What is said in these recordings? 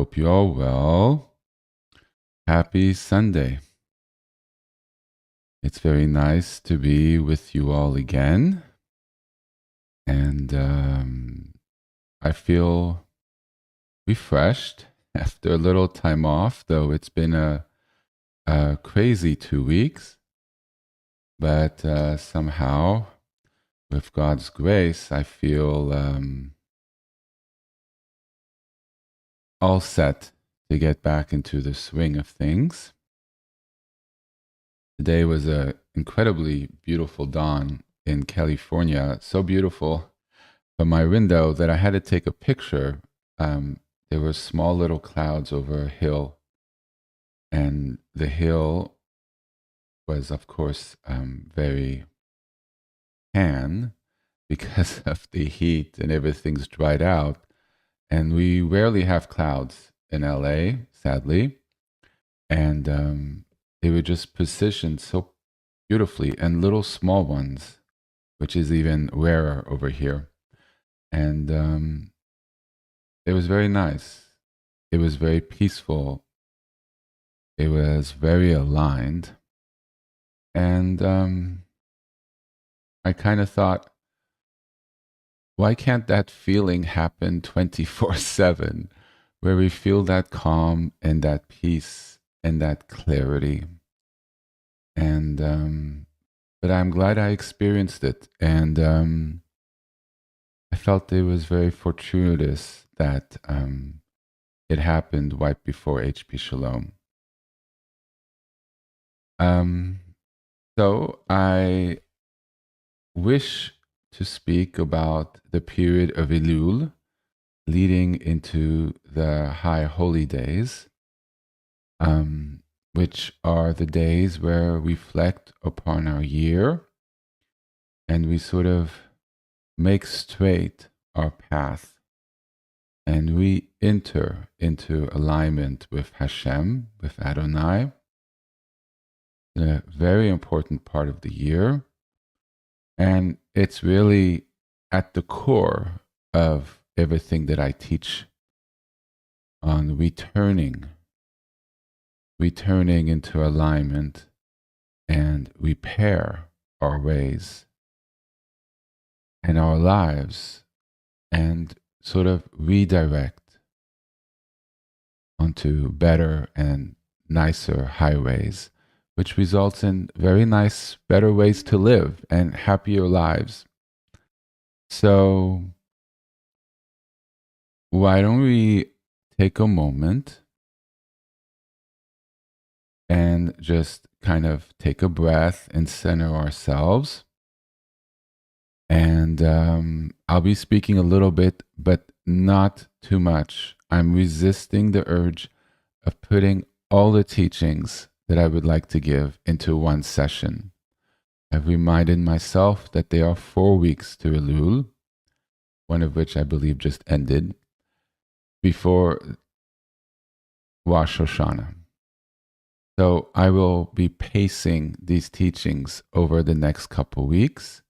hope you're all well. Happy Sunday. It's very nice to be with you all again. And I feel refreshed after a little time off, though it's been a crazy 2 weeks. But somehow, with God's grace, I feel all set to get back into the swing of things. Today was an incredibly beautiful dawn in California, so beautiful from my window that I had to take a picture. There were small little clouds over a hill, and the hill was, of course, very tan because of the heat and everything's dried out. And we rarely have clouds in LA, sadly. And they were just positioned so beautifully, and little small ones, which is even rarer over here. And it was very nice. It was very peaceful. It was very aligned. And I kind of thought, why can't that feeling happen 24/7, where we feel that calm and that peace and that clarity? And but I'm glad I experienced it, and I felt it was very fortuitous that it happened right before HP Shalom. So I wish to speak about the period of Elul leading into the High Holy Days, which are the days where we reflect upon our year and we sort of make straight our path, and we enter into alignment with Hashem, with Adonai, a very important part of the year. And it's really at the core of everything that I teach on returning into alignment and repair our ways and our lives, and sort of redirect onto better and nicer highways, which results in very nice, better ways to live and happier lives. So why don't we take a moment and just kind of take a breath and center ourselves. And I'll be speaking a little bit, but not too much. I'm resisting the urge of putting all the teachings that I would like to give into one session. I've reminded myself that there are 4 weeks to Elul, one of which I believe just ended, before Rosh Hashanah. So I will be pacing these teachings over the next couple weeks.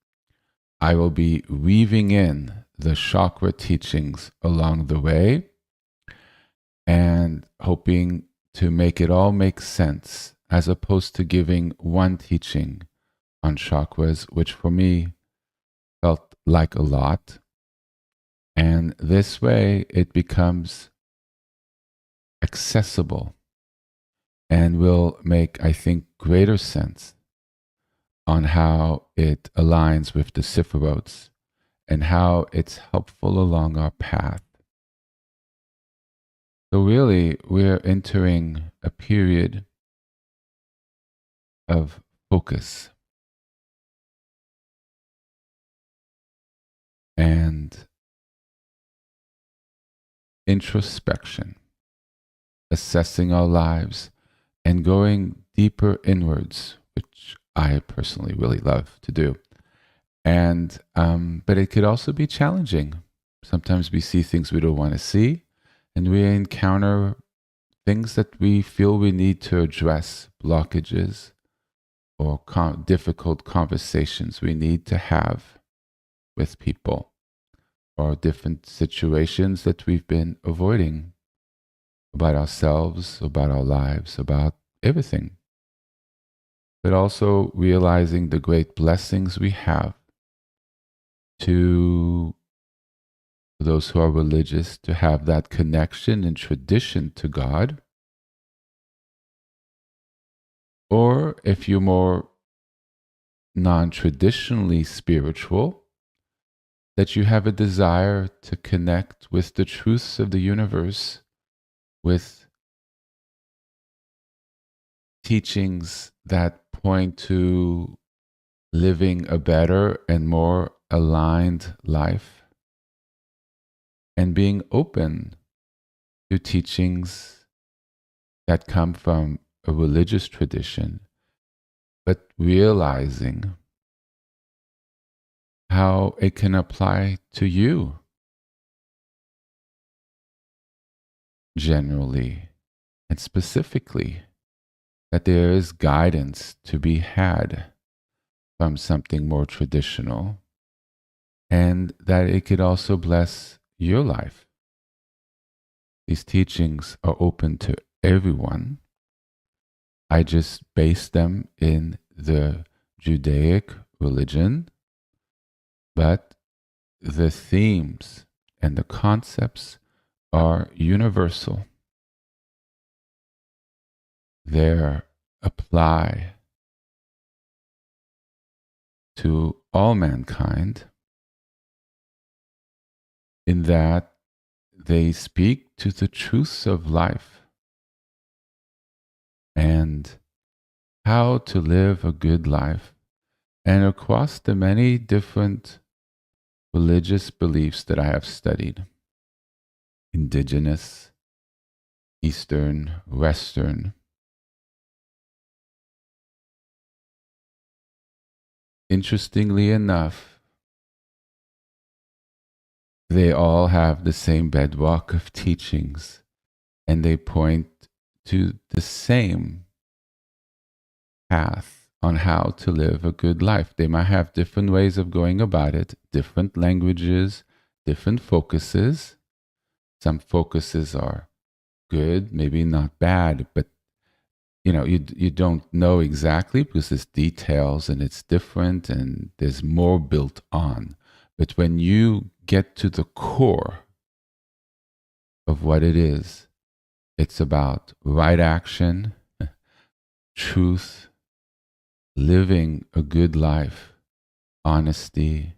I will be weaving in the chakra teachings along the way and hoping to make it all make sense, as opposed to giving one teaching on chakras, which for me felt like a lot. And this way it becomes accessible and will make, I think, greater sense on how it aligns with the Sifrotes and how it's helpful along our path. So really, we're entering a period of focus and introspection, assessing our lives and going deeper inwards, which I personally really love to do. And but it could also be challenging. Sometimes we see things we don't want to see, and we encounter things that we feel we need to address, blockages or difficult conversations we need to have with people, or different situations that we've been avoiding. about ourselves, about our lives, about everything. But also realizing the great blessings we have to those who are religious to have that connection and tradition to God. Or if you're more non traditionally spiritual, that you have a desire to connect with the truths of the universe, with teachings that point to living a better and more aligned life, and being open to teachings that come from a religious tradition, but realizing how it can apply to you generally and specifically, that there is guidance to be had from something more traditional, and that it could also bless your life. These teachings are open to everyone. I just base them in the Judaic religion, but the themes and the concepts are universal. They apply to all mankind in that they speak to the truths of life and how to live a good life, and across the many different religious beliefs that I have studied: indigenous, Eastern, Western. Interestingly enough, they all have the same bedrock of teachings, and they point to the same path on how to live a good life. They might have different ways of going about it, different languages, different focuses. Some focuses are good, maybe not bad, but you don't know exactly because it's details and it's different and there's more built on. But when you get to the core of what it is, it's about right action, truth, living a good life, honesty,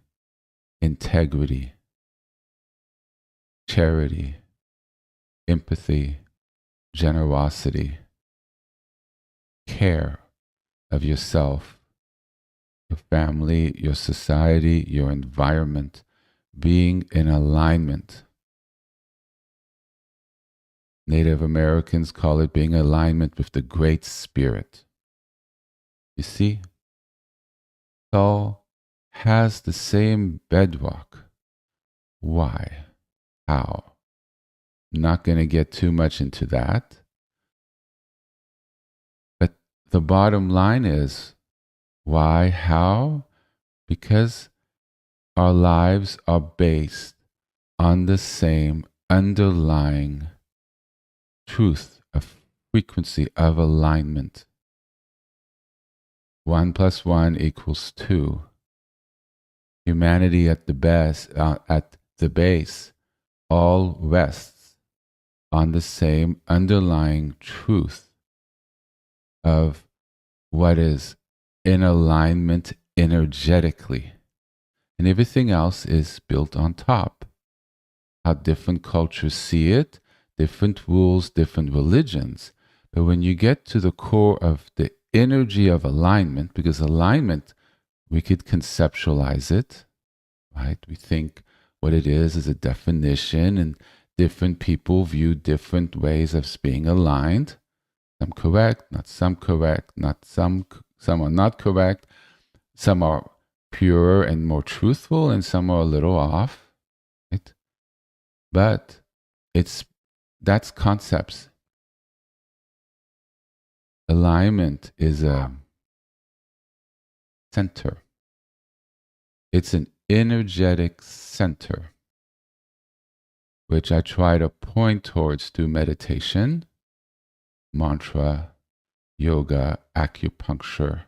integrity, charity, empathy, generosity, care of yourself, your family, your society, your environment, being in alignment. Native Americans call it being in alignment with the Great Spirit. You see, it all has the same bedrock. Why? How? I'm not going to get too much into that. But the bottom line is why? How? Because our lives are based on the same underlying truth, a frequency of alignment. 1 + 1 = 2. Humanity at the base, all rests on the same underlying truth of what is in alignment energetically. And everything else is built on top. How different cultures see it, different rules, different religions. But when you get to the core of the energy of alignment, because alignment, we could conceptualize it, right? We think what it is a definition, and different people view different ways of being aligned. Some correct, not some correct, not some are not correct. Some are purer and more truthful, and some are a little off, right? But that's concepts. Alignment is a center. It's an energetic center which I try to point towards through meditation, mantra, yoga, acupuncture,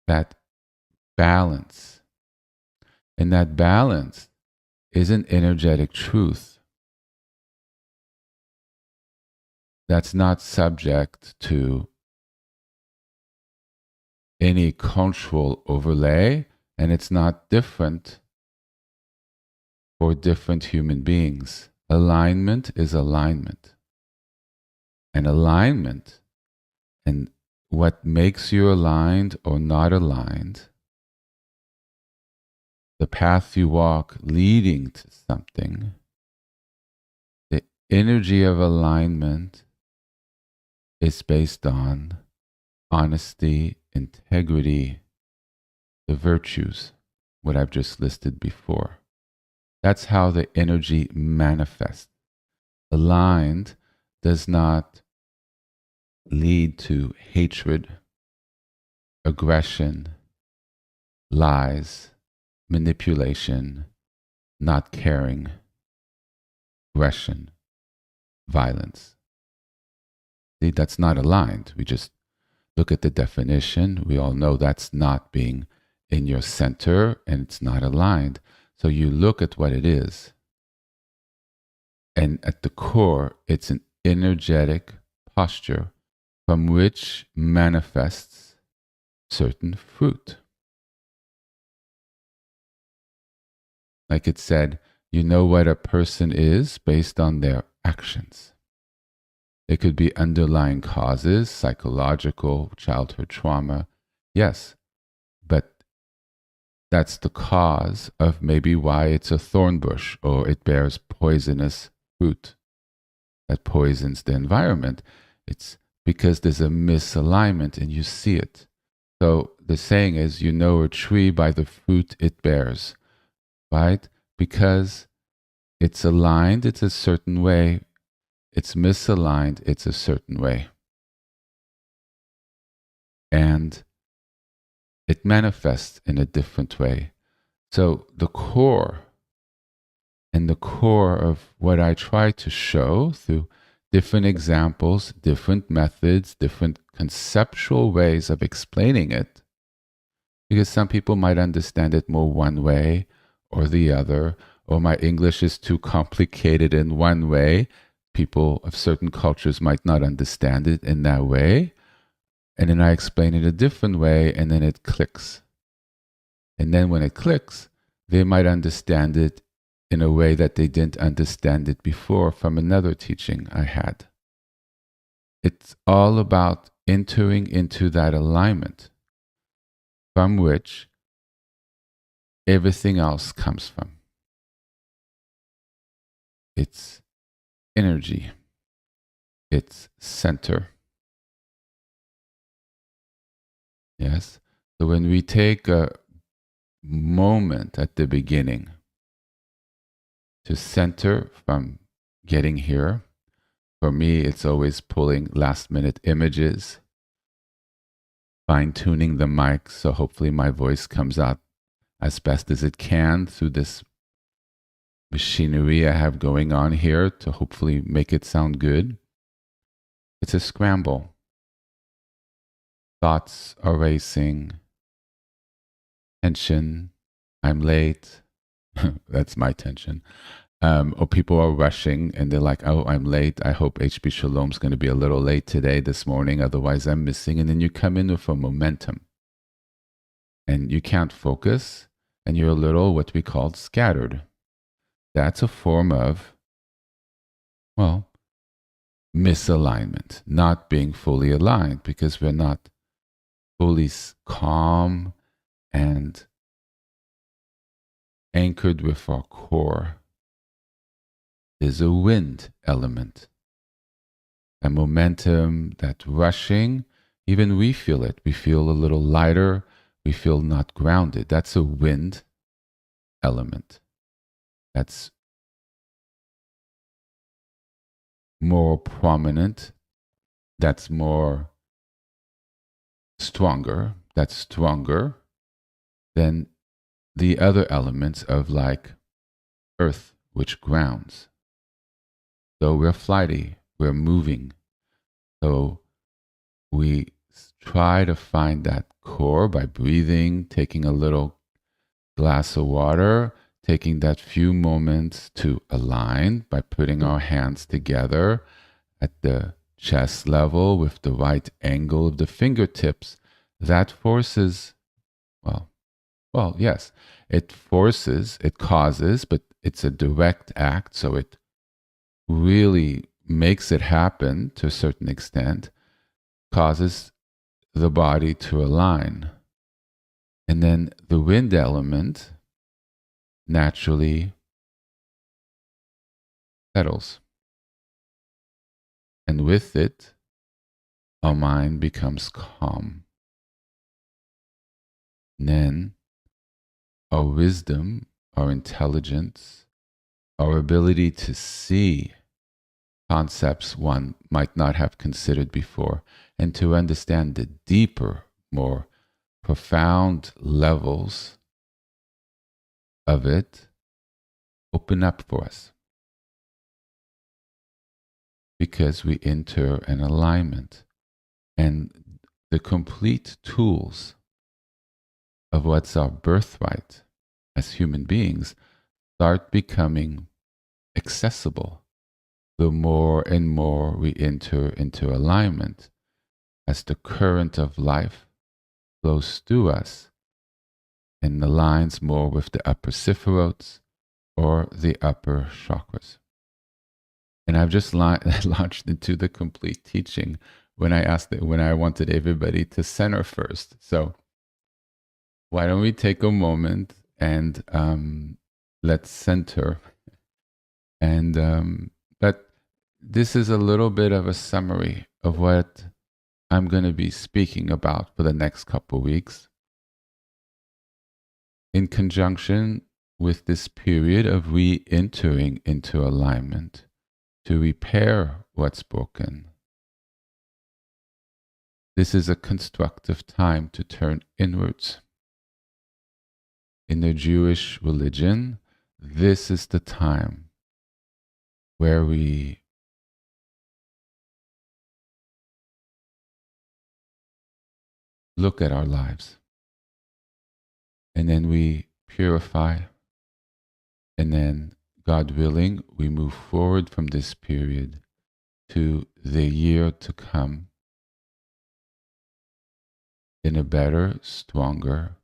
that balance. And that balance is an energetic truth that's not subject to any cultural overlay, and it's not different for different human beings. Alignment is alignment. And alignment, and what makes you aligned or not aligned, the path you walk leading to something, the energy of alignment is based on honesty, integrity, the virtues, what I've just listed before. That's how the energy manifests. Aligned does not lead to hatred, aggression, lies, manipulation, not caring, aggression, violence. See, that's not aligned. We just look at the definition. We all know that's not being in your center, and it's not aligned. So you look at what it is. And at the core, it's an energetic posture from which manifests certain fruit. Like it said, you know what a person is based on their actions. It could be underlying causes, psychological, childhood trauma. Yes, but that's the cause of maybe why it's a thorn bush or it bears poisonous fruit that poisons the environment. It's because there's a misalignment and you see it. So the saying is, you know a tree by the fruit it bears, right? Because it's aligned, it's a certain way. It's misaligned, it's a certain way. And it manifests in a different way. So the core of what I try to show through different examples, different methods, different conceptual ways of explaining it, because some people might understand it more one way or the other, or my English is too complicated in one way. People of certain cultures might not understand it in that way. And then I explain it a different way, and then it clicks. And then when it clicks, they might understand it in a way that they didn't understand it before from another teaching I had. It's all about entering into that alignment from which everything else comes from. It's energy. It's center. Yes. So when we take a moment at the beginning to center from getting here, for me, it's always pulling last minute images, fine tuning the mic so hopefully my voice comes out as best as it can through this machinery I have going on here to hopefully make it sound good. It's a scramble. Thoughts are racing. Tension. I'm late. That's my tension. Or people are rushing and they're like, oh, I'm late. I hope HB Shalom's going to be a little late today, this morning. Otherwise, I'm missing. And then you come in with a momentum. And you can't focus. And you're a little what we call scattered. That's a form of, well, misalignment. Not being fully aligned because we're not fully calm and anchored with our core. There's a wind element. That momentum, that rushing, even we feel it. We feel a little lighter. We feel not grounded. That's a wind element. That's more prominent. That's more stronger. That's stronger than the other elements of like earth, which grounds. So we're flighty, we're moving. So we try to find that core by breathing, taking a little glass of water, taking that few moments to align by putting our hands together at the chest level with the right angle of the fingertips. That forces, yes, it forces, it causes, but it's a direct act. So it really makes it happen to a certain extent, causes the body to align. And then the wind element naturally settles. And with it, our mind becomes calm. And then our wisdom, our intelligence, our ability to see concepts one might not have considered before, and to understand the deeper, more profound levels of it open up for us. Because we enter an alignment, and the complete tools of what's our birthright as human beings start becoming accessible the more and more we enter into alignment, as the current of life flows through us and aligns more with the upper sephirots or the upper chakras. And I've just launched into the complete teaching when I wanted everybody to center first. So why don't we take a moment and let's center. And but this is a little bit of a summary of what I'm going to be speaking about for the next couple weeks, in conjunction with this period of re-entering into alignment to repair what's broken. This is a constructive time to turn inwards. In the Jewish religion, this is the time where we look at our lives, and then we purify, and then, God willing, we move forward from this period to the year to come in a better, stronger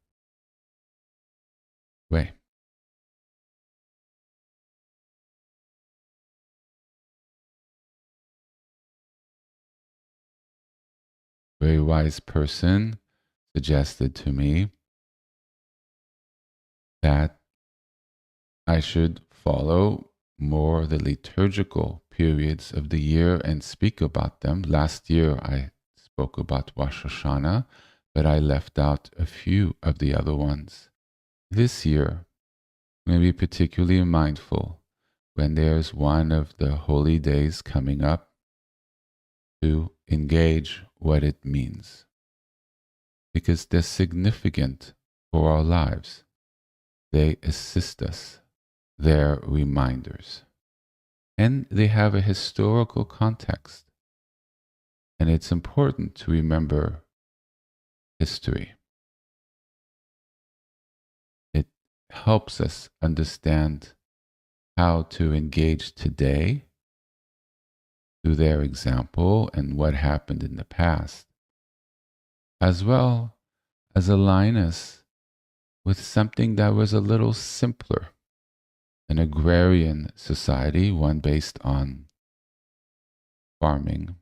way. Very wise person suggested to me that I should follow more the liturgical periods of the year and speak about them. Last year I spoke about Rosh Hashanah, but I left out a few of the other ones. This year, I'm going to be particularly mindful when there's one of the holy days coming up to engage what it means, because they're significant for our lives. They assist us. They're reminders. And they have a historical context. And it's important to remember history. It helps us understand how to engage today through their example and what happened in the past, as well as align us with something that was a little simpler. An agrarian society, one based on farming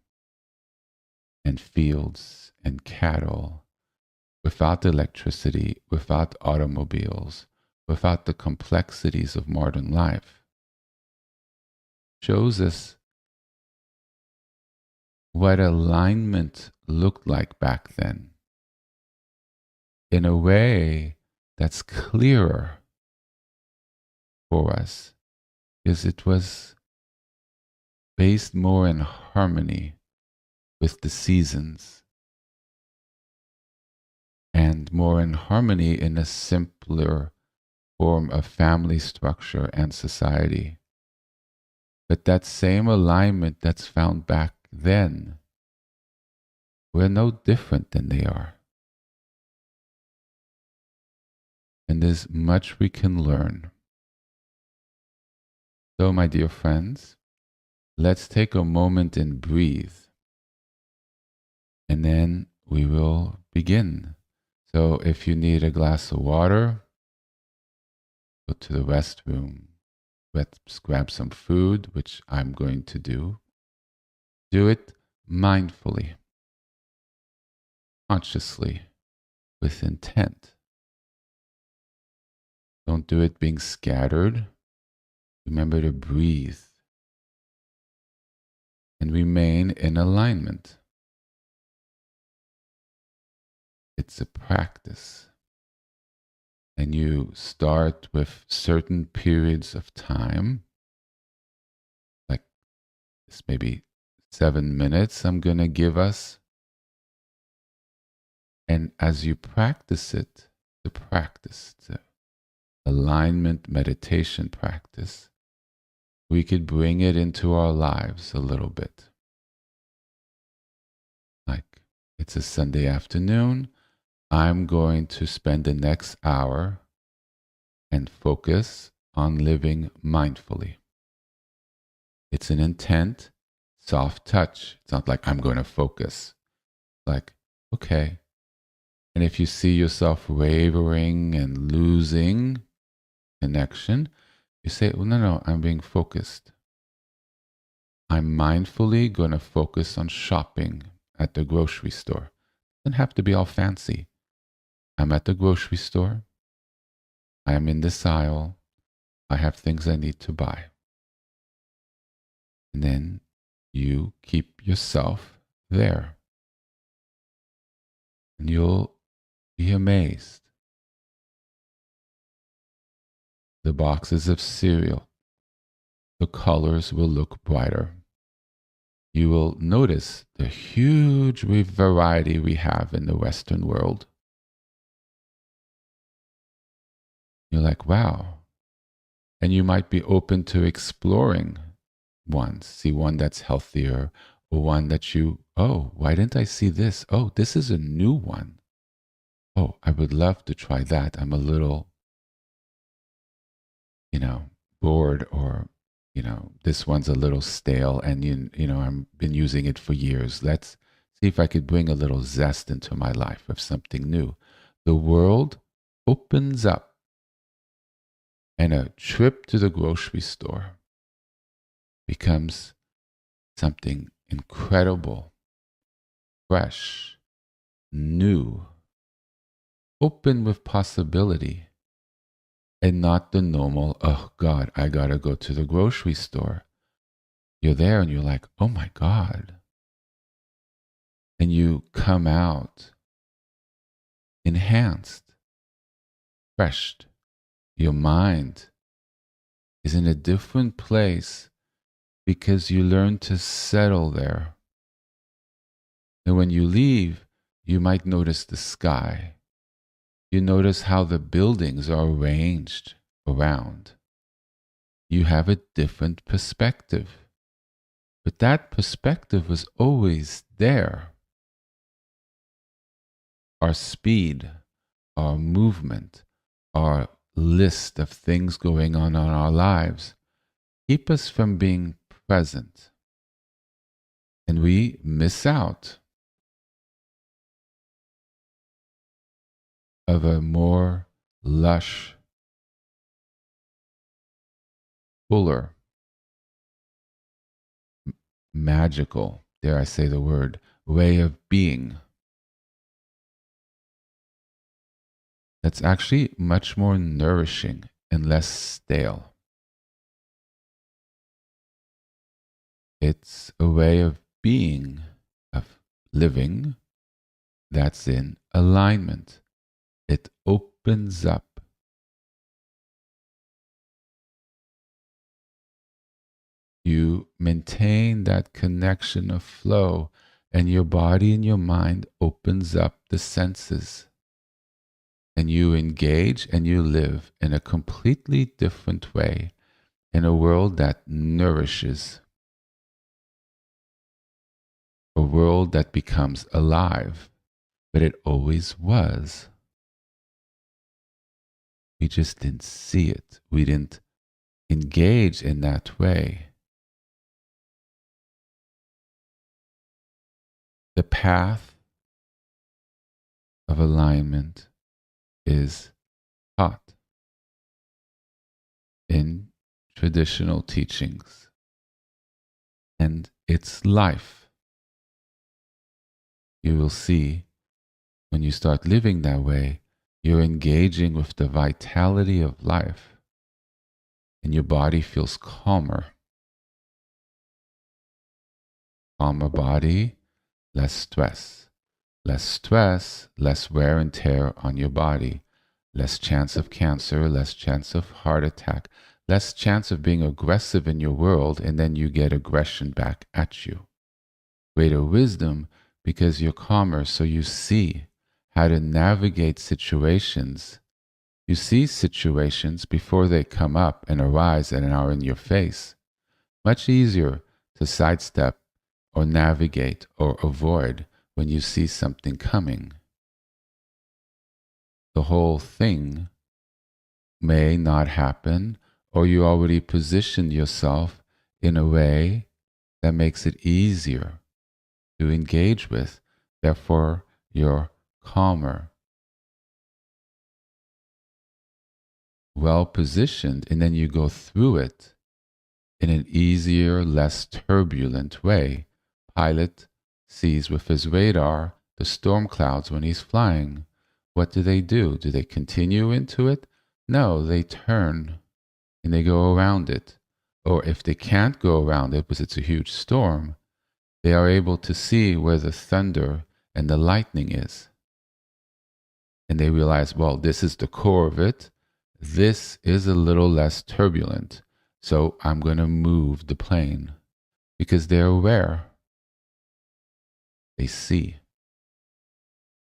and fields and cattle, without electricity, without automobiles, without the complexities of modern life, shows us what alignment looked like back then in a way that's clearer for us, because it was based more in harmony with the seasons and more in harmony in a simpler form of family structure and society. But that same alignment that's found back then, we're no different than they are. And there's much we can learn. So, my dear friends, let's take a moment and breathe. And then we will begin. So if you need a glass of water, go to the restroom. Let's grab some food, which I'm going to do. Do it mindfully, consciously, with intent. Don't do it being scattered. Remember to breathe and remain in alignment. It's a practice. And you start with certain periods of time, like this maybe 7 minutes I'm going to give us. And as you practice it, the alignment meditation practice, we could bring it into our lives a little bit. Like, it's a Sunday afternoon. I'm going to spend the next hour and focus on living mindfully. It's an intent, soft touch. It's not like I'm going to focus. Like, okay. And if you see yourself wavering and losing connection, you say, oh, no, I'm being focused. I'm mindfully going to focus on shopping at the grocery store. Doesn't have to be all fancy. I'm at the grocery store. I am in this aisle. I have things I need to buy. And then you keep yourself there. And you'll be amazed. The boxes of cereal, the colors will look brighter. You will notice the huge variety we have in the Western world. You're like, wow. And you might be open to exploring one. See one that's healthier, or one that why didn't I see this? Oh, this is a new one. Oh, I would love to try that. I'm a little, bored, or, this one's a little stale, and, I've been using it for years. Let's see if I could bring a little zest into my life of something new. The world opens up, and a trip to the grocery store becomes something incredible, fresh, new, open with possibility, and not the normal, oh God, I gotta go to the grocery store. You're there and you're like, oh my God. And you come out enhanced, refreshed. Your mind is in a different place because you learn to settle there. And when you leave, you might notice the sky. You notice how the buildings are arranged around. You have a different perspective. But that perspective was always there. Our speed, our movement, our list of things going on in our lives keep us from being present. And we miss out of a more lush, fuller, magical, dare I say the word, way of being. That's actually much more nourishing and less stale. It's a way of being, of living, that's in alignment. It opens up. You maintain that connection of flow, and your body and your mind opens up the senses. And you engage and you live in a completely different way. in a world that nourishes, a world that becomes alive, but it always was. We just didn't see it. We didn't engage in that way. The path of alignment is taught in traditional teachings, and it's life. You will see when you start living that way, you're engaging with the vitality of life, and your body feels calmer. Calmer body, less stress. Less stress, less wear and tear on your body. Less chance of cancer, less chance of heart attack, less chance of being aggressive in your world, and then you get aggression back at you. Greater wisdom because you're calmer, so you see how to navigate situations. You see situations before they come up and arise and are in your face. Much easier to sidestep or navigate or avoid when you see something coming. The whole thing may not happen, or you already positioned yourself in a way that makes it easier to engage with. Therefore, you're calmer, well positioned, and then you go through it in an easier, less turbulent way. Pilot sees with his radar the storm clouds when he's flying. What do? Do they continue into it? No, they turn and they go around it. Or if they can't go around it because it's a huge storm, they are able to see where the thunder and the lightning is. And they realize, well, this is the core of it. This is a little less turbulent. So I'm going to move the plane because they're aware. They see.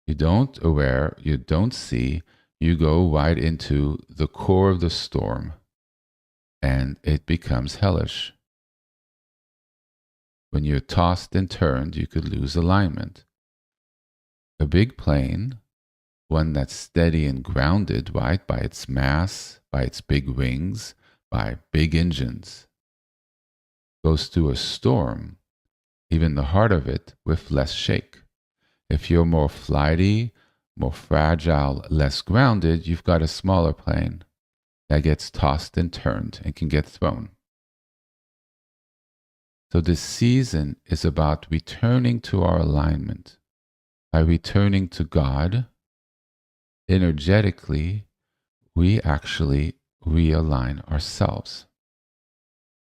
You don't see, you go right into the core of the storm and it becomes hellish. When you're tossed and turned, you could lose alignment. A big plane, one that's steady and grounded, right, by its mass, by its big wings, by big engines, goes through a storm, even the heart of it, with less shake. If you're more flighty, more fragile, less grounded, you've got a smaller plane that gets tossed and turned and can get thrown. So this season is about returning to our alignment. By returning to God, energetically, we actually realign ourselves.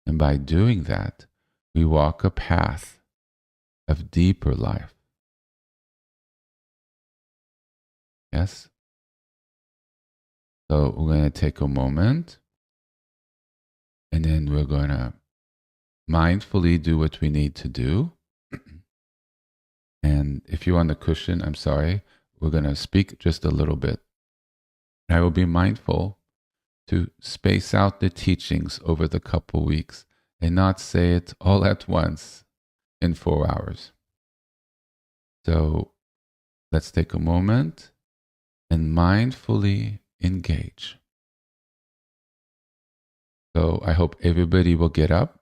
And by doing that, we walk a path of deeper life. Yes? So we're going to take a moment and then we're going to mindfully do what we need to do. And if you're on the cushion, I'm sorry, we're going to speak just a little bit. I will be mindful to space out the teachings over the couple weeks and not say it all at once in 4 hours. So let's take a moment and mindfully engage. So I hope everybody will get up,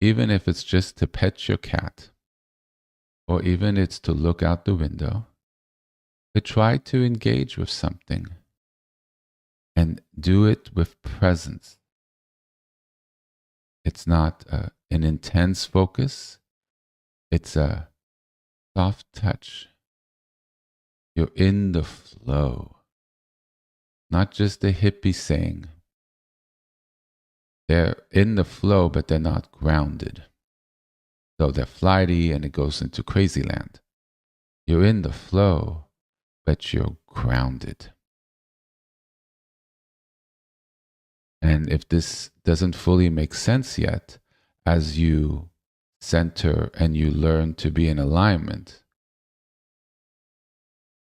even if it's just to pet your cat, or even it's to look out the window, but try to engage with something and do it with presence. It's not an intense focus. It's a soft touch. You're in the flow. Not just a hippie saying. They're in the flow, but they're not grounded. So they're flighty and it goes into crazy land. You're in the flow, but you're grounded. And if this doesn't fully make sense yet, as you center and you learn to be in alignment,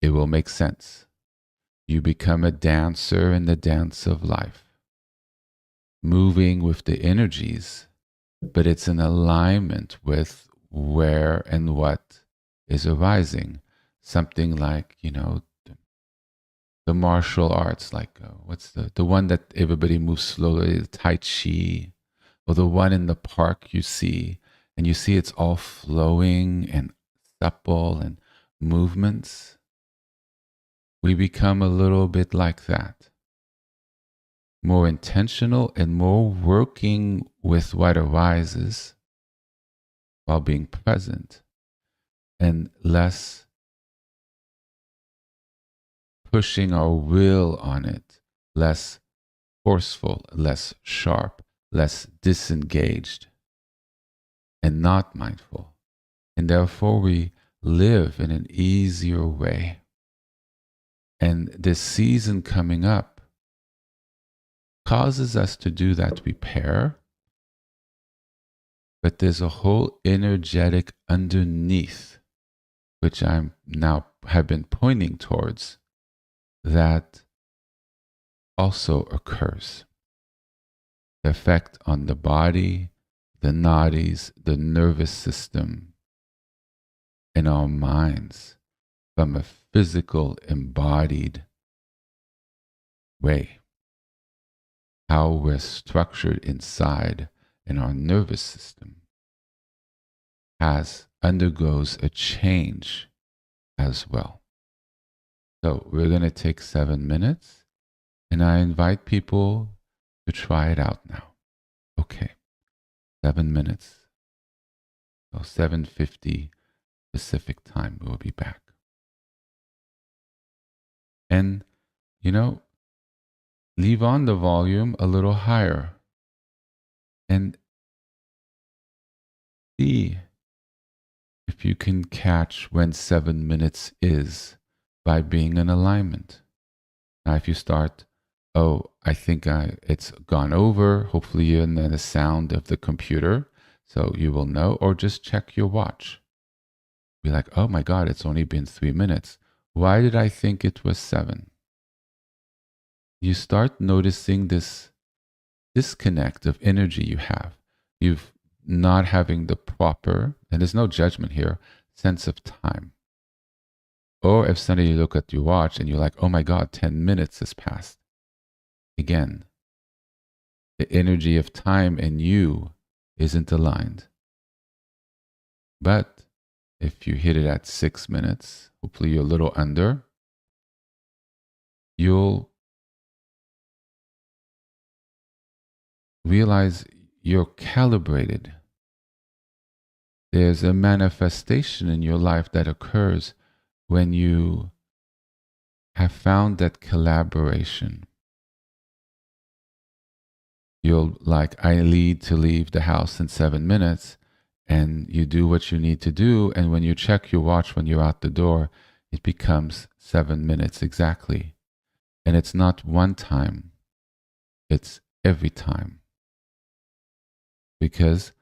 it will make sense. You become a dancer in the dance of life. moving with the energies, but it's in alignment with where and what is arising. Something like, the martial arts, like what's the one that everybody moves slowly, the Tai Chi, or the one in the park you see, and you see it's all flowing and supple and movements. We become a little bit like that, more intentional and more working with what arises while being present, and less pushing our will on it, less forceful, less sharp, less disengaged, and not mindful. And therefore, we live in an easier way. And this season coming up causes us to do that repair, but there's a whole energetic underneath, which I'm now have been pointing towards, that also occurs. The effect on the body, the nadis, the nervous system, and our minds from a physical, embodied way. How we're structured inside in our nervous system undergoes a change as well. So we're going to take 7 minutes, and I invite people to try it out now. Okay, 7 minutes. So 7:50 Pacific time, we'll be back. And, leave on the volume a little higher and see if you can catch when 7 minutes is by being in alignment. Now, if you start, I think it's gone over, hopefully you're in the sound of the computer, so you will know, or just check your watch. Be like, oh my God, it's only been 3 minutes. Why did I think it was 7? You start noticing this disconnect of energy you have. You've not having the proper, and there's no judgment here, sense of time. Or if suddenly you look at your watch and you're like, oh my God, 10 minutes has passed. Again, the energy of time in you isn't aligned. But if you hit it at 6 minutes, hopefully you're a little under, you'll realize you're calibrated. There's a manifestation in your life that occurs when you have found that collaboration. You'll I need to leave the house in 7 minutes, and you do what you need to do. And when you check your watch when you're out the door, it becomes 7 minutes exactly. And it's not one time, it's every time. Because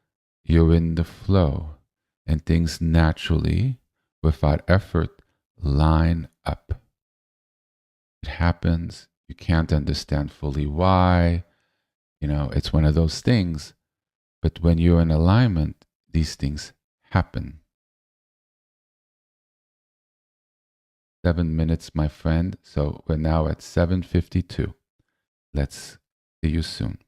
you're in the flow and things naturally, without effort, line up. It happens. You can't understand fully why. It's one of those things. But when you're in alignment, these things happen. 7 minutes, my friend. So we're now at 7:52. Let's see you soon.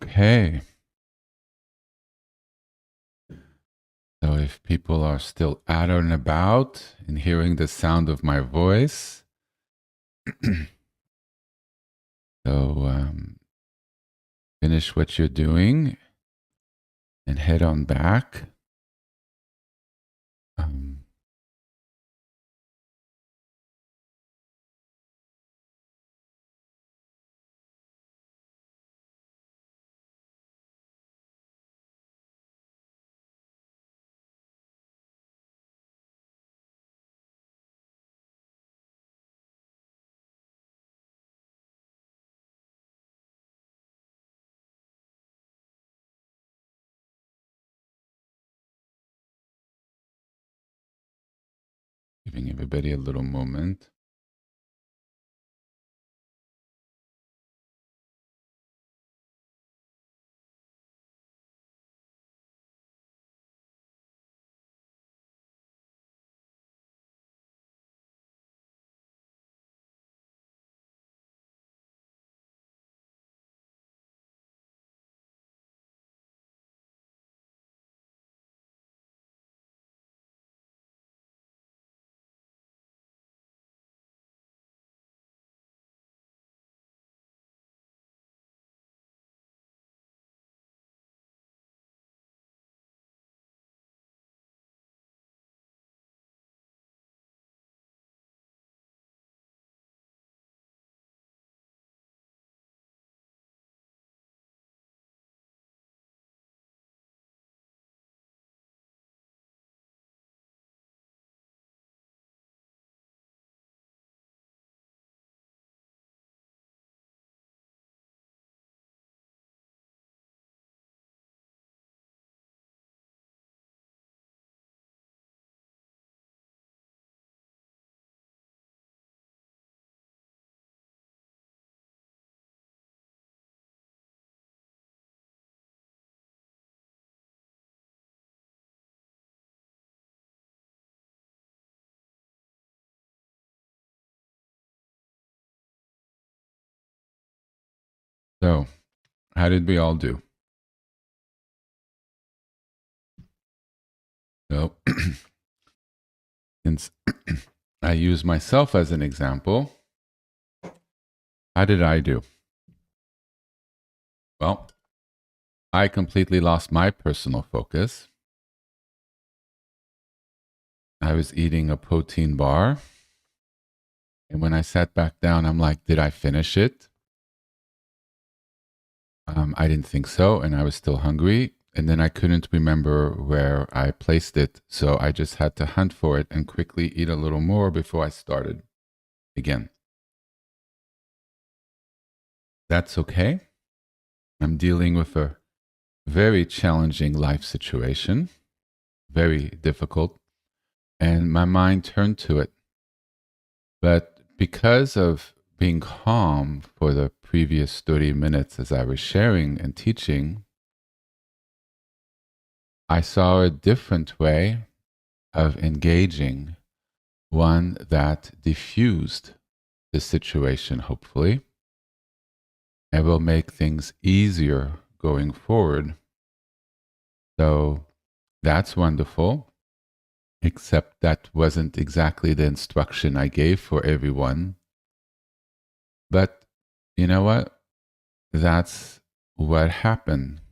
Okay. So if people are still out and about and hearing the sound of my voice, so finish what you're doing and head on back. Um, Giving everybody a little moment. So, how did we all do? So, since I use myself as an example, how did I do? Well, I completely lost my personal focus. I was eating a protein bar. And when I sat back down, I'm like, did I finish it? I didn't think so. And I was still hungry. And then I couldn't remember where I placed it. So I just had to hunt for it and quickly eat a little more before I started again. That's okay. I'm dealing with a very challenging life situation, very difficult. And my mind turned to it. But because of being calm for the previous 30 minutes as I was sharing and teaching, I saw a different way of engaging, one that diffused the situation, hopefully, and will make things easier going forward. So that's wonderful, except that wasn't exactly the instruction I gave for everyone. But you know what? That's what happened.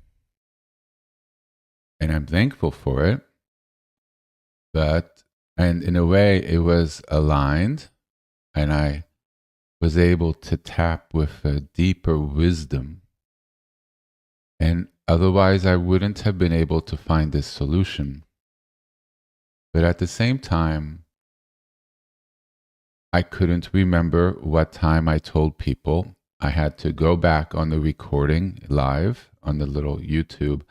And I'm thankful for it. And in a way, it was aligned, and I was able to tap with a deeper wisdom. And otherwise, I wouldn't have been able to find this solution. But at the same time, I couldn't remember what time I told people. I had to go back on the recording live on the little YouTube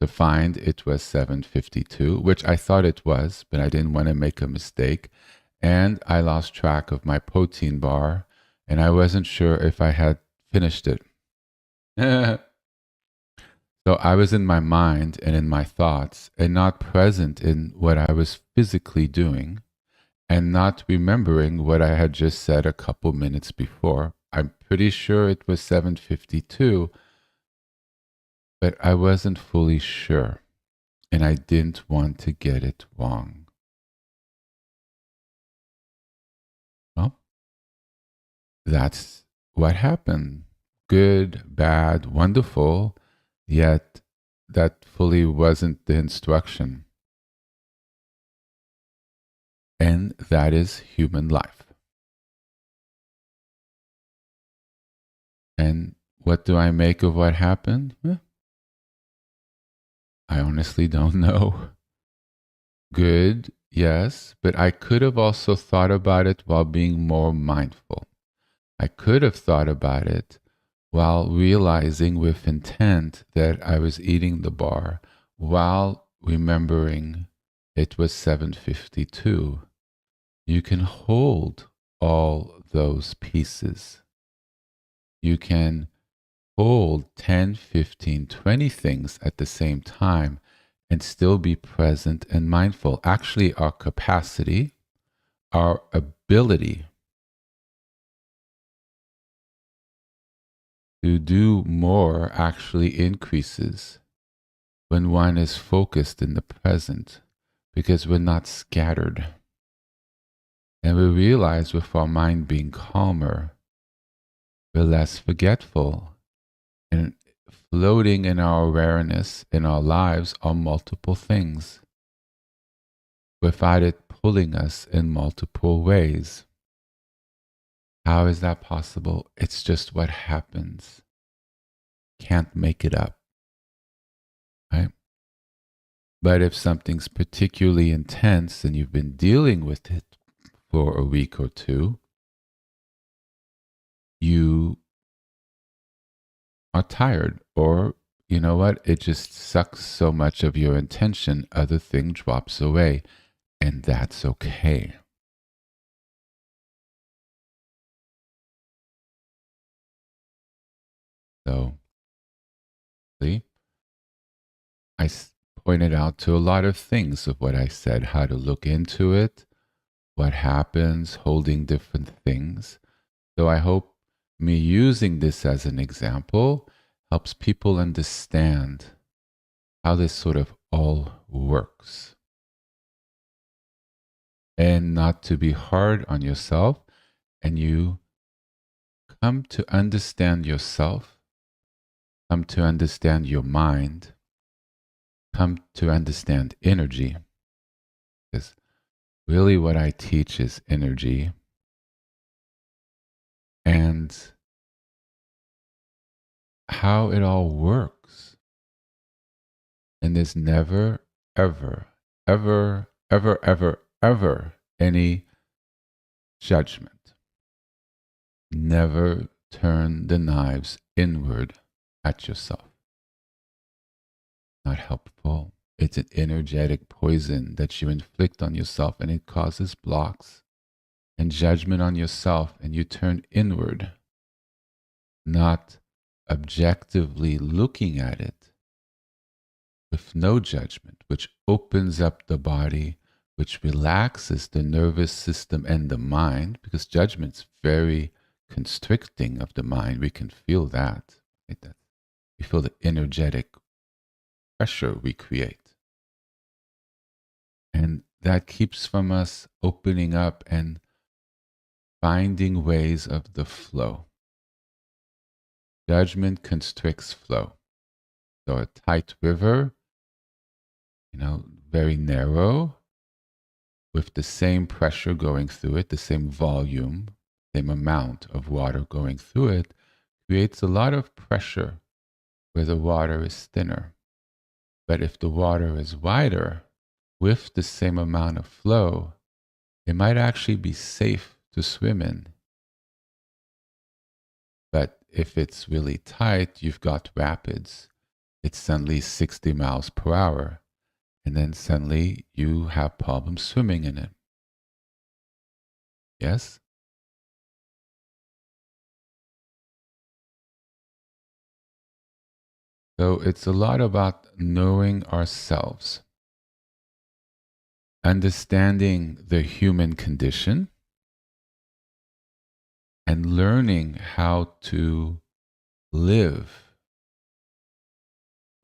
to find it was 7:52, which I thought it was, but I didn't want to make a mistake. And I lost track of my protein bar, and I wasn't sure if I had finished it. So I was in my mind and in my thoughts and not present in what I was physically doing and not remembering what I had just said a couple minutes before. I'm pretty sure it was 7:52, but I wasn't fully sure, and I didn't want to get it wrong. Well, that's what happened. Good, bad, wonderful, yet that fully wasn't the instruction. And that is human life. And what do I make of what happened? I honestly don't know. Good, yes, but I could have also thought about it while being more mindful. I could have thought about it while realizing with intent that I was eating the bar, while remembering it was 7:52. You can hold all those pieces. You can hold 10, 15, 20 things at the same time and still be present and mindful. Actually, our capacity, our ability to do more actually increases when one is focused in the present because we're not scattered. And we realize with our mind being calmer, we're less forgetful. And floating in our awareness in our lives are multiple things without it pulling us in multiple ways. How is that possible? It's just what happens. Can't make it up, right? But if something's particularly intense and you've been dealing with it for a week or two, you are tired, or you know what? It just sucks so much of your attention, other thing drops away, and that's okay. So, see, I pointed out to a lot of things of what I said, how to look into it, what happens, holding different things. So I hope me using this as an example helps people understand how this sort of all works. And not to be hard on yourself, and you come to understand yourself, come to understand your mind, come to understand energy. Because really what I teach is energy. And how it all works. And there's never, ever, ever, ever, ever, ever any judgment. Never turn the knives inward at yourself. Not helpful. It's an energetic poison that you inflict on yourself, and it causes blocks and judgment on yourself, and you turn inward, not objectively looking at it with no judgment, which opens up the body, which relaxes the nervous system and the mind, because judgment's very constricting of the mind. We can feel that. Right? That we feel the energetic pressure we create. And that keeps from us opening up and finding ways of the flow. Judgment constricts flow. So a tight river, very narrow, with the same pressure going through it, the same volume, same amount of water going through it, creates a lot of pressure where the water is thinner. But if the water is wider, with the same amount of flow, it might actually be safe to swim in. But if it's really tight, you've got rapids. It's suddenly 60 miles per hour. And then suddenly you have problems swimming in it. Yes? So it's a lot about knowing ourselves, understanding the human condition, and learning how to live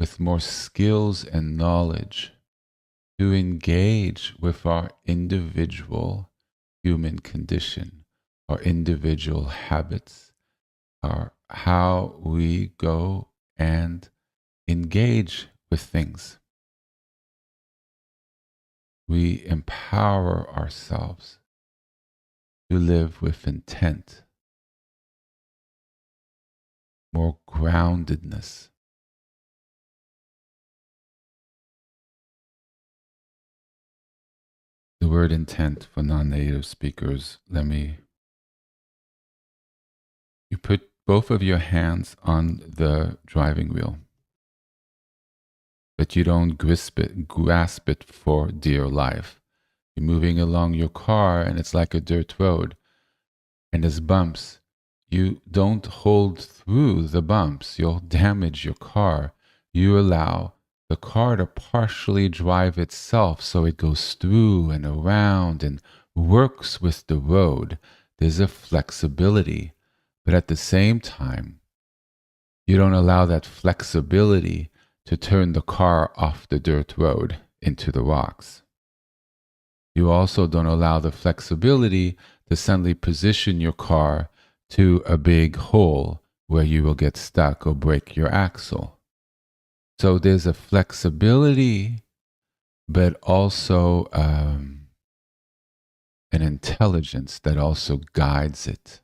with more skills and knowledge to engage with our individual human condition, our individual habits, our how we go and engage with things. We empower ourselves to live with intent, more groundedness. The word intent for non-native speakers, you put both of your hands on the driving wheel, but you don't grasp it for dear life. You're moving along your car and it's like a dirt road and there's bumps. You don't hold through the bumps. You'll damage your car. You allow the car to partially drive itself so it goes through and around and works with the road. There's a flexibility, but at the same time, you don't allow that flexibility to turn the car off the dirt road into the rocks. You also don't allow the flexibility to suddenly position your car to a big hole where you will get stuck or break your axle. So there's a flexibility, but also an intelligence that also guides it.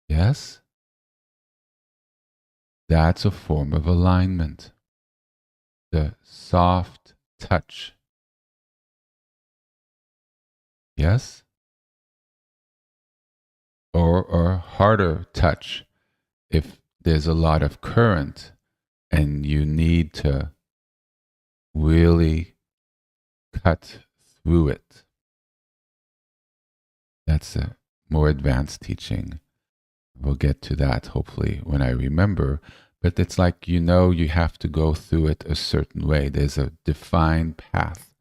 Yes? That's a form of alignment. The soft touch. Yes? Or harder touch if there's a lot of current and you need to really cut through it. That's a more advanced teaching. We'll get to that hopefully when I remember. But it's like you have to go through it a certain way. There's a defined path.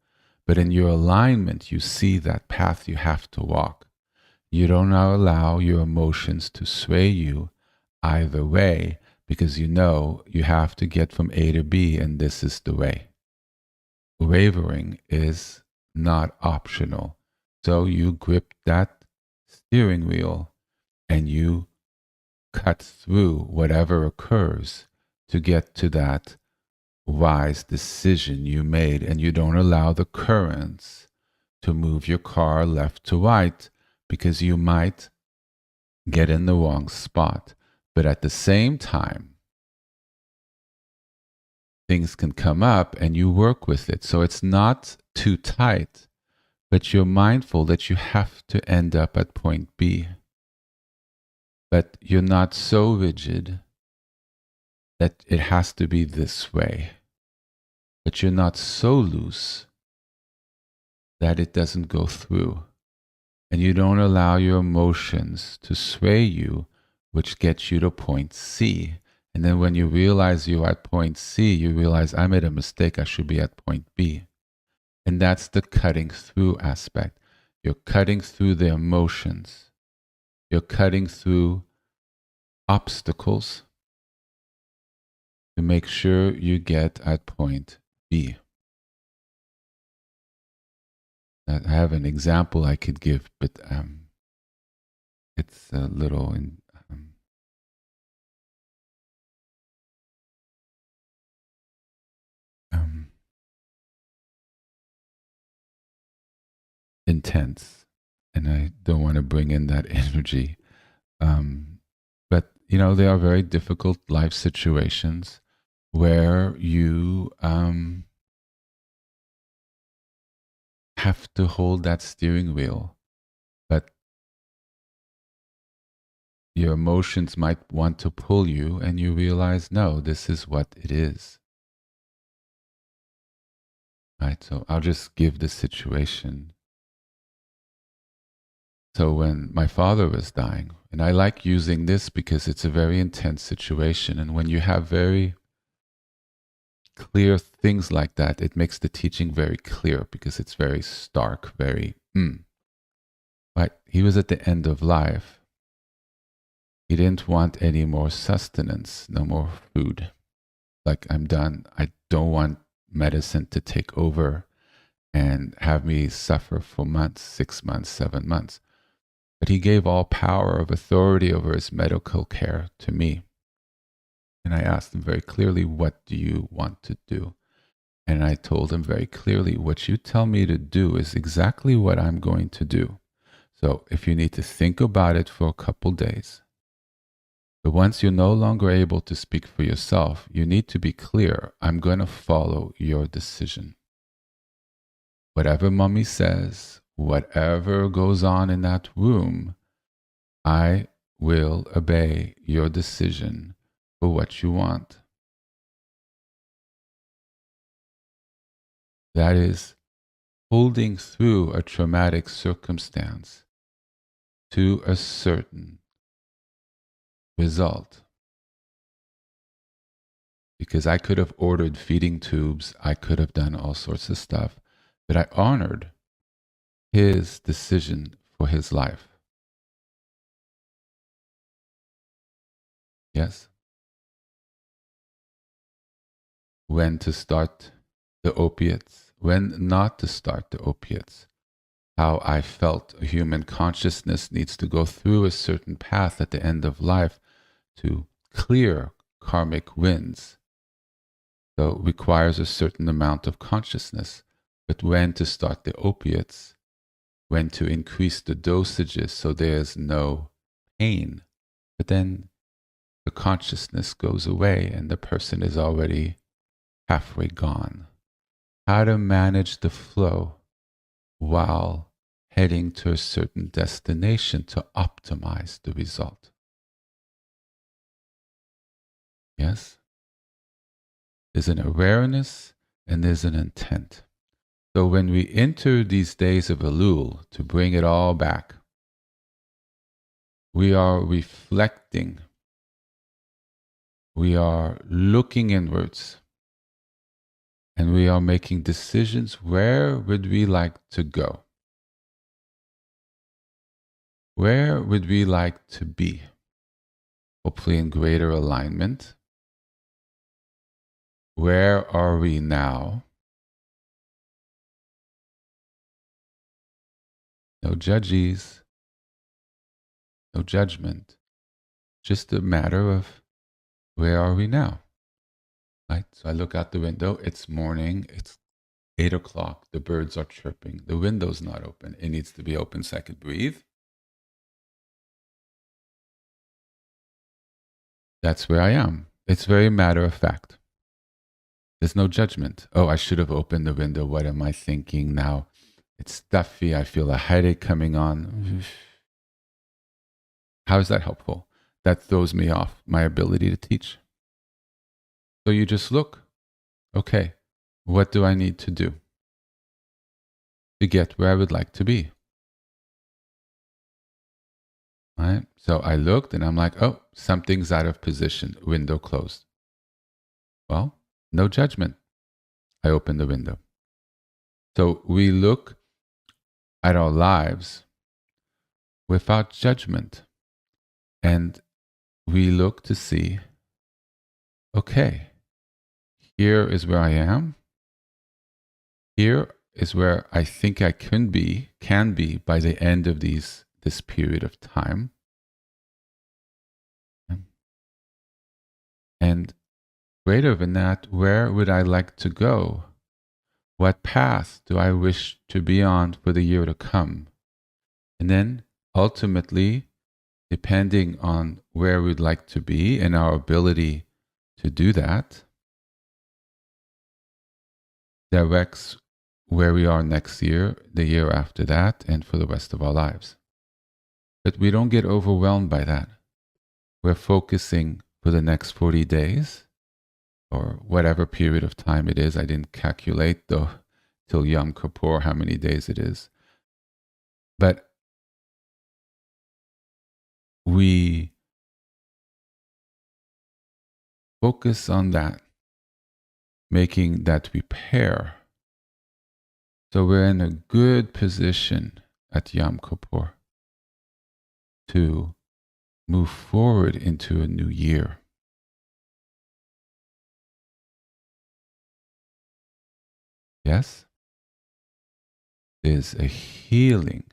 But in your alignment, you see that path you have to walk. You don't allow your emotions to sway you either way because you have to get from A to B and this is the way. Wavering is not optional. So you grip that steering wheel and you cut through whatever occurs to get to that wise decision you made, and you don't allow the currents to move your car left to right because you might get in the wrong spot. But at the same time, things can come up and you work with it. So it's not too tight, but you're mindful that you have to end up at point B. But you're not so rigid that it has to be this way. But you're not so loose that it doesn't go through. And you don't allow your emotions to sway you, which gets you to point C. And then when you realize you're at point C, you realize I made a mistake, I should be at point B. And that's the cutting through aspect. You're cutting through the emotions. You're cutting through obstacles to make sure you get at point B. I have an example I could give, but it's a little intense, and I don't want to bring in that energy. But there are very difficult life situations where you have to hold that steering wheel, but your emotions might want to pull you, and you realize, no, this is what it is. Right? So I'll just give the situation. So when my father was dying, and I like using this because it's a very intense situation, and when you have very clear things like that, it makes the teaching very clear because it's very stark, very, Right? He was at the end of life. He didn't want any more sustenance, no more food. Like, I'm done. I don't want medicine to take over and have me suffer for months, 6 months, 7 months. But he gave all power of authority over his medical care to me. And I asked him very clearly, what do you want to do? And I told him very clearly, what you tell me to do is exactly what I'm going to do. So if you need to think about it for a couple days, but once you're no longer able to speak for yourself, you need to be clear, I'm going to follow your decision. Whatever mommy says, whatever goes on in that room, I will obey your decision for what you want. That is holding through a traumatic circumstance to a certain result. Because I could have ordered feeding tubes, I could have done all sorts of stuff, but I honored his decision for his life. Yes? When to start the opiates, when not to start the opiates. How I felt a human consciousness needs to go through a certain path at the end of life to clear karmic winds. So it requires a certain amount of consciousness. But when to start the opiates, when to increase the dosages so there's no pain. But then the consciousness goes away and the person is already halfway gone. How to manage the flow while heading to a certain destination to optimize the result. Yes? There's an awareness and there's an intent. So when we enter these days of Elul, to bring it all back, we are reflecting, we are looking inwards, and we are making decisions. Where would we like to go? Where would we like to be? Hopefully in greater alignment. Where are we now? No judges, no judgment. Just a matter of where are we now? Right? So I look out the window, it's morning, it's 8 o'clock, the birds are chirping, the window's not open. It needs to be open so I could breathe. That's where I am. It's very matter of fact. There's no judgment. Oh, I should have opened the window. What am I thinking now? It's stuffy. I feel a headache coming on. How is that helpful? That throws me off my ability to teach. So you just look. Okay, what do I need to do to get where I would like to be? Right? So I looked and I'm like, oh, something's out of position. Window closed. Well, no judgment. I open the window. So we look at our lives without judgment. And we look to see, okay, here is where I am. Here is where I think I can be by the end of this period of time. And greater than that, where would I like to go? What path do I wish to be on for the year to come? And then ultimately, depending on where we'd like to be and our ability to do that, directs where we are next year, the year after that, and for the rest of our lives. But we don't get overwhelmed by that. We're focusing for the next 40 days or whatever period of time it is. I didn't calculate though till Yom Kippur how many days it is. But we focus on that, making that repair. So we're in a good position at Yom Kippur to move forward into a new year. Yes? There's a healing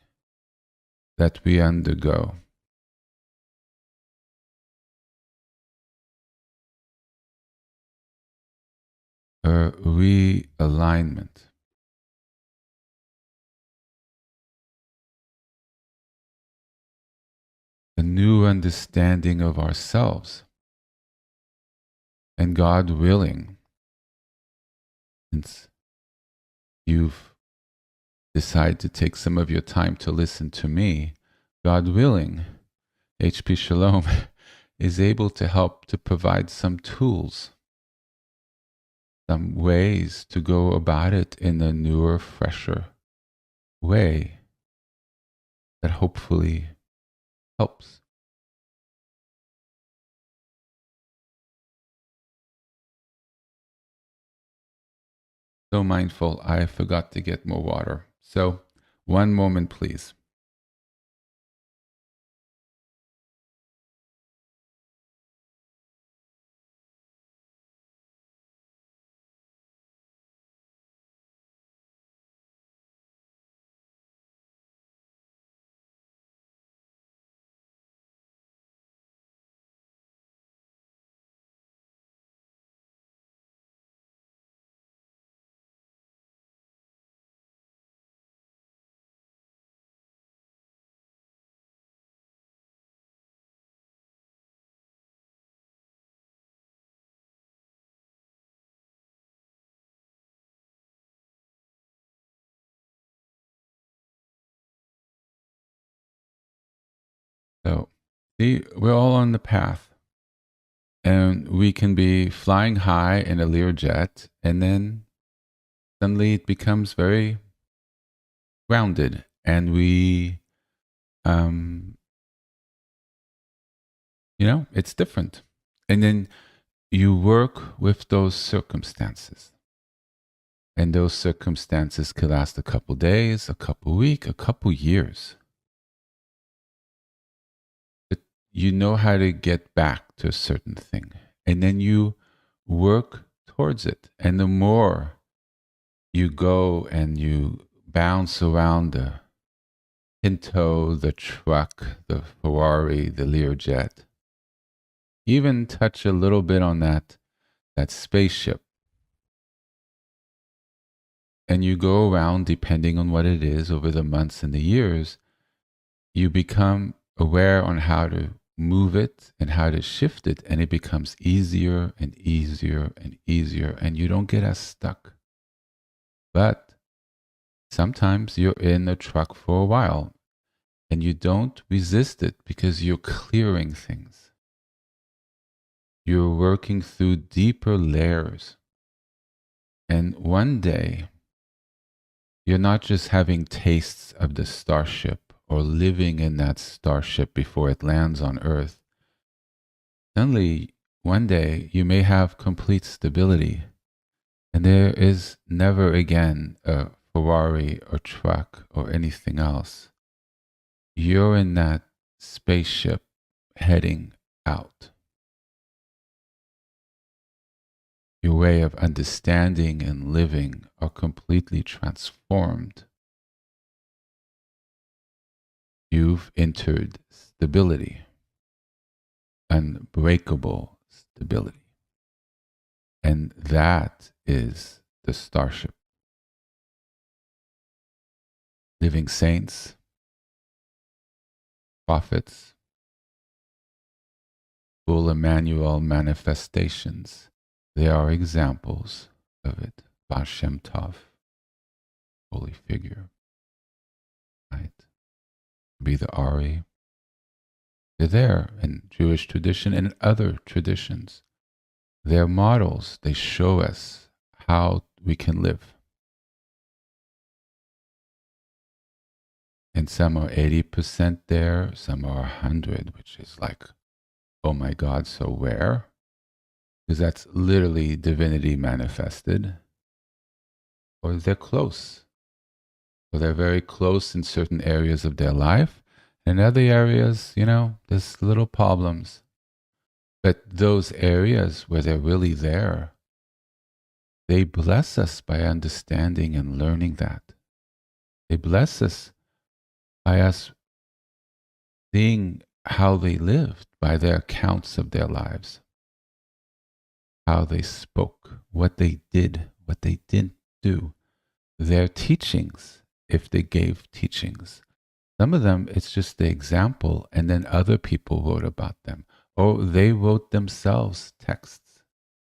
that we undergo. A realignment. A new understanding of ourselves. And God willing, since you've decided to take some of your time to listen to me, God willing, HP Shalom is able to help to provide some tools, some ways to go about it in a newer, fresher way that hopefully helps. So mindful, I forgot to get more water. So, one moment, please. So, see, we're all on the path. And we can be flying high in a Learjet, and then suddenly it becomes very grounded. And we, um, it's different. And then you work with those circumstances. And those circumstances could last a couple days, a couple weeks, a couple years. But you know how to get back to a certain thing. And then you work towards it. And the more you go and you bounce around the Pinto, the truck, the Ferrari, the Learjet, even touch a little bit on that spaceship. And you go around, depending on what it is, over the months and the years, you become aware on how to move it and how to shift it, and it becomes easier and easier and easier, and you don't get as stuck. But sometimes you're in a truck for a while, and you don't resist it because you're clearing things. You're working through deeper layers. And one day, you're not just having tastes of the starship or living in that starship before it lands on Earth. Suddenly, one day, you may have complete stability, and there is never again a Ferrari or truck or anything else. You're in that spaceship heading out. Your way of understanding and living are completely transformed. You've entered stability, unbreakable stability. And that is the starship. Living saints, prophets, full Emmanuel manifestations, they are examples of it. Baal Shem Tov, holy figure, right? Be the Ari. They're there in Jewish tradition and in other traditions. They're models. They show us how we can live. And some are 80% there, some are 100, which is like, oh my God, so where? Because that's literally divinity manifested. Or they're close. Or they're very close in certain areas of their life, In other areas, there's little problems. But those areas where they're really there, they bless us by understanding and learning that. They bless us by us seeing how they lived, by their accounts of their lives, how they spoke, what they did, what they didn't do, their teachings, if they gave teachings. Some of them, it's just the example, and then other people wrote about them, or they wrote themselves texts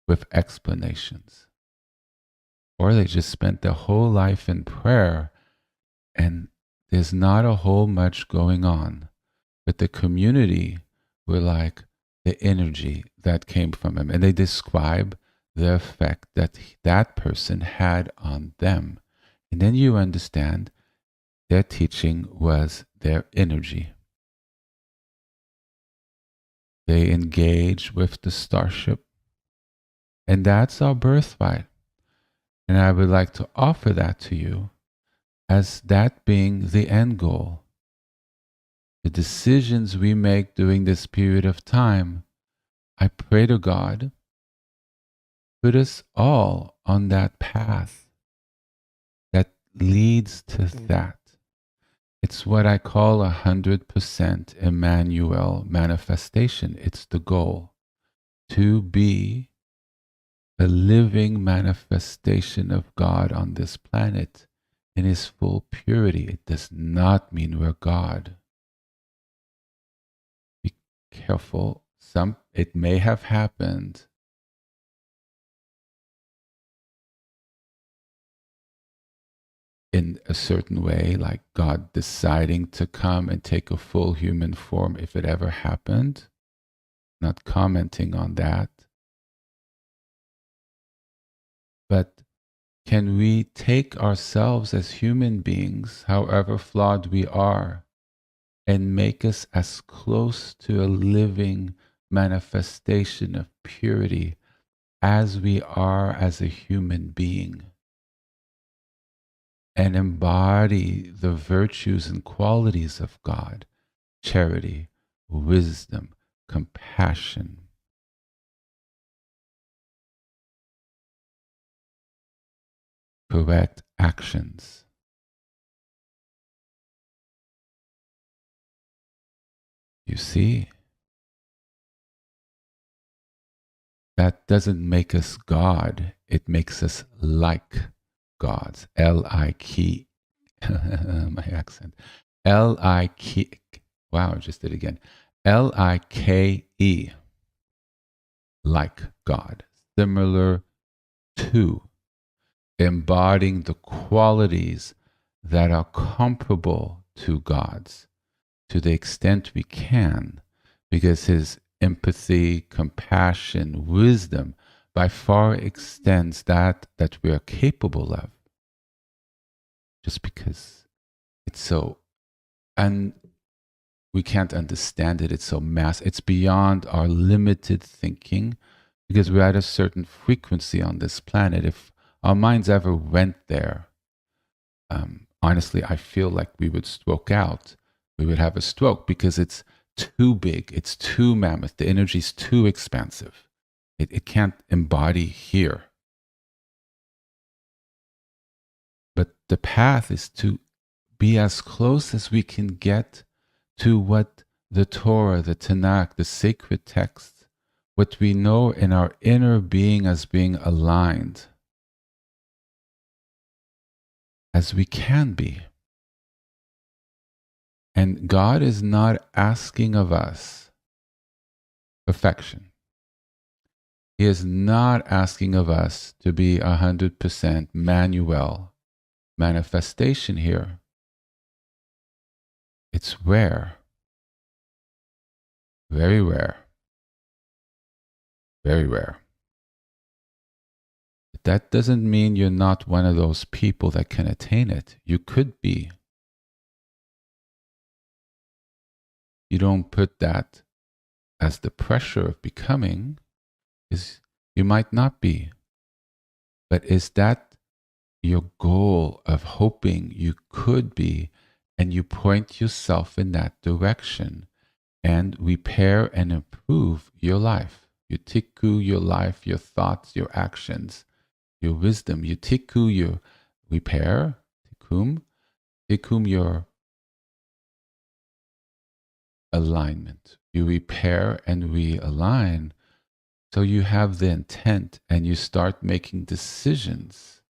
with explanations, or they just spent their whole life in prayer, and there's not a whole much going on. But the community were like the energy that came from him, and they describe the effect that that person had on them. And then you understand their teaching was their energy. They engage with the starship, and that's our birthright. And I would like to offer that to you as that being the end goal. The decisions we make during this period of time, I pray to God, put us all on that path that leads to that. It's what I call 100% Emmanuel manifestation. It's the goal to be a living manifestation of God on this planet in His full purity. It does not mean we're God. Be careful. It may have happened in a certain way, like God deciding to come and take a full human form, if it ever happened. Not commenting on that. But can we take ourselves as human beings, however flawed we are, and make us as close to a living manifestation of purity as we are as a human being, and embody the virtues and qualities of God: charity, wisdom, compassion, correct actions. You see, that doesn't make us God. It makes us like gods. L-I-K, my accent. L-I-K, wow, I just did it again. L-I-K-E, like God. Similar to, embodying the qualities that are comparable to God's to the extent we can, because His empathy, compassion, wisdom by far extends that we are capable of. Just because it's so, and we can't understand it, it's so massive, it's beyond our limited thinking, because we're at a certain frequency on this planet. If our minds ever went there, honestly, I feel like we would stroke out. We would have a stroke because it's too big, it's too mammoth, the energy's too expansive. It can't embody here. But the path is to be as close as we can get to what the Torah, the Tanakh, the sacred texts, what we know in our inner being as being aligned, as we can be. And God is not asking of us perfection. He is not asking of us to be 100% manual manifestation here. It's rare. Very rare. Very rare. But that doesn't mean you're not one of those people that can attain it. You could be. You don't put that as the pressure of becoming. You might not be. But is that your goal of hoping you could be and you point yourself in that direction and repair and improve your life. You tikkun your life, your thoughts, your actions, your wisdom. You tikkun your repair, tikkun your alignment. You repair and realign, so you have the intent and you start making decisions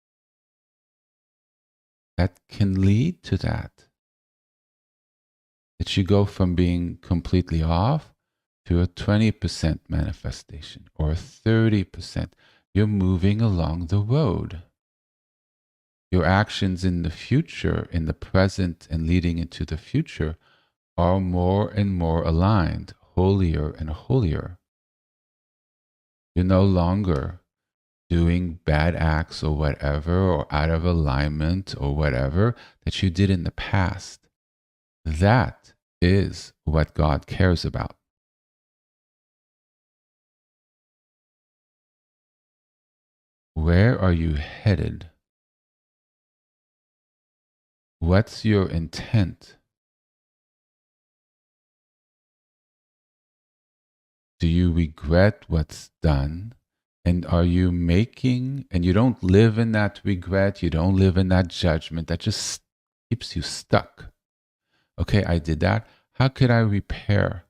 that can lead to that. That you go from being completely off to a 20% manifestation or a 30%. You're moving along the road. Your actions in the future, in the present, and leading into the future are more and more aligned, holier and holier. You're no longer doing bad acts or whatever, or out of alignment or whatever that you did in the past. That is what God cares about. Where are you headed? What's your intent? Do you regret what's done? And are you making, and you don't live in that regret, you don't live in that judgment, that just keeps you stuck. Okay, I did that. How could I repair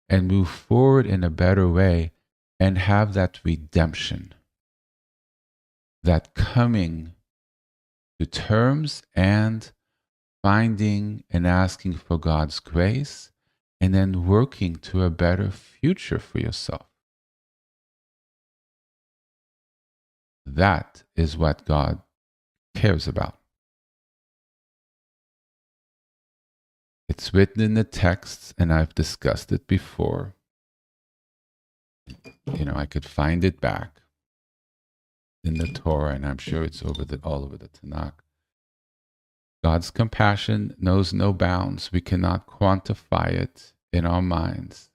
and move forward in a better way and have that redemption? That coming to terms and finding and asking for God's grace, and then working to a better future for yourself. That is what God cares about. It's written in the texts, and I've discussed it before. I could find it back in the Torah, and I'm sure it's all over the Tanakh. God's compassion knows no bounds. We cannot quantify it in our minds.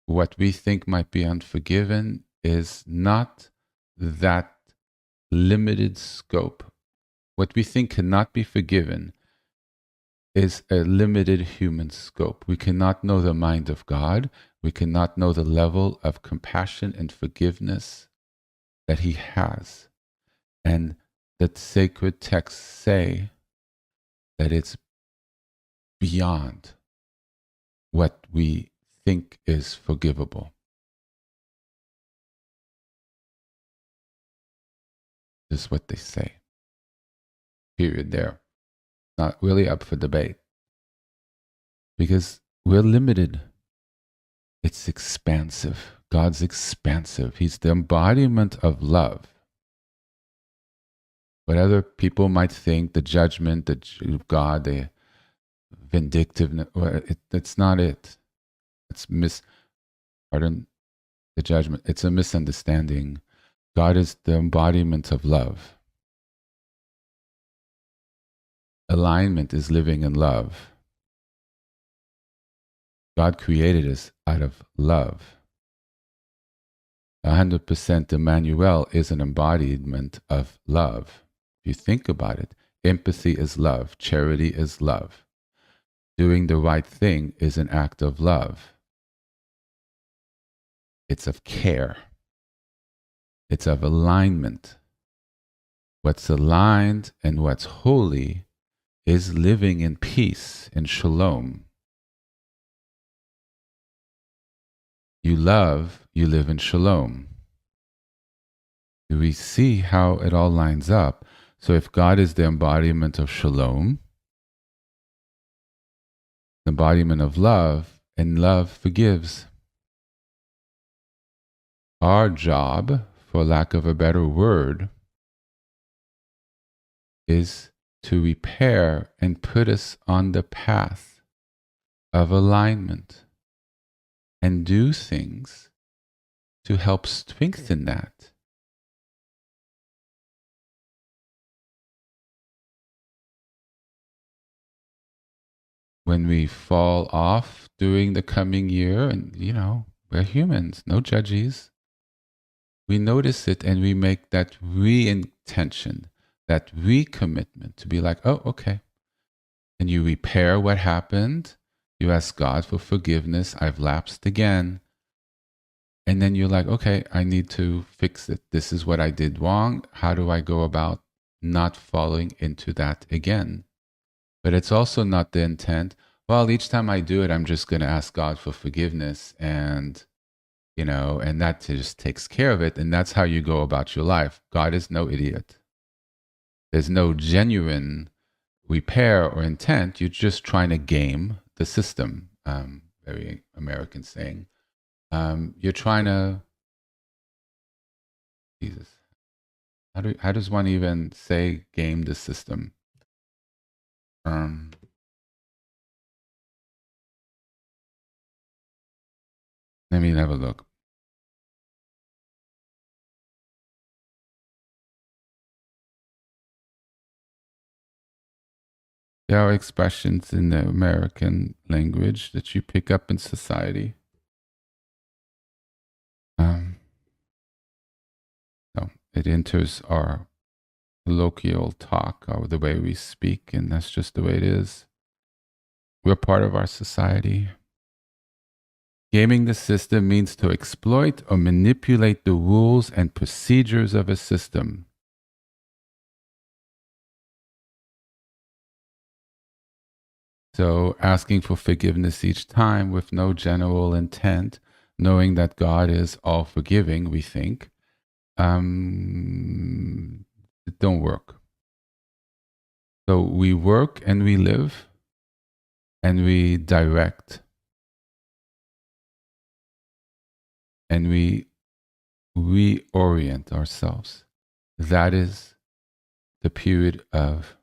What we think might be unforgiven is not that limited scope. What we think cannot be forgiven is a limited human scope. We cannot know the mind of God. We cannot know the level of compassion and forgiveness that He has. And that sacred texts say that it's beyond what we think is forgivable. This is what they say. Period there. Not really up for debate. Because we're limited. It's expansive. God's expansive. He's the embodiment of love. What other people might think, the judgment of God, the vindictiveness, it's not it. Pardon the judgment. It's a misunderstanding. God is the embodiment of love. Alignment is living in love. God created us out of love. 100% Emmanuel is an embodiment of love. If you think about it, empathy is love. Charity is love. Doing the right thing is an act of love. It's of care. It's of alignment. What's aligned and what's holy is living in peace, in shalom. You love, you live in shalom. Do we see how it all lines up? So if God is the embodiment of shalom, the embodiment of love, and love forgives. Our job, for lack of a better word, is to repair and put us on the path of alignment and do things to help strengthen that. When we fall off during the coming year, and we're humans, no judges, we notice it and we make that re-intention, that recommitment to be like, oh, okay, and you repair what happened. You ask God for forgiveness. I've lapsed again. And then you're like, okay, I need to fix it. This is what I did wrong. How do I go about not falling into that again? But it's also not the intent. Well, each time I do it, I'm just going to ask God for forgiveness, and, and that just takes care of it. And that's how you go about your life. God is no idiot. There's no genuine repair or intent. You're just trying to game the system. Very American saying. You're trying to, Jesus, how does one even say game the system? Let me have a look. There are expressions in the American language that you pick up in society. So it enters our colloquial talk, or the way we speak, and that's just the way it is. We're part of our society. Gaming the system means to exploit or manipulate the rules and procedures of a system. So asking for forgiveness each time with no general intent, knowing that God is all forgiving, we think, it don't work. So we work and we live and we direct and we reorient ourselves. That is the period of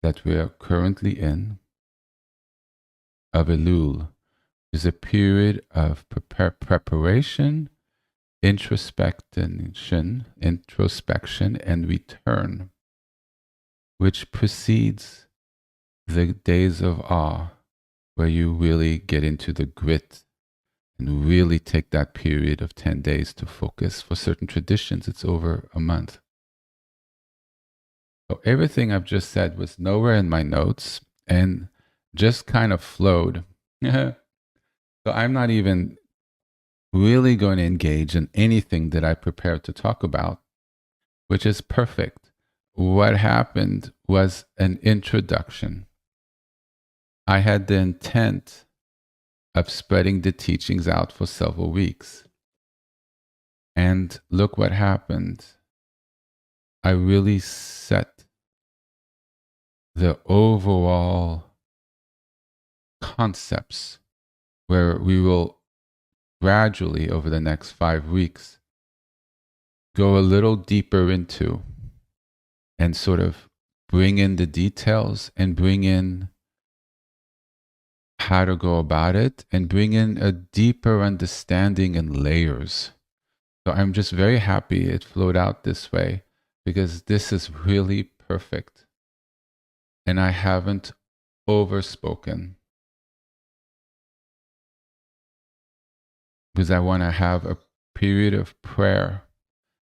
that we are currently in, of Elul, is a period of preparation, introspection, and return, which precedes the days of awe, where you really get into the grit and really take that period of 10 days to focus. For certain traditions, it's over a month. So everything I've just said was nowhere in my notes and just kind of flowed. So I'm not even really going to engage in anything that I prepared to talk about, which is perfect. What happened was an introduction. I had the intent of spreading the teachings out for several weeks. And look what happened. I really set the overall concepts where we will gradually, over the next 5 weeks, go a little deeper into and sort of bring in the details and bring in how to go about it and bring in a deeper understanding and layers. So I'm just very happy it flowed out this way, because this is really perfect. And I haven't overspoken, because I want to have a period of prayer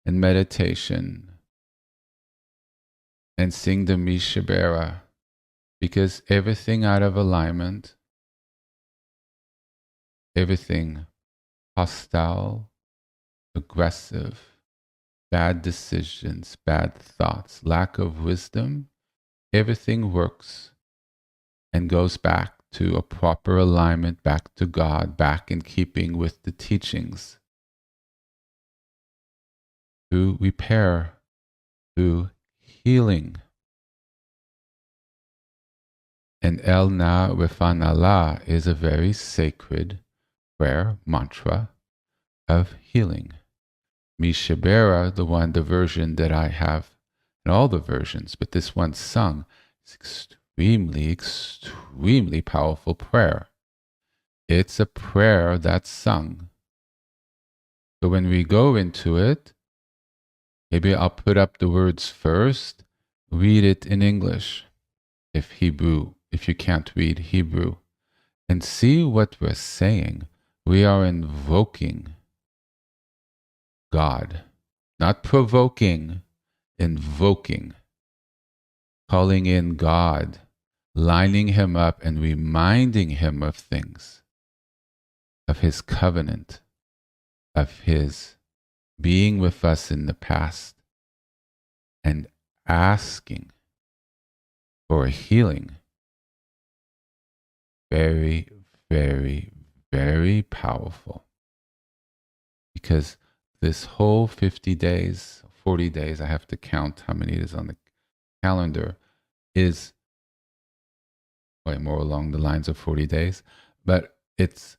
and meditation and sing the Mishabera, because everything out of alignment, everything hostile, aggressive, bad decisions, bad thoughts, lack of wisdom, everything works and goes back to a proper alignment, back to God, back in keeping with the teachings, to repair, to healing. And El Na Refan Allah is a very sacred prayer mantra of healing. Mishabera, the version that I have in all the versions, but this one sung, is extremely, extremely powerful prayer. It's a prayer that's sung. So when we go into it, maybe I'll put up the words first, read it in English, if you can't read Hebrew, and see what we're saying. We are invoking God, not provoking, invoking, calling in God, lining him up and reminding him of things, of his covenant, of his being with us in the past, and asking for a healing. Very, very, very powerful. Because this whole 50 days, 40 days, I have to count how many it is on the calendar, is way more along the lines of 40 days, but it's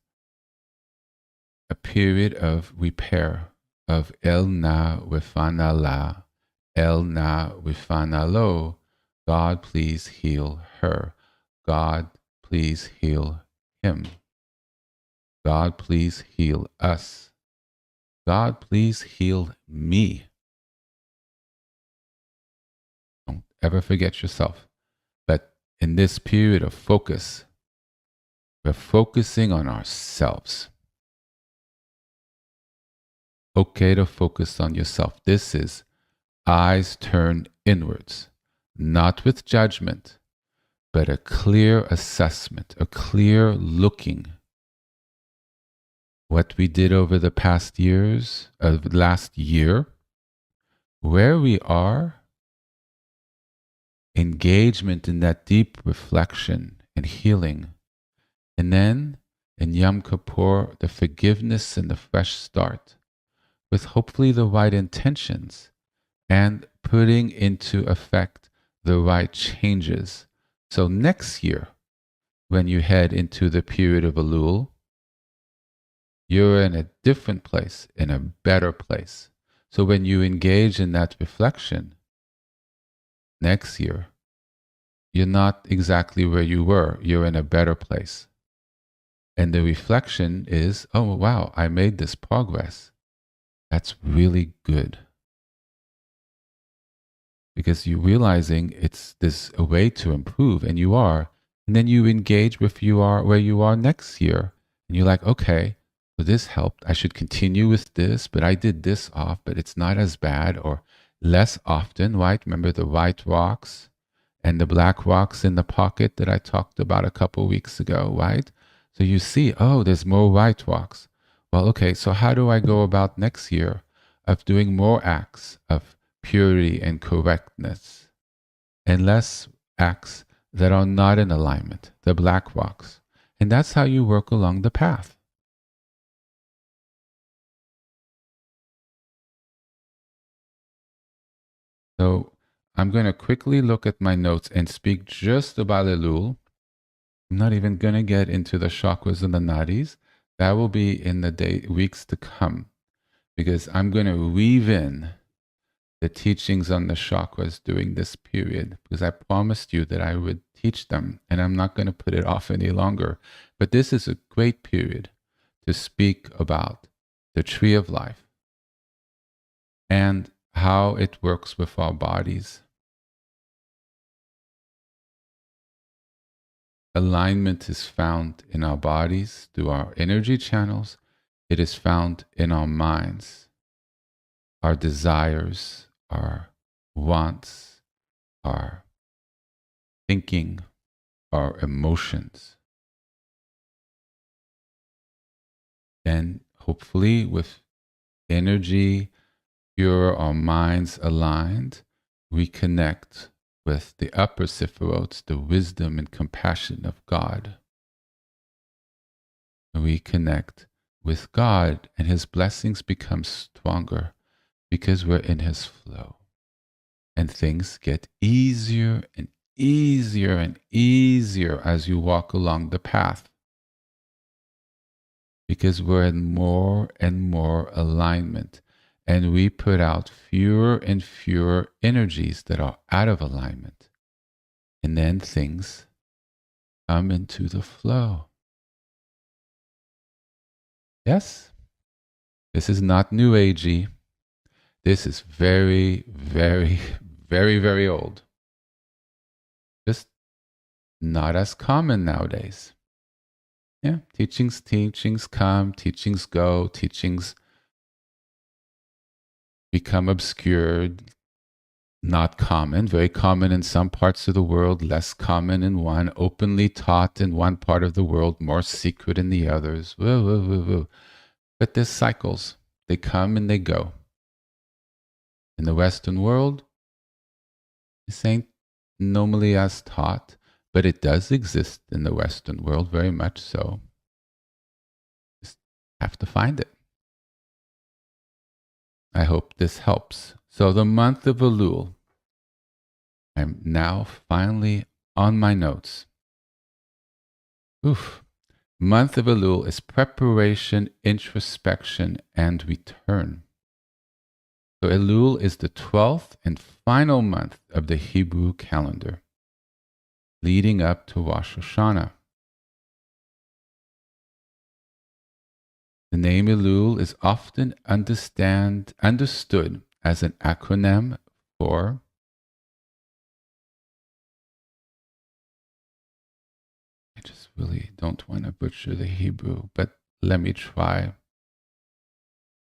a period of repair, of El Na Wifana La, El Na Wifana Lo. God, please heal her. God, please heal him. God, please heal us. God, please heal me. Don't ever forget yourself. But in this period of focus, we're focusing on ourselves. Okay to focus on yourself. This is eyes turned inwards, not with judgment, but a clear assessment, a clear looking. What we did over the past years, last year, where we are, engagement in that deep reflection and healing. And then in Yom Kippur, the forgiveness and the fresh start with hopefully the right intentions and putting into effect the right changes. So next year, when you head into the period of Elul, you're in a different place, in a better place. So when you engage in that reflection next year, you're not exactly where you were. You're in a better place. And the reflection is, oh, wow, I made this progress. That's really good. Because you're realizing there's a way to improve, and you are. And then you engage with where you are next year. And you're like, okay, so this helped. I should continue with this, but I did this off, but it's not as bad or less often, right? Remember the white rocks and the black rocks in the pocket that I talked about a couple weeks ago, right? So you see, oh, there's more white rocks. Well, okay, so how do I go about next year of doing more acts of purity and correctness and less acts that are not in alignment, the black rocks? And that's how you work along the path. So I'm going to quickly look at my notes and speak just about Elul. I'm not even going to get into the chakras and the nadis. That will be in the weeks to come, because I'm going to weave in the teachings on the chakras during this period, because I promised you that I would teach them, and I'm not going to put it off any longer. But this is a great period to speak about the tree of life and how it works with our bodies. Alignment is found in our bodies through our energy channels. It is found in our minds, our desires, our wants, our thinking, our emotions. Then hopefully with energy, pure, our minds aligned, we connect with the upper siphirots, the wisdom and compassion of God. We connect with God, and his blessings become stronger because we're in his flow. And things get easier and easier and easier as you walk along the path, because we're in more and more alignment, and we put out fewer and fewer energies that are out of alignment. And then things come into the flow. Yes, this is not new agey. This is very, very, very, very old. Just not as common nowadays. Yeah, teachings come, teachings go, teachings become obscured. not common, very common in some parts of the world, less common in one, openly taught in one part of the world, more secret in the others. Whoa, whoa, whoa, whoa. But there's cycles. They come and they go. In the Western world, this ain't normally as taught, but it does exist in the Western world, very much so. Just have to find it. I hope this helps. So the month of Elul, I'm now finally on my notes. Oof. Month of Elul is preparation, introspection, and return. So Elul is the 12th and final month of the Hebrew calendar, leading up to Rosh Hashanah. The name Elul is often understood as an acronym for I just really don't want to butcher the Hebrew, but let me try.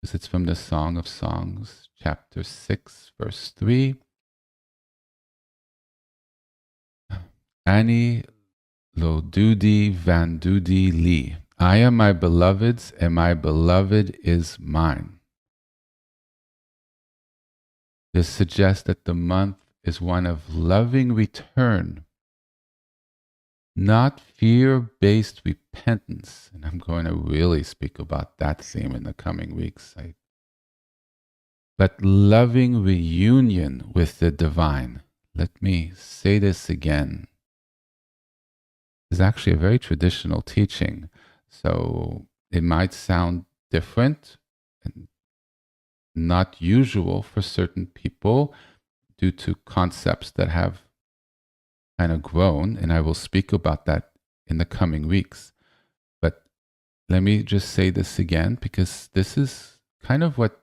Because it's from the Song of Songs, chapter 6, verse 3. Ani lo dudi van dudi li. I am my beloved's, and my beloved is mine. This suggests that the month is one of loving return, not fear-based repentance. And I'm going to really speak about that theme in the coming weeks. But loving reunion with the divine. Let me say this again. It's actually a very traditional teaching. So it might sound different and not usual for certain people due to concepts that have kind of grown, and I will speak about that in the coming weeks. But let me just say this again, because this is kind of what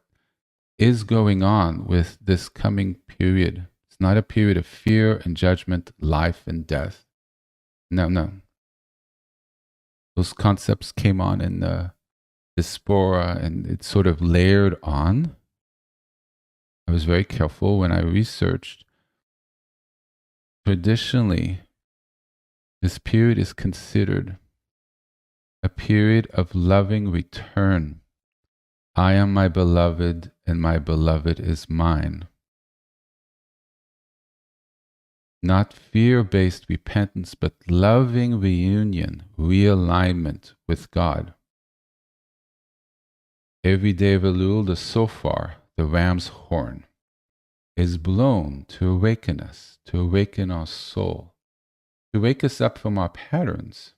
is going on with this coming period. It's not a period of fear and judgment, life and death. No. Those concepts came on in the diaspora and it sort of layered on. I was very careful when I researched. Traditionally, this period is considered a period of loving return. I am my beloved, and my beloved is mine. Not fear-based repentance, but loving reunion, realignment with God. Every day of Elul, the shofar, the ram's horn, is blown to awaken us, to awaken our soul, to wake us up from our patterns,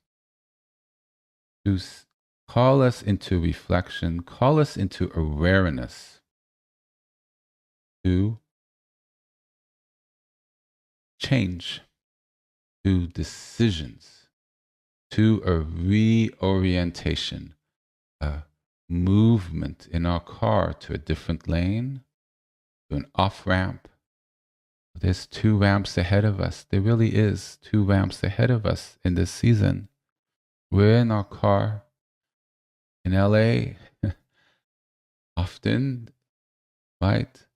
to call us into reflection, call us into awareness, to change, to decisions, to a reorientation, a movement in our car to a different lane, to an off-ramp. There's 2 ramps ahead of us. There really is 2 ramps ahead of us in this season. We're in our car in LA often, right?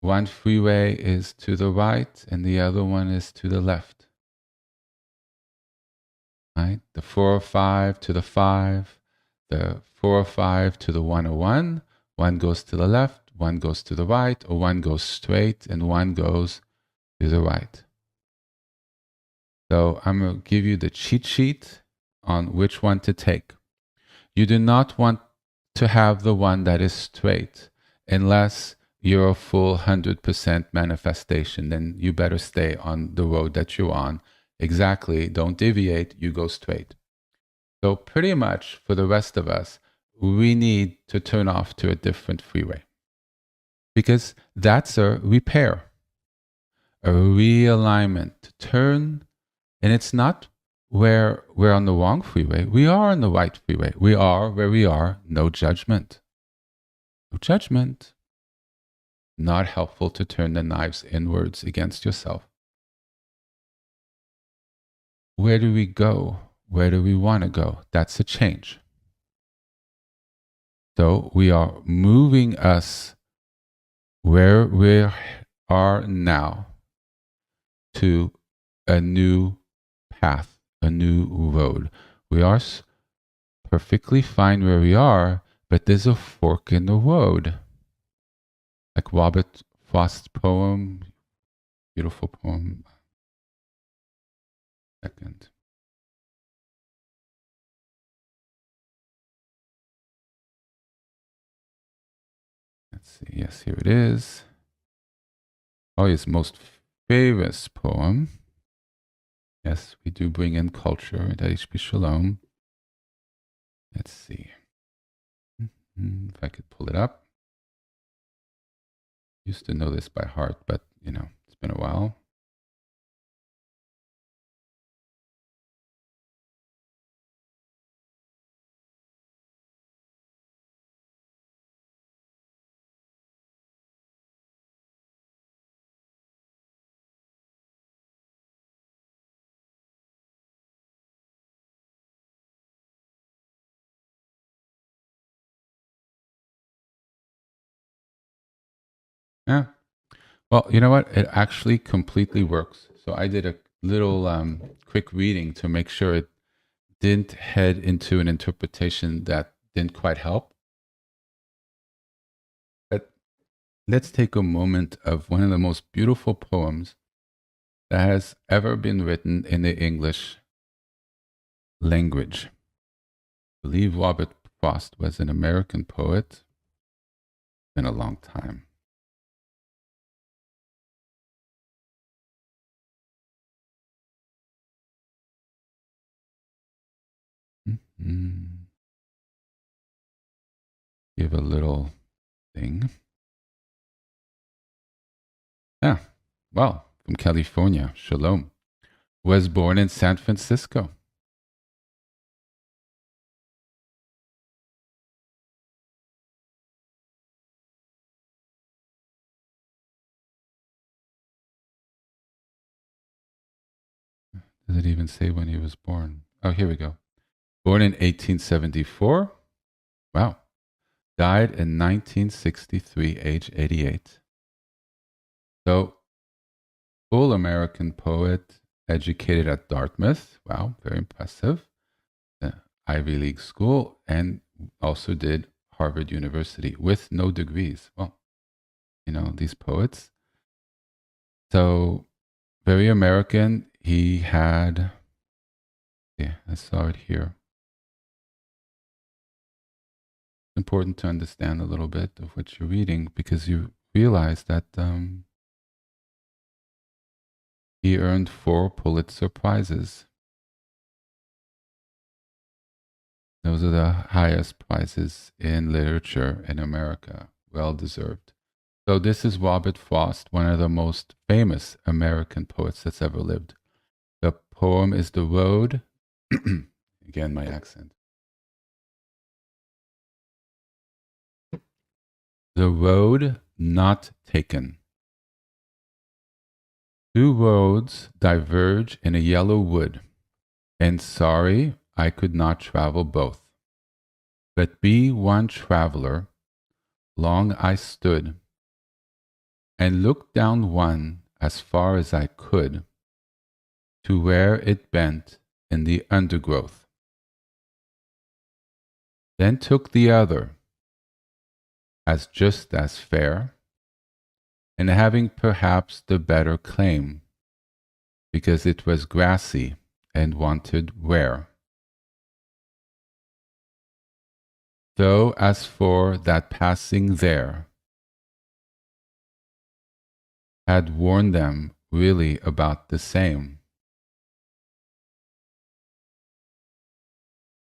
One freeway is to the right and the other one is to the left. Right? The 405 to the 5, the 405 to the 101. One goes to the left, one goes to the right, or one goes straight and one goes to the right. So I'm going to give you the cheat sheet on which one to take. You do not want to have the one that is straight unless you're a full 100% manifestation. Then you better stay on the road that you're on. Exactly. Don't deviate. You go straight. So pretty much for the rest of us, we need to turn off to a different freeway because that's a repair, a realignment, to turn. And it's not where we're on the wrong freeway. We are on the right freeway. We are where we are. No judgment. No judgment. Not helpful to turn the knives inwards against yourself. Where do we go? Where do we want to go? That's a change. So we are moving us where we are now to a new path, a new road. We are perfectly fine where we are, but there's a fork in the road. Like Robert Frost's poem, beautiful poem. Second. Let's see. Yes, here it is. Oh, his most famous poem. Yes, we do bring in culture at HB Shalom. Let's see. If I could pull it up. Used to know this by heart, but it's been a while. Yeah. Well, you know what? It actually completely works. So I did a little quick reading to make sure it didn't head into an interpretation that didn't quite help. But let's take a moment of one of the most beautiful poems that has ever been written in the English language. I believe Robert Frost was an American poet. It's been a long time. Give a little thing. Yeah, well, from California, Shalom. Was born in San Francisco. Does it even say when he was born? Oh, here we go. Born in 1874. Wow. Died in 1963, age 88. So, full American poet, educated at Dartmouth. Wow, very impressive. The Ivy League school, and also did Harvard University with no degrees. Well, these poets. So, very American. He had, yeah, I saw it here. It's important to understand a little bit of what you're reading because you realize that he earned 4 Pulitzer Prizes. Those are the highest prizes in literature in America. Well deserved. So this is Robert Frost, one of the most famous American poets that's ever lived. The poem is The Road. Again, my accent. The Road Not Taken. 2 roads diverge in a yellow wood, and sorry I could not travel both. But be one traveler, long I stood, and looked down one as far as I could, to where it bent in the undergrowth. Then took the other, as just as fair, and having perhaps the better claim, because it was grassy and wanted wear. Though as for that passing there, had warned them really about the same.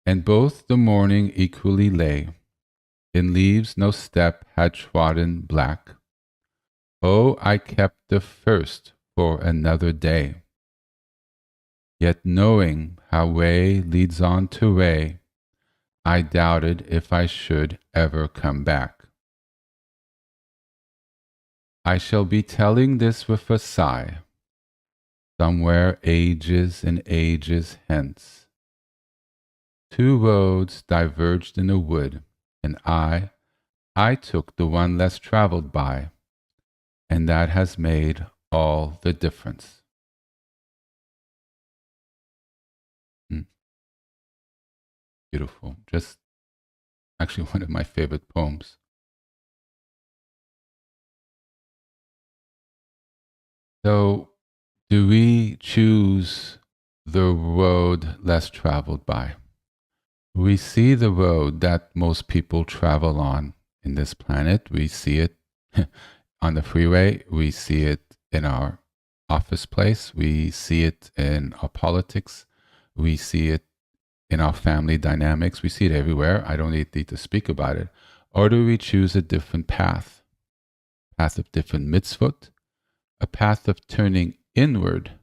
And both the morning equally lay, in leaves no step had trodden black. Oh, I kept the first for another day. Yet knowing how way leads on to way, I doubted if I should ever come back. I shall be telling this with a sigh, somewhere ages and ages hence. 2 roads diverged in a wood, and I took the one less traveled by, And that has made all the difference. Beautiful. Just actually one of my favorite poems. So, do we choose the road less traveled by? We see the road that most people travel on in this planet. We see it on the freeway. We see it in our office place. We see it in our politics. We see it in our family dynamics. We see it everywhere. I don't need to speak about it. Or do we choose a different path? Path of different mitzvot, a path of turning inward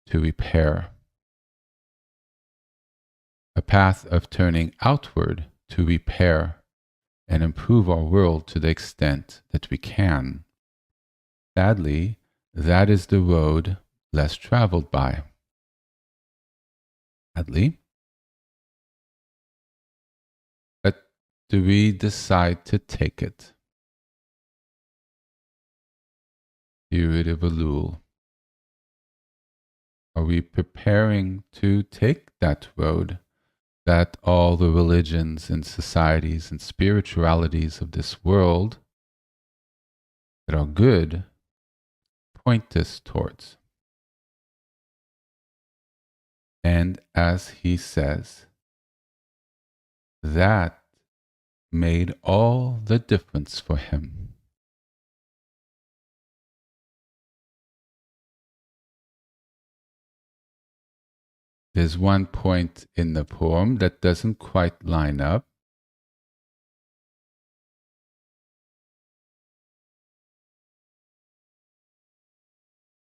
to repair, a path of turning outward to repair and improve our world to the extent that we can. Sadly, that is the road less traveled by. Sadly. But do we decide to take it? Period of Elul. Are we preparing to take that road that all the religions and societies and spiritualities of this world that are good point us towards? And as he says, that made all the difference for him. There's one point in the poem that doesn't quite line up.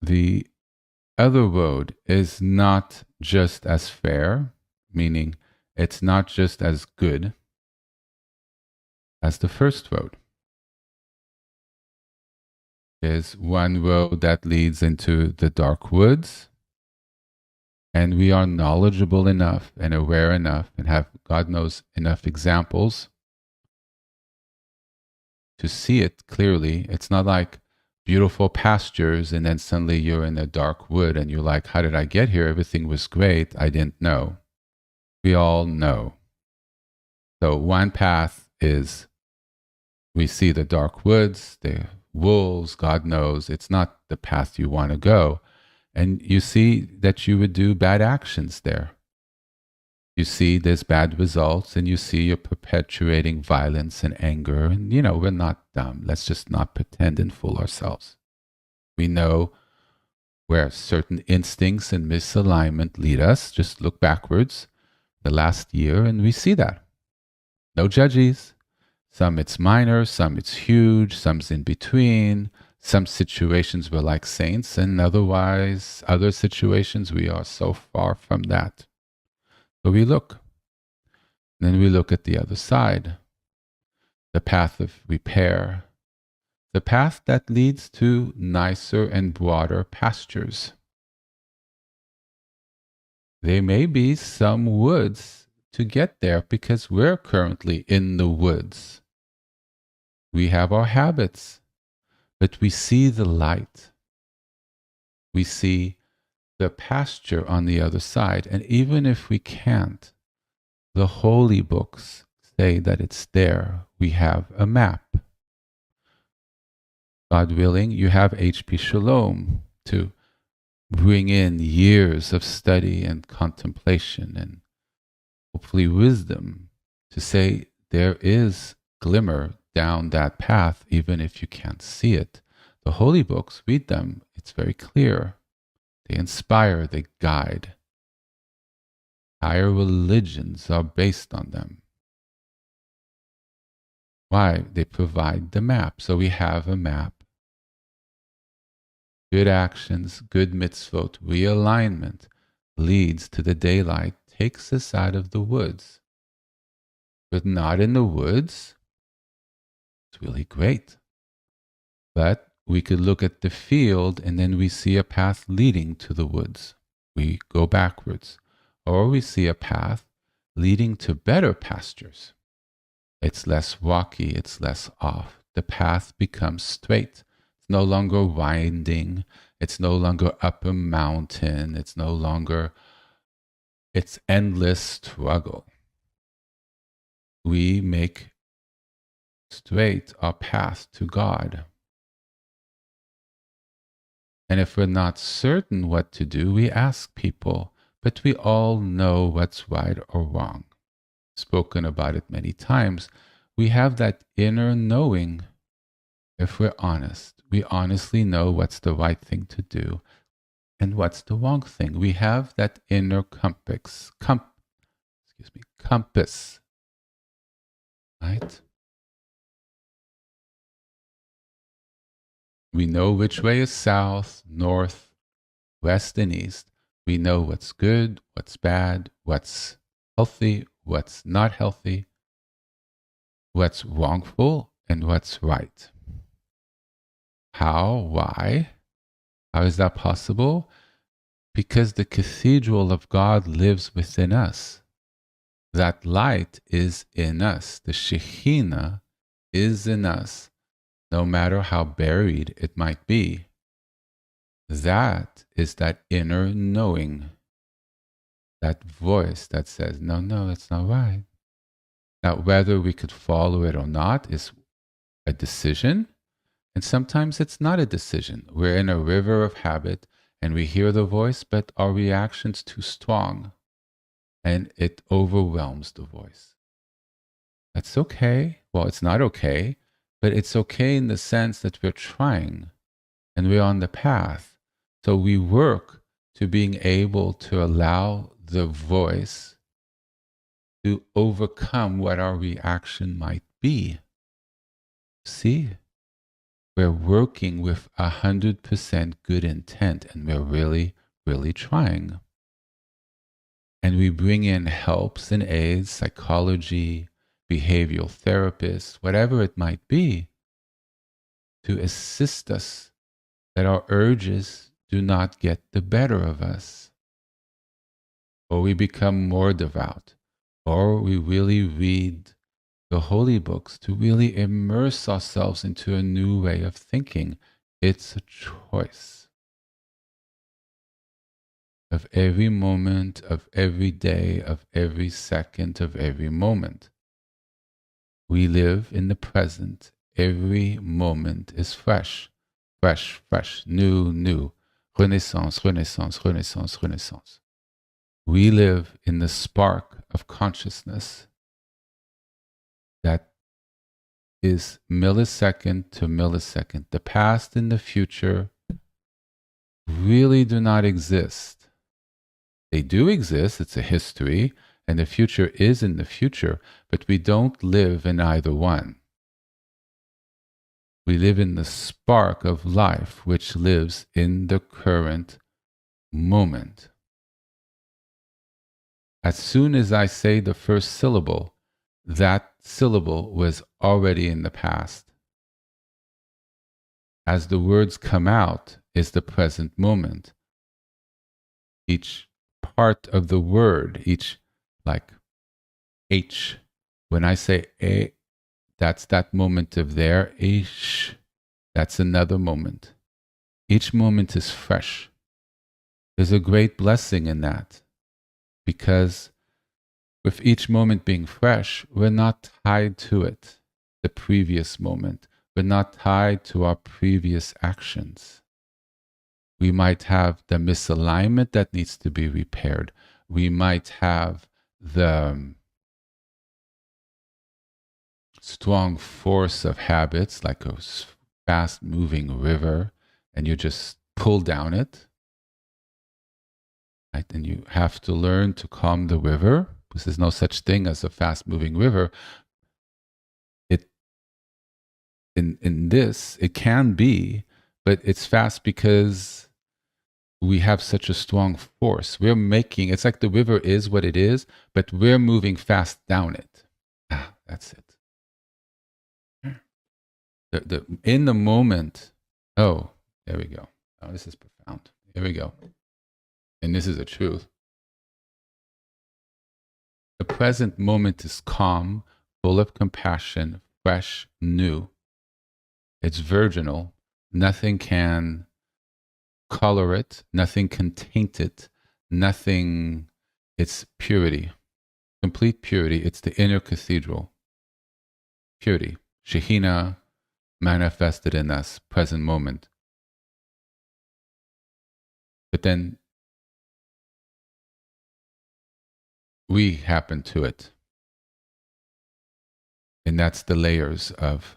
The other road is not just as fair, meaning it's not just as good as the first road. There's one road that leads into the dark woods, and we are knowledgeable enough and aware enough and have, God knows, enough examples to see it clearly. It's not like beautiful pastures and then suddenly you're in a dark wood and you're like, how did I get here? Everything was great. I didn't know. We all know. So one path is we see the dark woods, the wolves, God knows it's not the path you want to go. And you see that you would do bad actions there. You see there's bad results and you see you're perpetuating violence and anger. And, we're not dumb. Let's just not pretend and fool ourselves. We know where certain instincts and misalignment lead us. Just look backwards the last year and we see that. No judges. Some it's minor, some it's huge, some's in between. Some situations we're like saints, and otherwise, other situations we are so far from that. So we look. Then we look at the other side, the path of repair, the path that leads to nicer and broader pastures. There may be some woods to get there because we're currently in the woods. We have our habits, but we see the light. We see the pasture on the other side. And even if we can't, the holy books say that it's there. We have a map. God willing, you have H.P. Shalom to bring in years of study and contemplation and hopefully wisdom to say there is glimmer down that path, even if you can't see it. The holy books, read them. It's very clear. They inspire, they guide. Higher religions are based on them. Why? They provide the map. So we have a map. Good actions, good mitzvot, realignment leads to the daylight, takes us out of the woods. But not in the woods. It's really great. But we could look at the field and then we see a path leading to the woods. We go backwards. Or we see a path leading to better pastures. It's less rocky, it's less off. The path becomes straight. It's no longer winding. It's no longer up a mountain. It's no longer, it's endless struggle. We make straight our path to God. And if we're not certain what to do, we ask people, but we all know what's right or wrong. Spoken about it many times. We have that inner knowing. If we're honest, we honestly know what's the right thing to do and what's the wrong thing. We have that inner compass, compass, right? We know which way is south, north, west, and east. We know what's good, what's bad, what's healthy, what's not healthy, what's wrongful, and what's right. How? Why? How is that possible? Because the cathedral of God lives within us. That light is in us. The Shekhinah is in us, no matter how buried it might be. That is that inner knowing, that voice that says, no, no, it's not right. Now, whether we could follow it or not is a decision. And sometimes it's not a decision. We're in a river of habit and we hear the voice, but our reaction's too strong and it overwhelms the voice. That's okay. Well, it's not okay, but it's okay in the sense that we're trying and we're on the path. So we work to being able to allow the voice to overcome what our reaction might be. See? We're working with 100% good intent and we're really, really trying. And we bring in helps and aids, psychology, behavioral therapists, whatever it might be, to assist us that our urges do not get the better of us. Or we become more devout, or we really read the holy books to really immerse ourselves into a new way of thinking. It's a choice of every moment, of every day, of every second, of every moment. We live in the present. Every moment is fresh, fresh, fresh, new, new. Renaissance, renaissance, renaissance, renaissance. We live in the spark of consciousness that is millisecond to millisecond. The past and the future really do not exist. They do exist, it's a history, and the future is in the future, but we don't live in either one. We live in the spark of life, which lives in the current moment. As soon as I say the first syllable, that syllable was already in the past. As the words come out is the present moment. Each part of the word, each like H, when I say A, that's that moment of there. Ish, that's another moment. Each moment is fresh. There's a great blessing in that because with each moment being fresh, we're not tied to it, the previous moment. We're not tied to our previous actions. We might have the misalignment that needs to be repaired. We might have the strong force of habits, like a fast moving river, and you just pull down it. Right? And you have to learn to calm the river, because there's no such thing as a fast moving river. In this, it can be, but it's fast because we have such a strong force. We're making, it's like the river is what it is, but we're moving fast down it. That's it. In the moment, oh, there we go. Oh, this is profound. Here we go. And this is the truth. The present moment is calm, full of compassion, fresh, new. It's virginal. Nothing can color it. Nothing can taint it. Nothing. It's purity, complete purity. It's the inner cathedral. Purity. Shekhinah manifested in us, present moment. But then we happen to it. And that's the layers of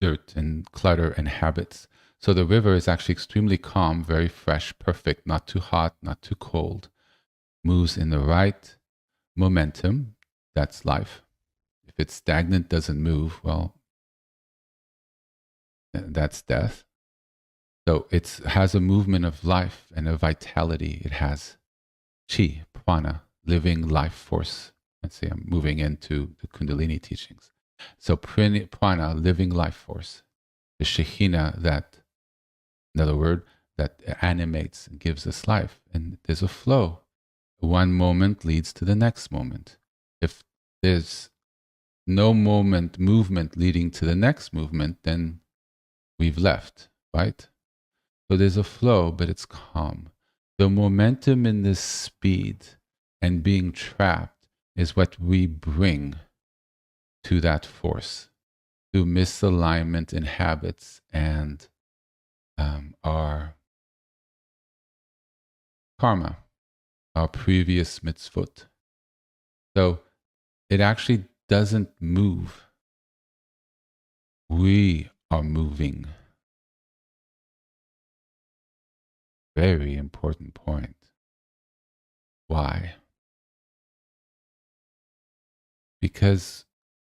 dirt and clutter and habits. So the river is actually extremely calm, very fresh, perfect, not too hot, not too cold, moves in the right momentum. That's life. If it's stagnant, doesn't move, well, that's death. So it has a movement of life and a vitality. It has chi, prana, living life force. Let's say I'm moving into the Kundalini teachings. So prana, living life force, the Shekhinah, that, another word, that animates and gives us life. And there's a flow. One moment leads to the next moment. If there's no movement leading to the next movement, then we've left, right? So there's a flow, but it's calm. The momentum in this speed and being trapped is what we bring to that force, through misalignment in habits and our karma, our previous mitzvot. So it actually doesn't move. We are moving. Very important point. Why? Because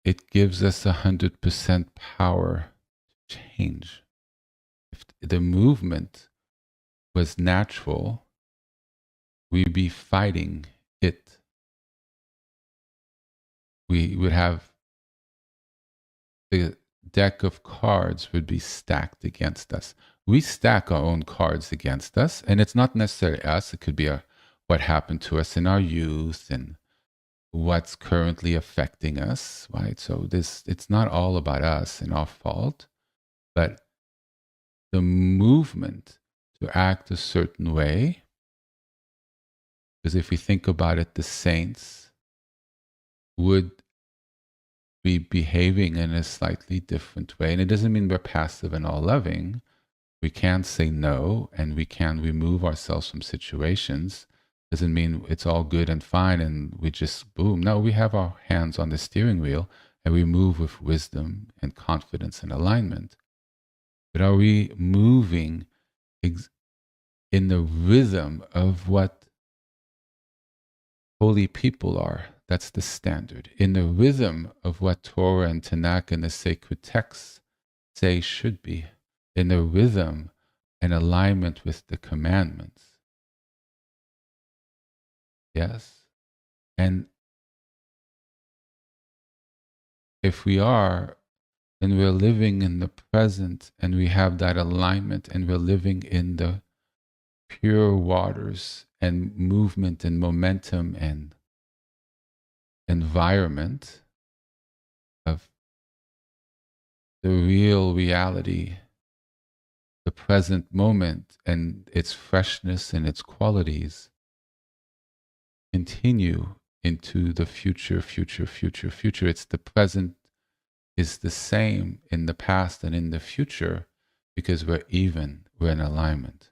it gives us 100% power to change. If the movement was natural, we'd be fighting it. We would have the deck of cards would be stacked against us. We stack our own cards against us, and it's not necessarily us. It could be what happened to us in our youth and what's currently affecting us, right? So it's not all about us and our fault, but the movement to act a certain way. Because if we think about it, the saints would be behaving in a slightly different way. And it doesn't mean we're passive and all loving. We can say no, and we can remove ourselves from situations. Doesn't mean it's all good and fine and we just boom. No, we have our hands on the steering wheel and we move with wisdom and confidence and alignment. But are we moving in the rhythm of what holy people are? That's the standard. In the rhythm of what Torah and Tanakh and the sacred texts say should be. In the rhythm and alignment with the commandments. Yes? And if we are, and we're living in the present, and we have that alignment, and we're living in the pure waters and movement and momentum and environment of the real reality, the present moment and its freshness and its qualities, continue into the future. It's the present is the same in the past and in the future because we're in alignment.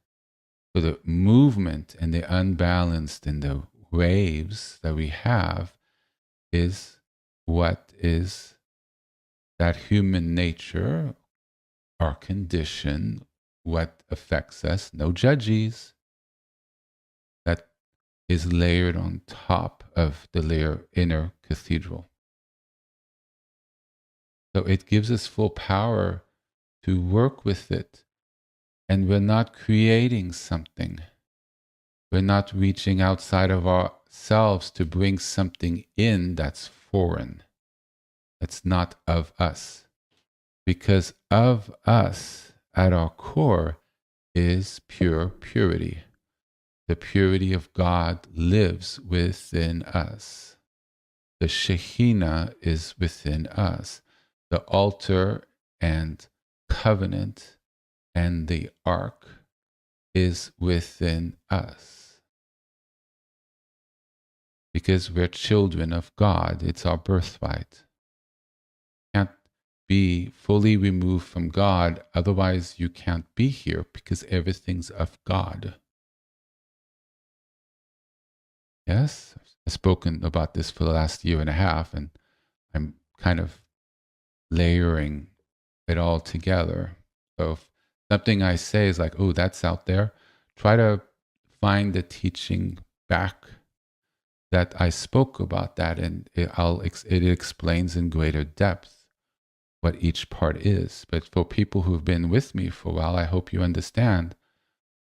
So the movement and the unbalanced and the waves that we have is what is that human nature, our condition, what affects us, no judges, that is layered on top of the inner cathedral. So it gives us full power to work with it. And we're not creating something. We're not reaching outside of ourselves to bring something in that's foreign, that's not of us. Because of us, at our core, is pure purity. The purity of God lives within us. The Shekhinah is within us. The altar and covenant and the ark is within us. Because we're children of God, it's our birthright. Can't be fully removed from God, otherwise you can't be here because everything's of God. Yes, I've spoken about this for the last year and a half, and I'm kind of layering it all together. So if something I say is like, oh, that's out there, try to find the teaching back that I spoke about that, and it explains in greater depth what each part is. But for people who've been with me for a while, I hope you understand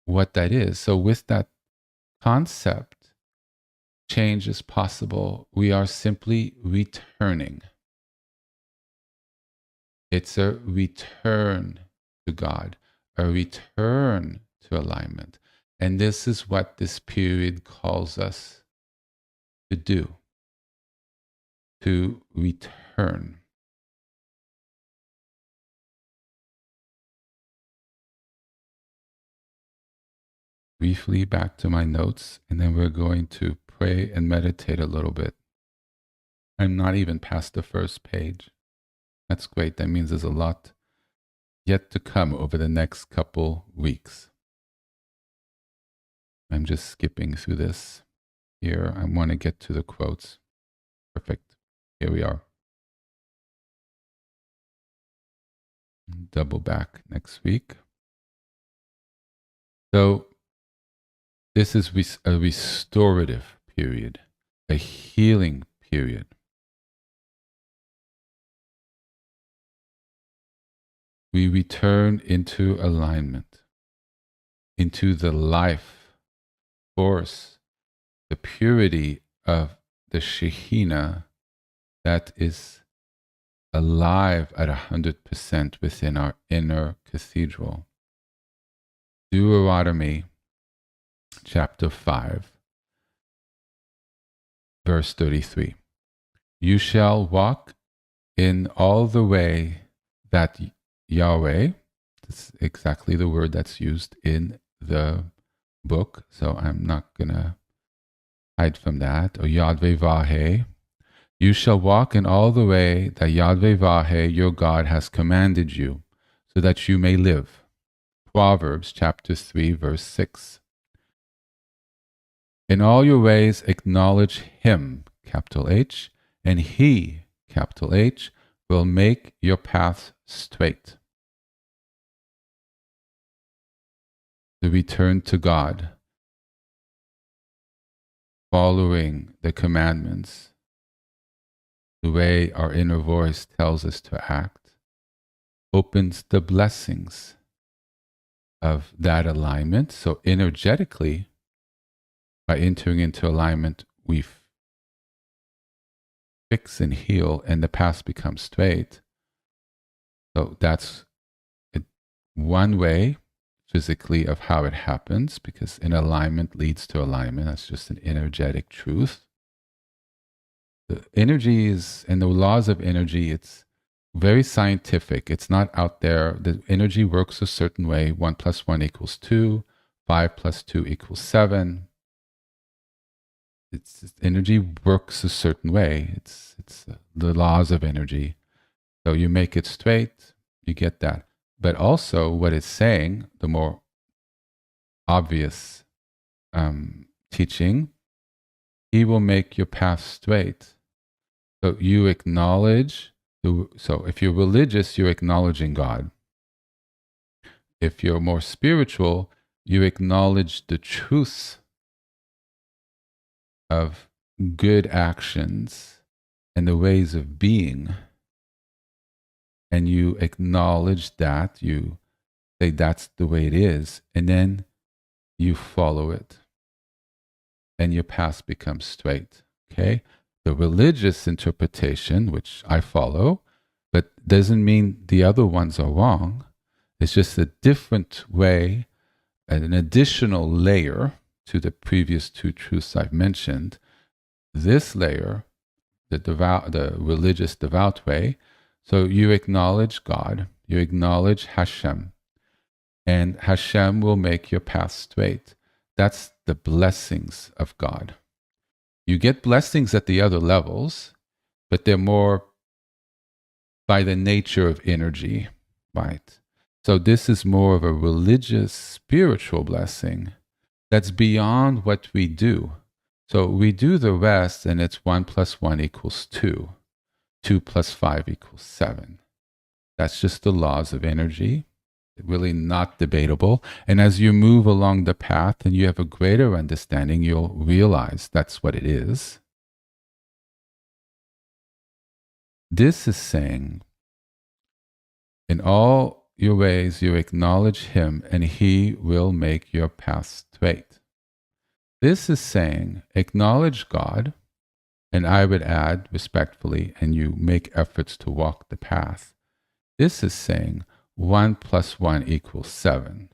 what that is. So with that concept, change is possible. We are simply returning. It's a return to God, a return to alignment. And this is what this period calls us to do, to return. Briefly back to my notes, and then we're going to pray and meditate a little bit. I'm not even past the first page. That's great. That means there's a lot yet to come over the next couple weeks. I'm just skipping through this here. I want to get to the quotes. Perfect. Here we are. Double back next week. So this is a restorative period, a healing period. We return into alignment, into the life force, the purity of the Shekhinah that is alive at 100% within our inner cathedral. Deuteronomy chapter 5, verse 33. You shall walk in all the way that Yahweh, that's exactly the word that's used in the book, so I'm not going to hide from that, or Yadveh Vahe. You shall walk in all the way that Yadveh Vahe, your God, has commanded you, so that you may live. Proverbs chapter 3, verse 6. In all your ways acknowledge him, capital H, and he, capital H, will make your paths straight. The return to God, following the commandments, the way our inner voice tells us to act, opens the blessings of that alignment. So energetically, by entering into alignment, we fix and heal, and the path becomes straight. So that's one way physically of how it happens, because in alignment leads to alignment. That's just an energetic truth. The energy is, and the laws of energy, it's very scientific. It's not out there. The energy works a certain way. 1 + 1 = 2. 5 + 2 = 7. Energy works a certain way. It's the laws of energy. So you make it straight, you get that. But also what it's saying, the more obvious teaching, he will make your path straight. So you acknowledge, so if you're religious, you're acknowledging God. If you're more spiritual, you acknowledge the truths of good actions and the ways of being. And you acknowledge that, you say that's the way it is, and then you follow it. And your path becomes straight. Okay? The religious interpretation, which I follow, but doesn't mean the other ones are wrong. It's just a different way, an additional layer to the previous two truths I've mentioned. This layer, the religious devout way, so you acknowledge God, you acknowledge Hashem, and Hashem will make your path straight. That's the blessings of God. You get blessings at the other levels, but they're more by the nature of energy, right? So this is more of a religious, spiritual blessing that's beyond what we do. So we do the rest, and it's 1 + 1 = 2. 2 + 5 = 7. That's just the laws of energy, really not debatable. And as you move along the path and you have a greater understanding, you'll realize that's what it is. This is saying, in all your ways, you acknowledge him, and he will make your path straight. This is saying, acknowledge God, and I would add respectfully, and you make efforts to walk the path. This is saying 1 + 1 = 7.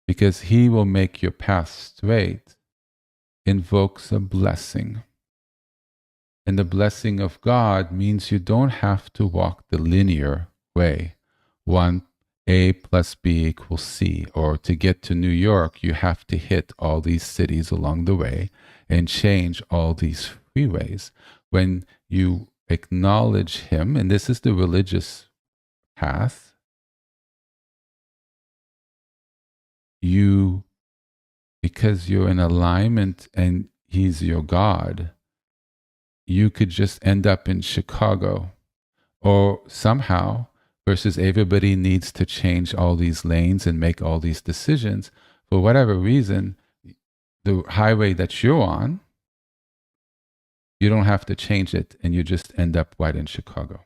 Because he will make your path straight invokes a blessing. And the blessing of God means you don't have to walk the linear way. 1A + B = C. Or to get to New York, you have to hit all these cities along the way and change all these freeways. When you acknowledge him, and this is the religious path, because you're in alignment and he's your God, you could just end up in Chicago or somehow, versus everybody needs to change all these lanes and make all these decisions. For whatever reason, the highway that you're on, you don't have to change it, and you just end up right in Chicago.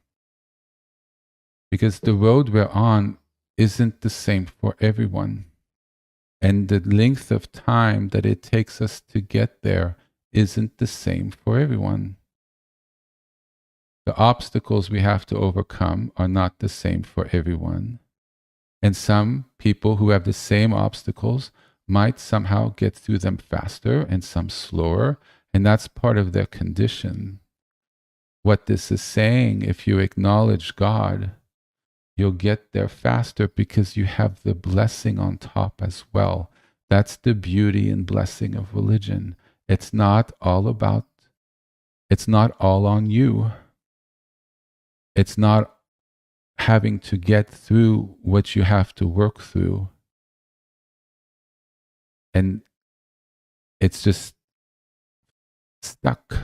Because the road we're on isn't the same for everyone. And the length of time that it takes us to get there isn't the same for everyone. The obstacles we have to overcome are not the same for everyone. And some people who have the same obstacles might somehow get through them faster and some slower, and that's part of their condition. What this is saying, if you acknowledge God, you'll get there faster because you have the blessing on top as well. That's the beauty and blessing of religion. It's not all on you. It's not having to get through what you have to work through. And it's just stuck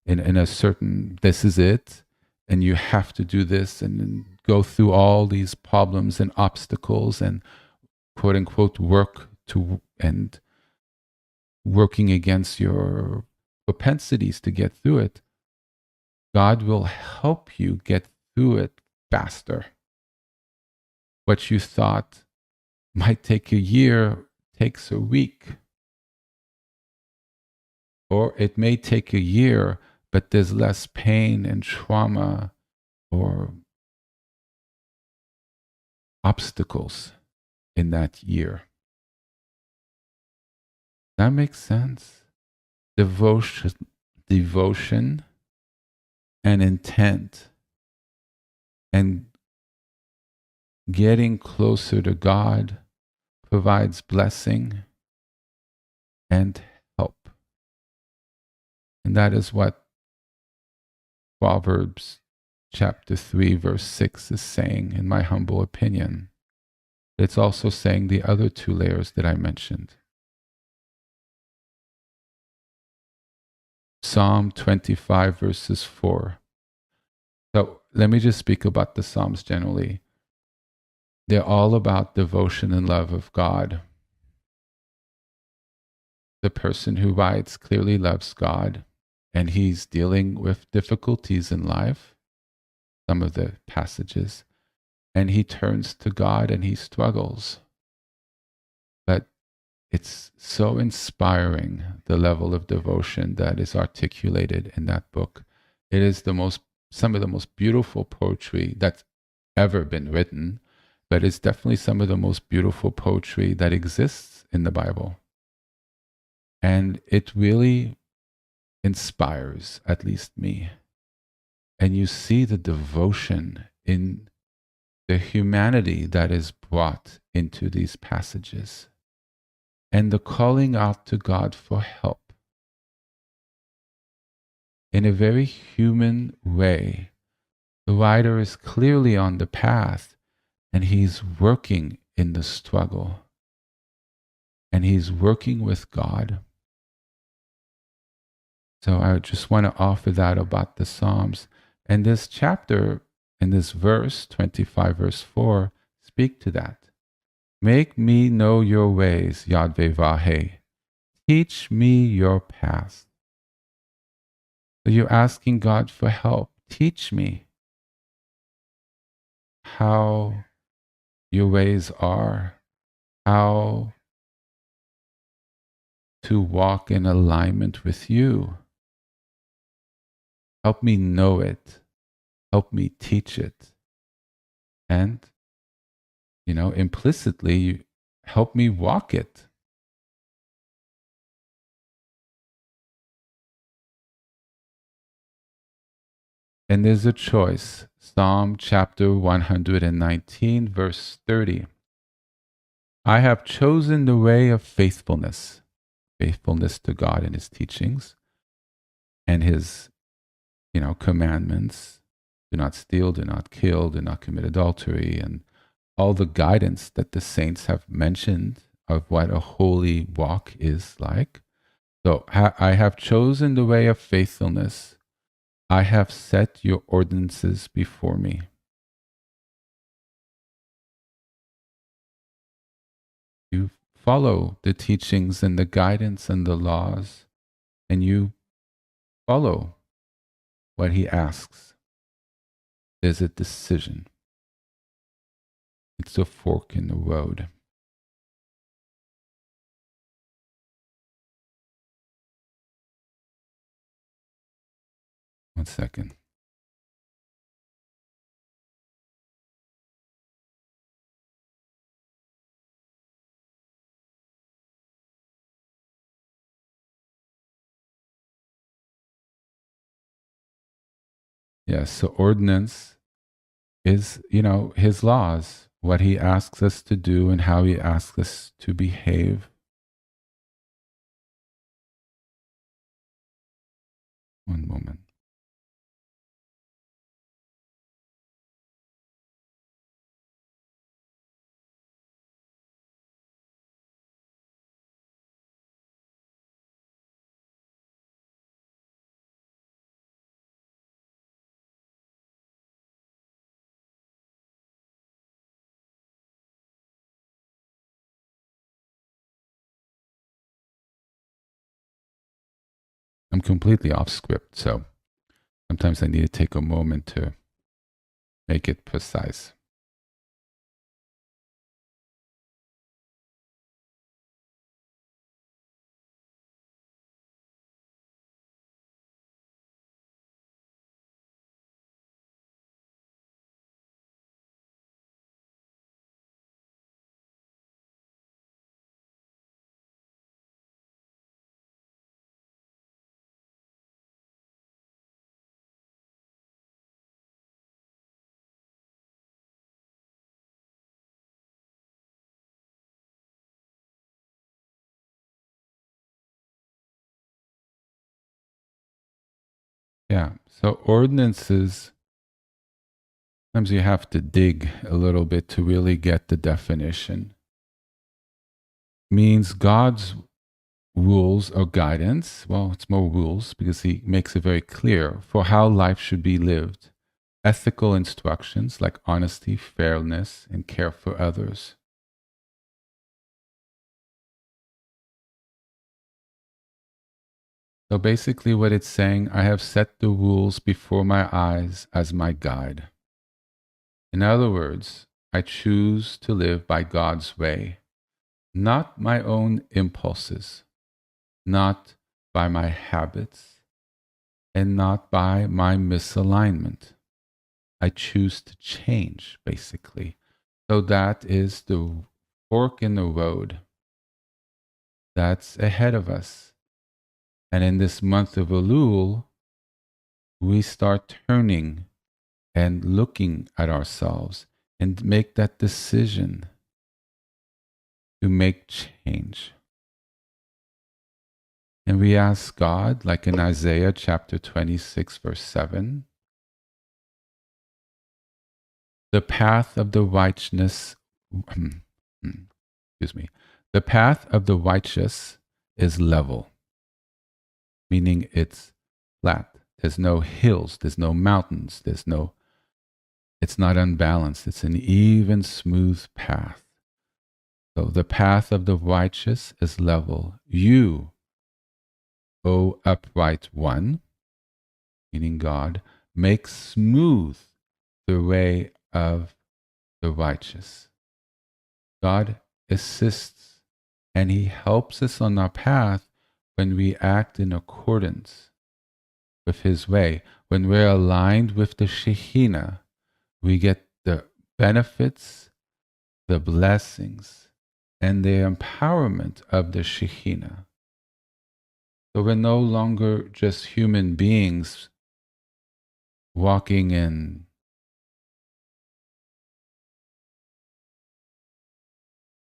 in a certain, this is it, and you have to do this and go through all these problems and obstacles and quote unquote work to, and working against your propensities to get through it. God will help you get through it faster. What you thought might take a year takes a week. Or it may take a year, but there's less pain and trauma or obstacles in that year. That makes sense. Devotion and intent and getting closer to God provides blessing and help. And that is what Proverbs chapter 3 verse 6 is saying, in my humble opinion. It's also saying the other two layers that I mentioned. Psalm 25 verses 4. So let me just speak about the Psalms generally. They're all about devotion and love of God. The person who writes clearly loves God, and he's dealing with difficulties in life, some of the passages, and he turns to God and he struggles. But it's so inspiring, the level of devotion that is articulated in that book. It is some of the most beautiful poetry that's ever been written, but it's definitely some of the most beautiful poetry that exists in the Bible. And it really inspires, at least me. And you see the devotion in the humanity that is brought into these passages, and the calling out to God for help in a very human way. The writer is clearly on the path, and he's working in the struggle, and he's working with God. So I just want to offer that about the Psalms. And this chapter, in this verse, 25 verse 4, speak to that. Make me know your ways, Yadveh. Teach me your path. So you're asking God for help. Teach me how your ways are, how to walk in alignment with you. Help me know it. Help me teach it. And, implicitly, help me walk it. And there's a choice. Psalm chapter 119, verse 30. I have chosen the way of faithfulness, faithfulness to God and his teachings and his, commandments. Do not steal, do not kill, do not commit adultery, and all the guidance that the saints have mentioned of what a holy walk is like. So I have chosen the way of faithfulness. I have set your ordinances before me. You follow the teachings and the guidance and the laws, and you follow what he asks. There's a decision. It's a fork in the road. One second. Yes, so ordinance is, his laws, what he asks us to do and how he asks us to behave. One moment. I'm completely off script, so sometimes I need to take a moment to make it precise. Yeah, so ordinances, sometimes you have to dig a little bit to really get the definition. Means God's rules or guidance. Well, it's more rules because he makes it very clear for how life should be lived. Ethical instructions like honesty, fairness, and care for others. So basically, what it's saying, I have set the rules before my eyes as my guide. In other words, I choose to live by God's way, not my own impulses, not by my habits, and not by my misalignment. I choose to change, basically. So that is the fork in the road that's ahead of us. And in this month of Elul, we start turning and looking at ourselves and make that decision to make change. And we ask God, like in Isaiah chapter 26, verse 7, the path of the righteousness, excuse me, the path of the righteous is level, meaning it's flat. There's no hills, there's no mountains, it's not unbalanced. It's an even, smooth path. So the path of the righteous is level. You, O upright one, meaning God, make smooth the way of the righteous. God assists and He helps us on our path when we act in accordance with His way. When we're aligned with the Shekhinah, we get the benefits, the blessings, and the empowerment of the Shekhinah. So we're no longer just human beings walking in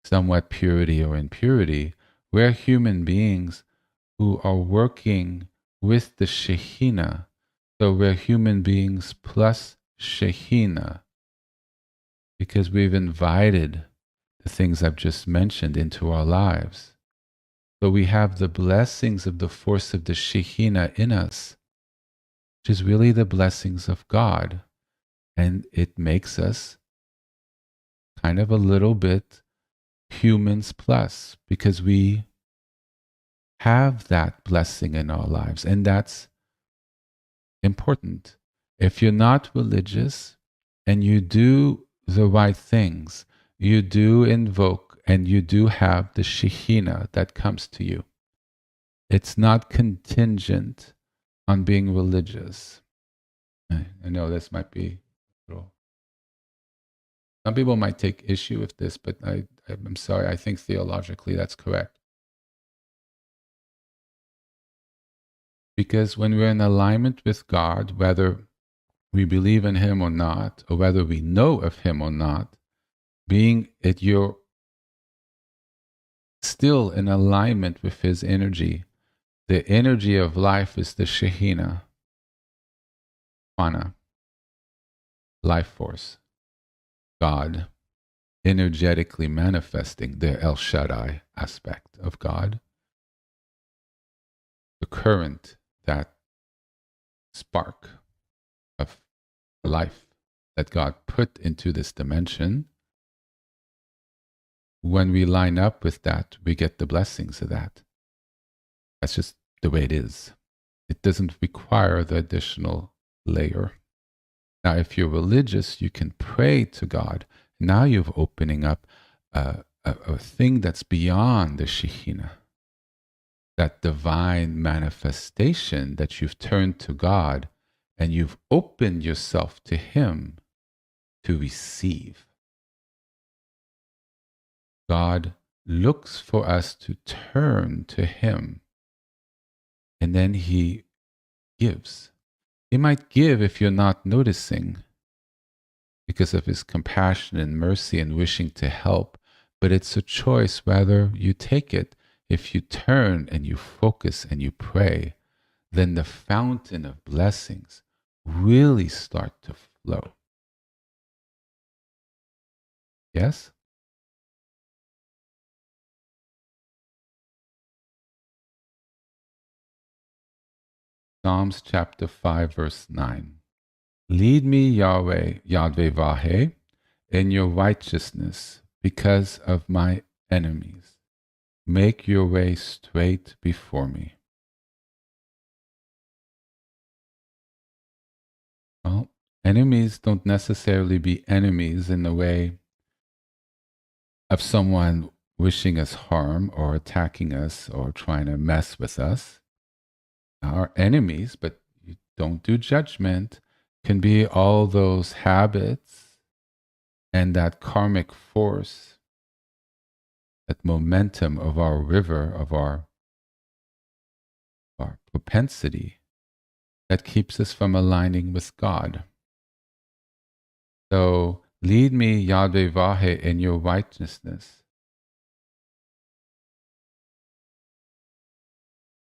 somewhat purity or impurity. We're human beings who are working with the Shekhinah. So we're human beings plus Shekhinah, because we've invited the things I've just mentioned into our lives. So we have the blessings of the force of the Shekhinah in us, which is really the blessings of God. And it makes us kind of a little bit humans plus, because we have that blessing in our lives. And that's important. If you're not religious and you do the right things, you do invoke and you do have the Shekhinah that comes to you. It's not contingent on being religious. I know this might be a little. Some people might take issue with this, but I'm sorry, I think theologically that's correct. Because when we're in alignment with God, whether we believe in Him or not, or whether we know of Him or not, being at your still in alignment with His energy, the energy of life is the Shekhinah, Mana, life force, God, energetically manifesting the El Shaddai aspect of God, the current, that spark of life that God put into this dimension. When we line up with that, we get the blessings of that. That's just the way it is. It doesn't require the additional layer. Now, if you're religious, you can pray to God. Now you're opening up a thing that's beyond the Shekhinah, that divine manifestation that you've turned to God and you've opened yourself to Him to receive. God looks for us to turn to Him, and then He gives. He might give if you're not noticing because of His compassion and mercy and wishing to help, but it's a choice whether you take it. If you turn and you focus and you pray, then the fountain of blessings really start to flow. Yes? Psalms chapter 5, verse 9. Lead me, Yahweh, Yahweh Vahe, in your righteousness because of my enemies. Make your way straight before me. Well, enemies don't necessarily be enemies in the way of someone wishing us harm or attacking us or trying to mess with us. Our enemies, but you don't do judgment, can be all those habits and that karmic force, that momentum of our river, of our propensity that keeps us from aligning with God. So Lead me, Yadvevahe, in your righteousness,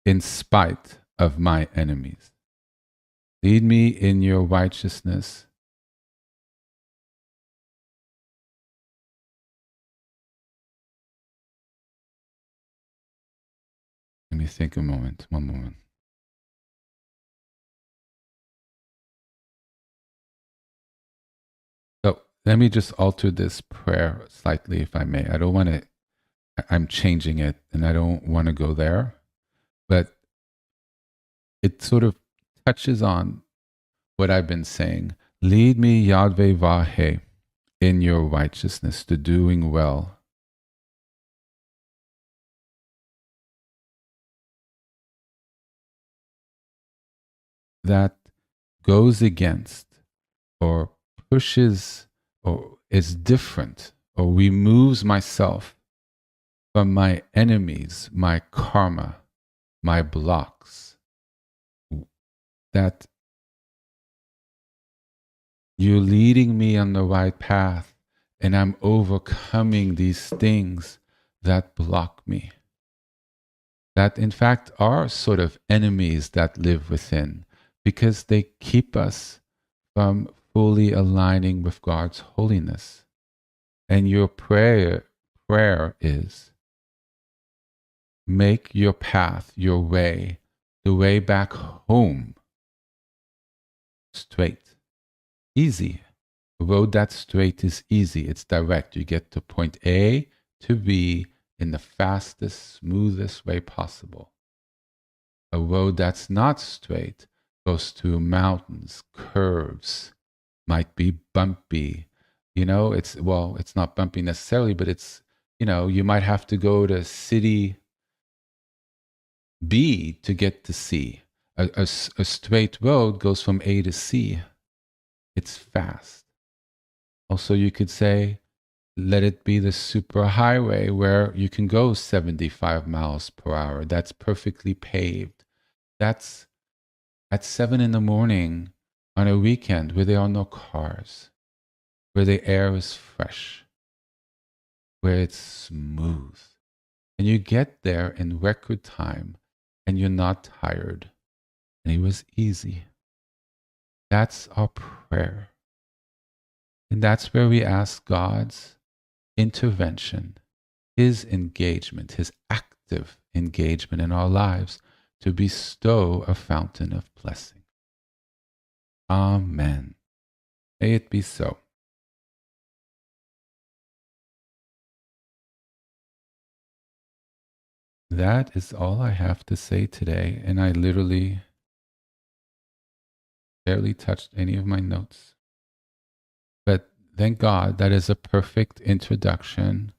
in spite of my enemies. Lead me in your righteousness. Let me think a moment, one moment. So let me just alter this prayer slightly, if I may. I don't want to, I'm changing it and I don't want to go there, but it sort of touches on what I've been saying. Lead me, Yadve Vahe, in your righteousness to doing well. That goes against or pushes or is different or removes myself from my enemies, my karma, my blocks. That you're leading me on the right path and I'm overcoming these things that block me. That in fact are sort of enemies that live within because they keep us from fully aligning with God's holiness. And your prayer is, make your path, your way, the way back home, straight, easy. A road that's straight is easy. It's direct. You get to point A to B in the fastest, smoothest way possible. A road that's not straight goes through mountains, curves, might be bumpy. It's not bumpy necessarily, but it's, you might have to go to city B to get to C. A straight road goes from A to C. It's fast. Also, you could say, let it be the superhighway where you can go 75 miles per hour. That's perfectly paved. That's at 7 in the morning on a weekend where there are no cars, where the air is fresh, where it's smooth. And you get there in record time and you're not tired. And it was easy. That's our prayer. And that's where we ask God's intervention, His engagement, His active engagement in our lives to bestow a fountain of blessing. Amen. May it be so. That is all I have to say today, and I literally barely touched any of my notes. But thank God that is a perfect introduction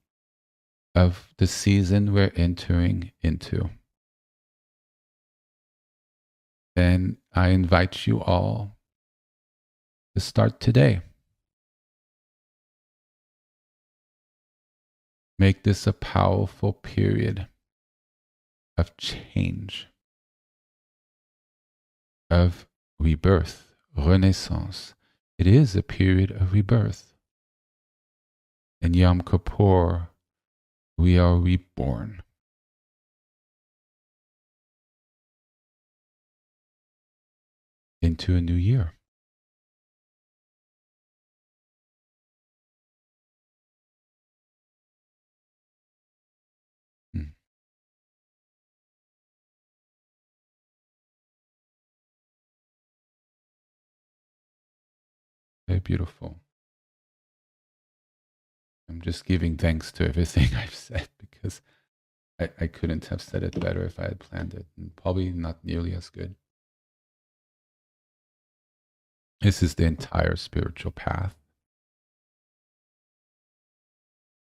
of the season we're entering into. And I invite you all to start today. Make this a powerful period of change, of rebirth, renaissance. It is a period of rebirth. In Yom Kippur, we are reborn. Into a new year. Very beautiful. I'm just giving thanks to everything I've said because I couldn't have said it better if I had planned it, and probably not nearly as good. This is the entire spiritual path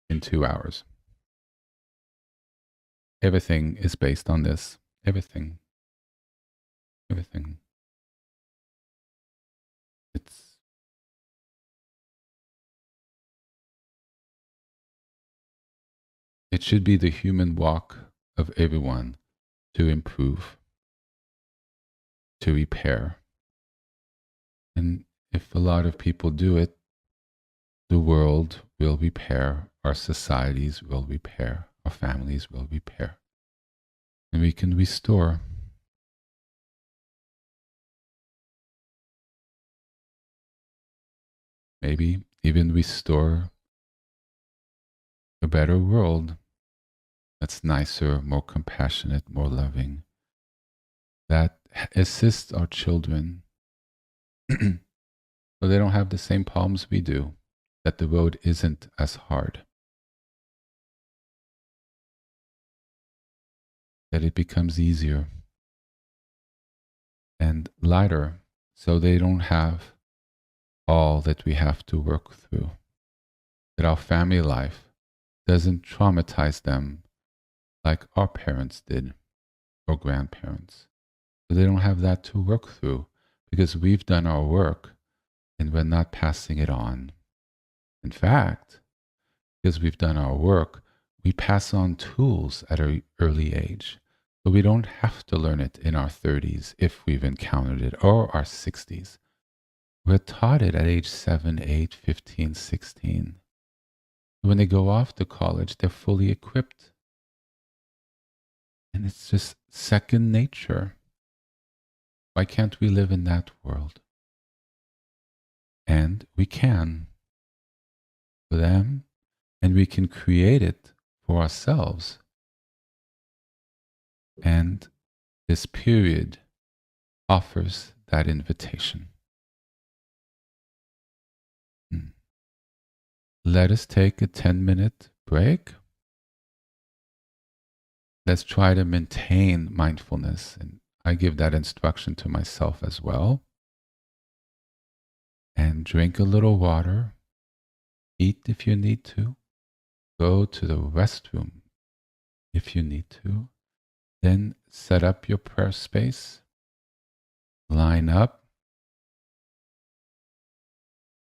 in 2 hours. Everything is based on this. Everything. Everything. It should be the human walk of everyone to improve, to repair. And if a lot of people do it, the world will repair, our societies will repair, our families will repair, and we can restore. Maybe even restore a better world that's nicer, more compassionate, more loving, that assists our children so they don't have the same problems we do, that the road isn't as hard, that it becomes easier and lighter so they don't have all that we have to work through, that our family life doesn't traumatize them like our parents did or grandparents. So they don't have that to work through because we've done our work and we're not passing it on. In fact, because we've done our work, we pass on tools at an early age. So we don't have to learn it in our 30s if we've encountered it, or our 60s. We're taught it at age 7, 8, 15, 16. When they go off to college, they're fully equipped. And it's just second nature. Why can't we live in that world? And we can for them, and we can create it for ourselves. And this period offers that invitation. Let us take a 10-minute break. Let's try to maintain mindfulness. And I give that instruction to myself as well. And drink a little water. Eat if you need to. Go to the restroom if you need to. Then set up your prayer space. Line up.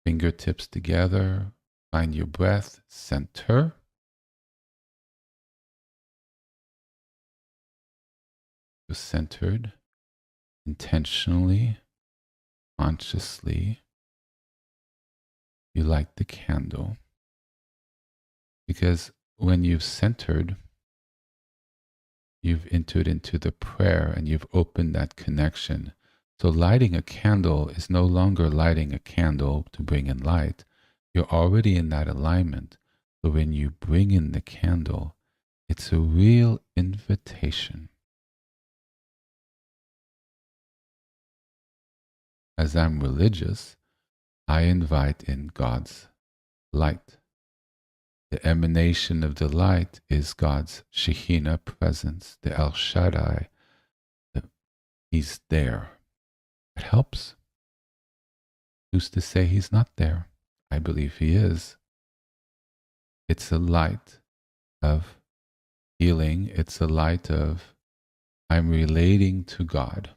Fingertips together. Find your breath. Center. You're centered intentionally, consciously. You light the candle. Because when you've centered, you've entered into the prayer and you've opened that connection. So lighting a candle is no longer lighting a candle to bring in light. You're already in that alignment. So when you bring in the candle, it's a real invitation. As I'm religious, I invite in God's light. The emanation of the light is God's Shekhinah presence, the El Shaddai. He's there. It helps. Who's to say he's not there? I believe he is. It's a light of healing. It's a light of I'm relating to God.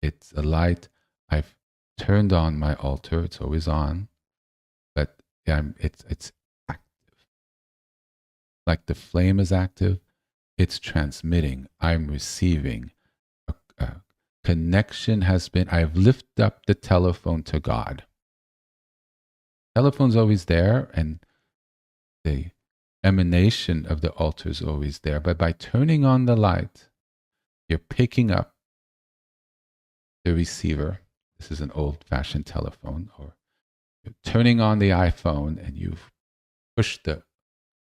It's a light. I've turned on my altar. It's always on, but it's active. Like the flame is active, it's transmitting. I'm receiving. A connection has been, I've lifted up the telephone to God. Telephone's always there, and the emanation of the altar is always there. But by turning on the light, you're picking up the receiver. This is an old-fashioned telephone. Or you're turning on the iPhone and you've pushed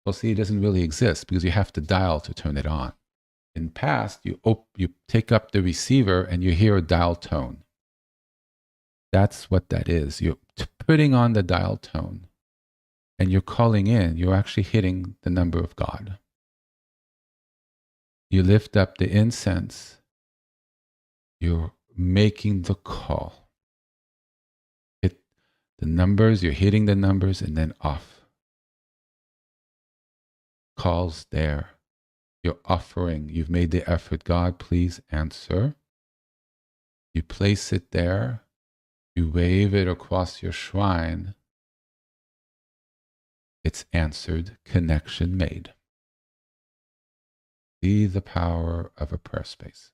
well, see, it doesn't really exist because you have to dial to turn it on. In past, you take up the receiver and you hear a dial tone. That's what that is. You're putting on the dial tone and you're calling in. You're actually hitting the number of God. You lift up the incense. You're making the call. Hit the numbers. You're hitting the numbers and then off. Calls there. You're offering. You've made the effort. God, please answer. You place it there. You wave it across your shrine. It's answered. Connection made. See the power of a prayer space.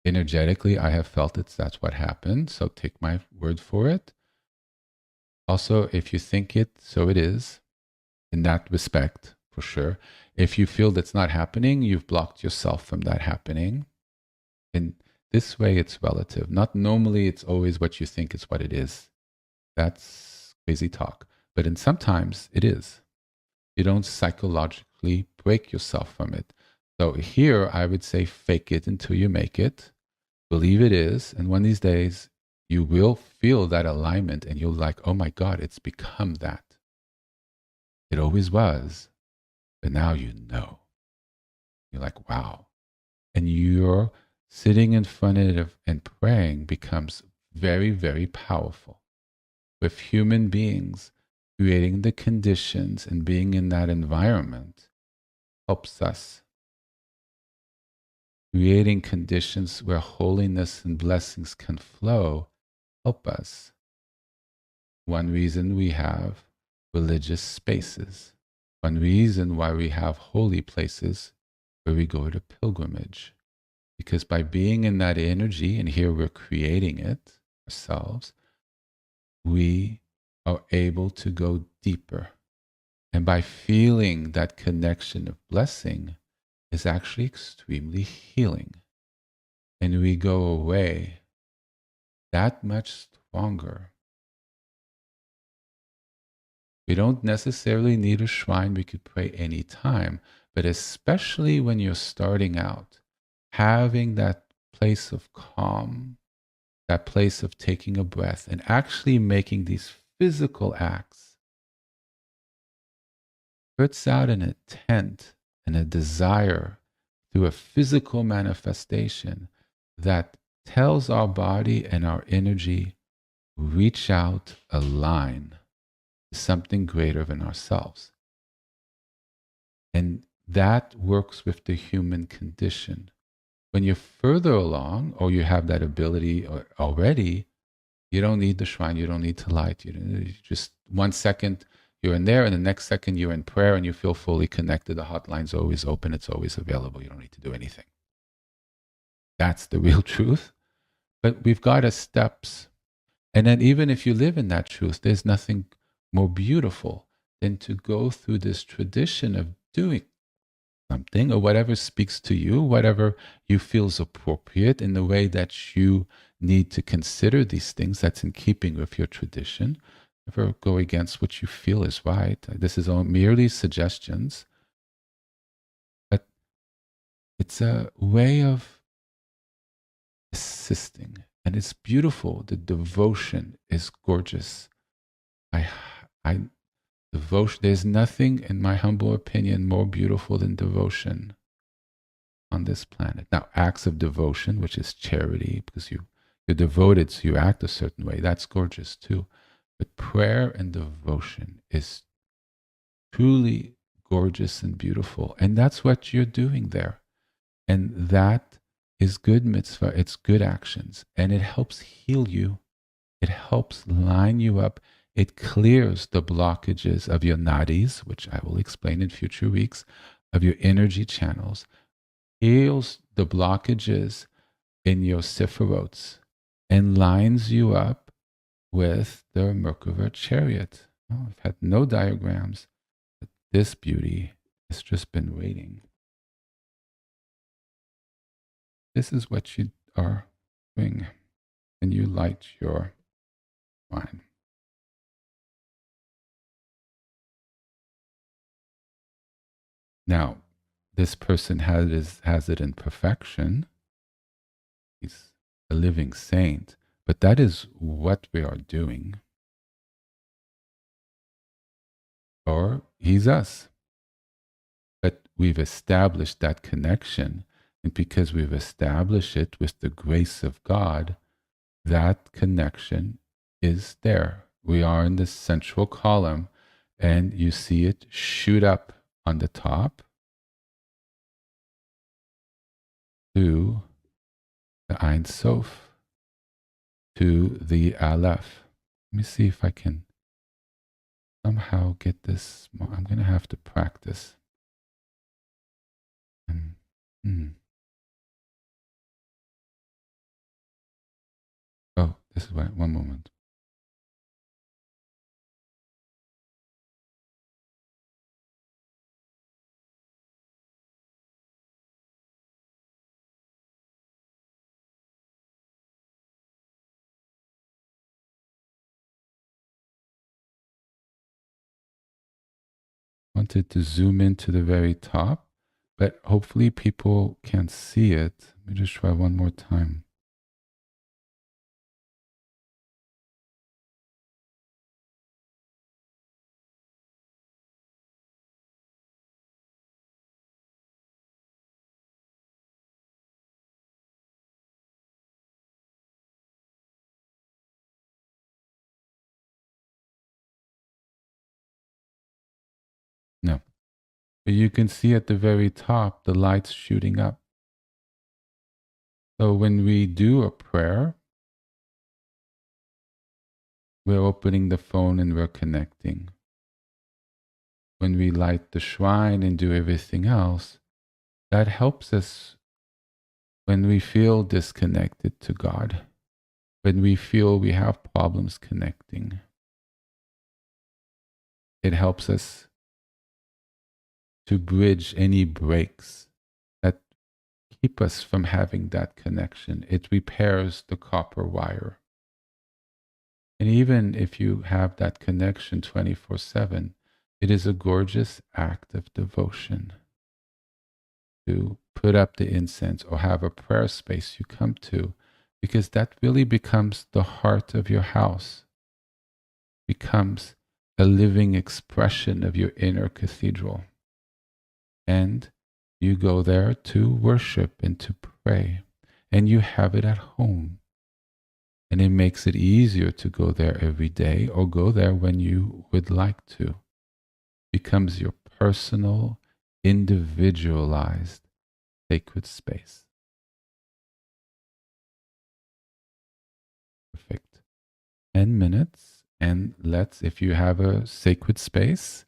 Energetically, I have felt it. That's what happened. So take my word for it. Also, if you think it, so it is, in that respect, for sure. If you feel that's not happening, you've blocked yourself from that happening. In this way, it's relative. Not normally, it's always what you think is what it is. That's crazy talk. But in sometimes it is. You don't psychologically break yourself from it. So here, I would say fake it until you make it. Believe it is. And one of these days, you will feel that alignment and you'll like, oh my God, it's become that. It always was. But now you know. You're like, wow. And you're sitting in front of it and praying becomes very, very powerful. With human beings, creating the conditions and being in that environment helps us. Creating conditions where holiness and blessings can flow help us. One reason we have religious spaces. One reason why we have holy places where we go to pilgrimage. Because by being in that energy, and here we're creating it ourselves, we are able to go deeper. And by feeling that connection of blessing is actually extremely healing. And we go away that much stronger. We don't necessarily need a shrine. We could pray anytime, but especially when you're starting out, having that place of calm, that place of taking a breath and actually making these physical acts puts out an intent and a desire through a physical manifestation that tells our body and our energy, reach out, align to something greater than ourselves. And that works with the human condition. When you're further along or you have that ability already, you don't need the shrine. You don't need to light. You just 1 second you're in there, and the next second you're in prayer, and you feel fully connected. The hotline's always open. It's always available. You don't need to do anything. That's the real truth. But we've got our steps. And then even if you live in that truth, there's nothing more beautiful than to go through this tradition of doing something or whatever speaks to you, whatever you feel is appropriate in the way that you need to consider these things that's in keeping with your tradition. Never go against what you feel is right. This is all merely suggestions, but it's a way of assisting, and it's beautiful. The devotion is gorgeous. I devotion. There's nothing, in my humble opinion, more beautiful than devotion on this planet. Now, acts of devotion, which is charity, because you're devoted, so you act a certain way. That's gorgeous too. But prayer and devotion is truly gorgeous and beautiful. And that's what you're doing there. And that is good mitzvah. It's good actions. And it helps heal you. It helps line you up. It clears the blockages of your nadis, which I will explain in future weeks, of your energy channels. Heals the blockages in your sephirots and lines you up with the Merkava chariot. Oh, I've had no diagrams, but this beauty has just been waiting. This is what you are doing when you light your wine. Now, this person has it in perfection. He's a living saint, but that is what we are doing. Or he's us. But we've established that connection. And because we've established it with the grace of God, that connection is there. We are in the central column, and you see it shoot up on the top to the Ein Sof, to the Aleph. Let me see if I can somehow get this. I'm going to have to practice. This is why, one moment. Wanted to zoom into the very top, but hopefully people can see it. Let me just try one more time. No. But you can see at the very top the lights shooting up. So when we do a prayer, we're opening the phone and we're connecting. When we light the shrine and do everything else, that helps us when we feel disconnected to God, when we feel we have problems connecting. It helps us to bridge any breaks that keep us from having that connection. It repairs the copper wire. And even if you have that connection 24/7, it is a gorgeous act of devotion to put up the incense or have a prayer space you come to, because that really becomes the heart of your house, becomes a living expression of your inner cathedral. And you go there to worship and to pray, and you have it at home. And it makes it easier to go there every day or go there when you would like to. Becomes your personal, individualized, sacred space. Perfect. 10 minutes. And let's, if you have a sacred space,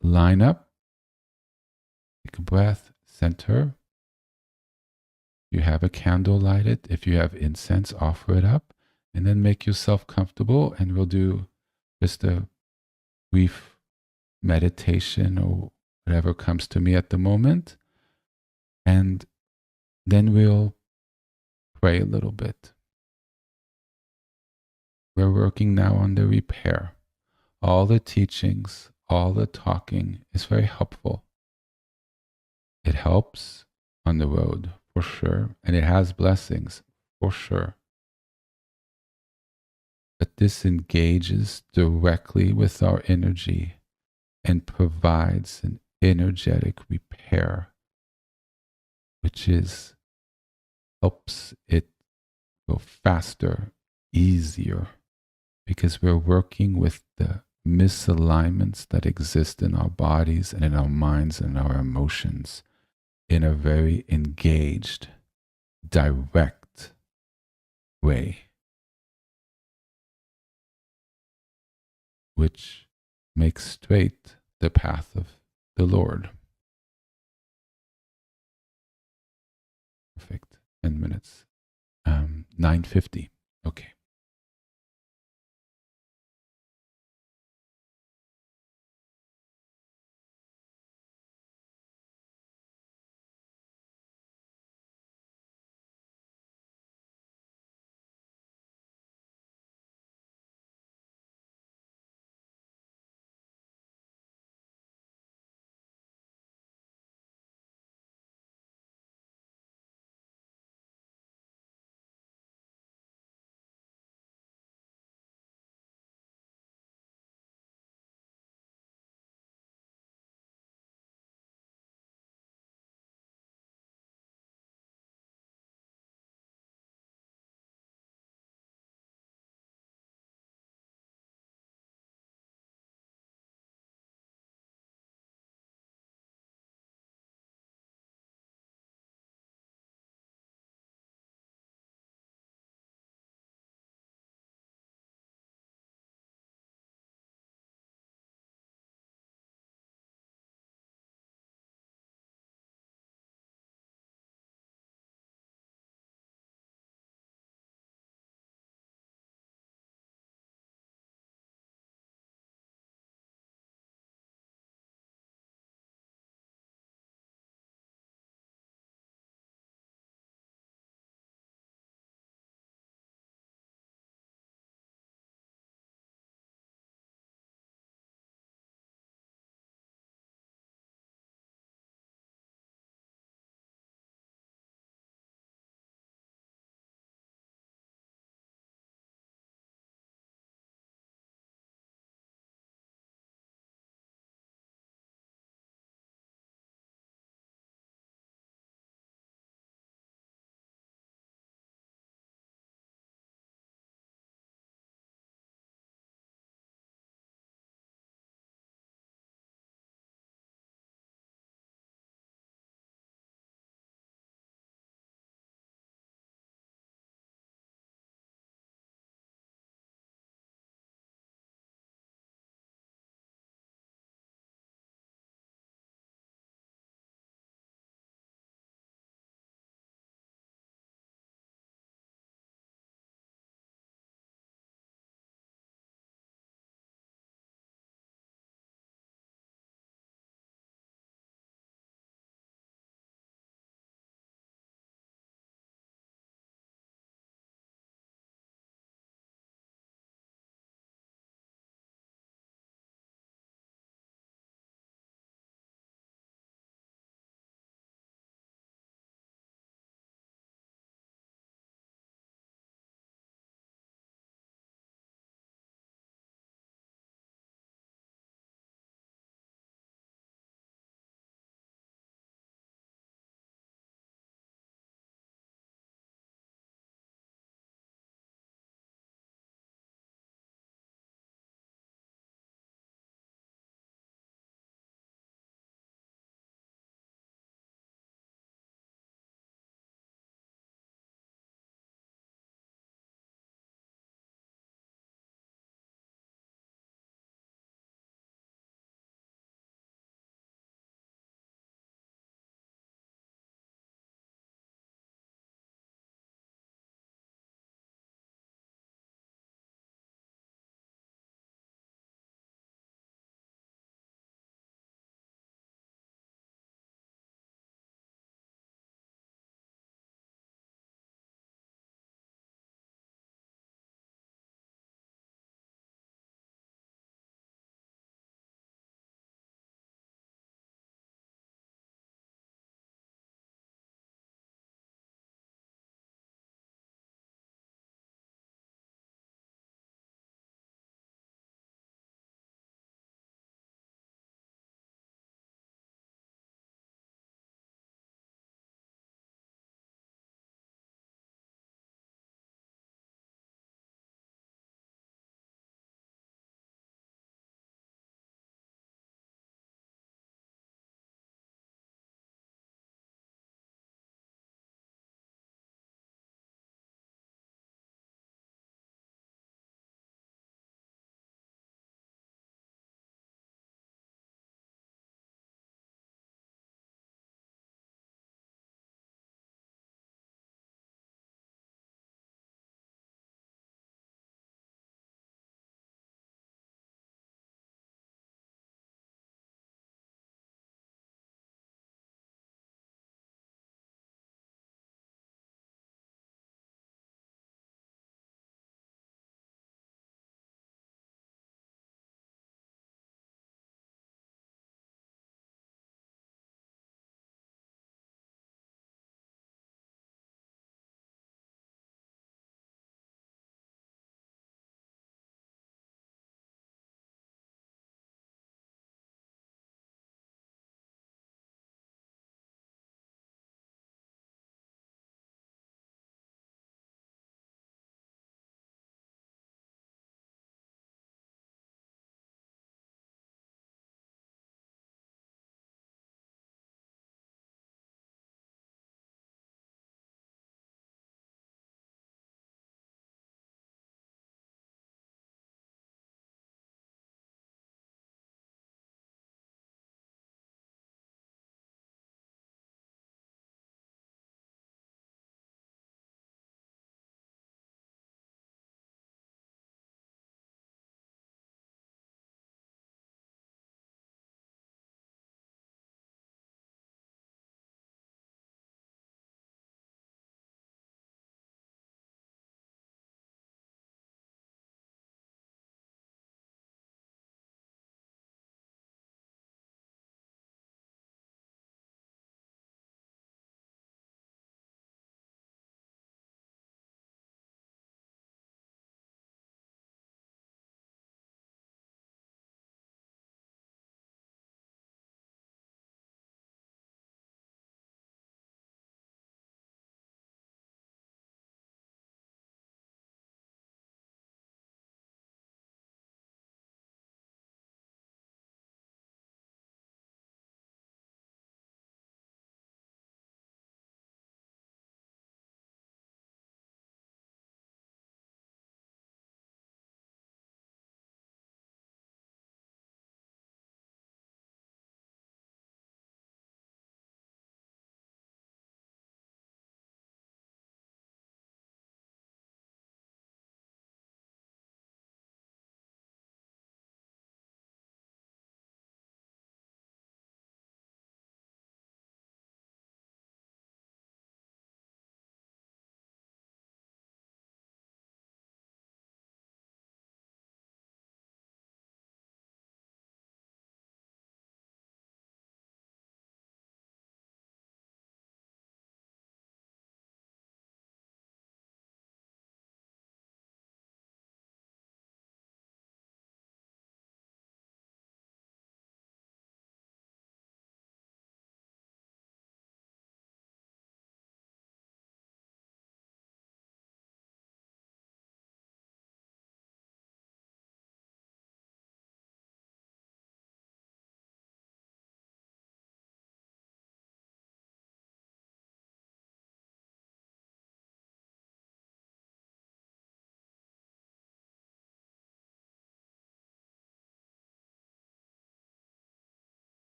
line up, take a breath, center. You have a candle lighted. If you have incense, offer it up, and then make yourself comfortable. And we'll do just a brief meditation or whatever comes to me at the moment. And then we'll pray a little bit. We're working now on the repair. All the teachings, all the talking is very helpful. It helps on the road for sure, and it has blessings for sure. But this engages directly with our energy and provides an energetic repair, which is helps it go faster, easier, because we're working with the misalignments that exist in our bodies and in our minds and our emotions in a very engaged, direct way, which makes straight the path of the Lord. Perfect. 10 minutes. 9:50. Okay.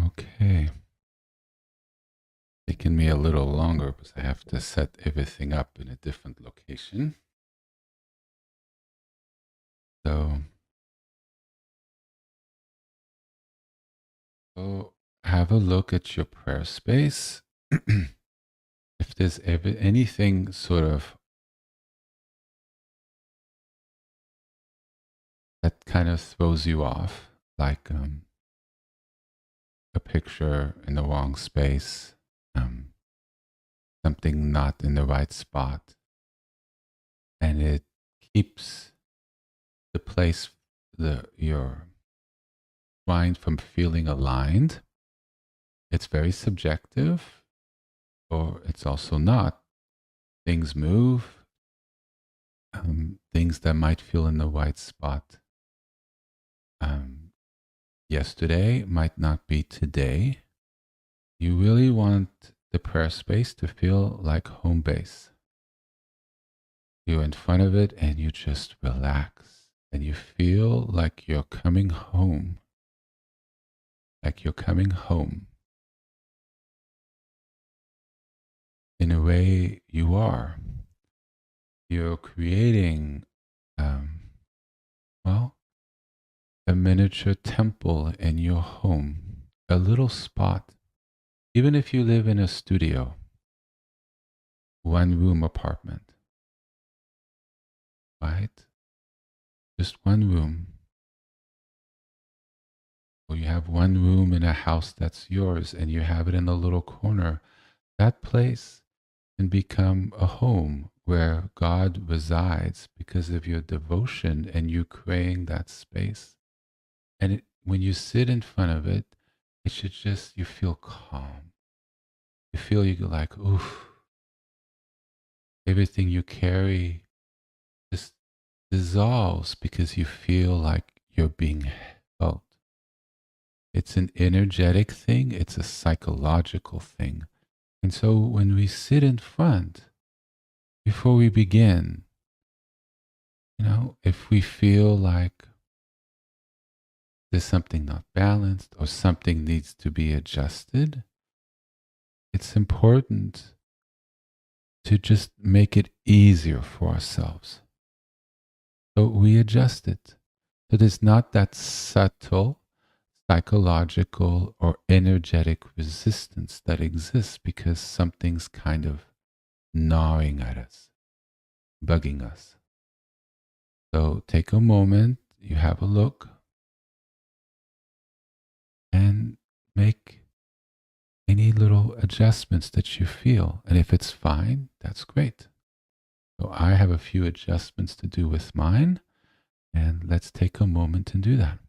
Okay. Taking me a little longer because I have to set everything up in a different location. So, go have a look at your prayer space. If there's ever anything sort of that kind of throws you off, like a picture in the wrong space, um, something not in the right spot, and it keeps the place, your mind from feeling aligned. It's very subjective, or it's also not. Things move, things that might feel in the right spot um, yesterday might not be today. You really want the prayer space to feel like home base. You're in front of it and you just relax and you feel like you're coming home. Like you're coming home in a way you are. You're creating, um, well, a miniature temple in your home, a little spot. Even if you live in a studio, one room apartment, right? Just one room. Or you have one room in a house that's yours and you have it in a little corner. That place can become a home where God resides because of your devotion and you creating that space. And when you sit in front of it, it should just, you feel calm. You feel you go like, oof, everything you carry just dissolves because you feel like you're being felt. It's an energetic thing, it's a psychological thing. And so when we sit in front, before we begin, if we feel like there's something not balanced or something needs to be adjusted, it's important to just make it easier for ourselves. So we adjust it. So there's not that subtle psychological or energetic resistance that exists because something's kind of gnawing at us, bugging us. So take a moment, you have a look, and make any little adjustments that you feel. And if it's fine, that's great. So I have a few adjustments to do with mine, and let's take a moment and do that.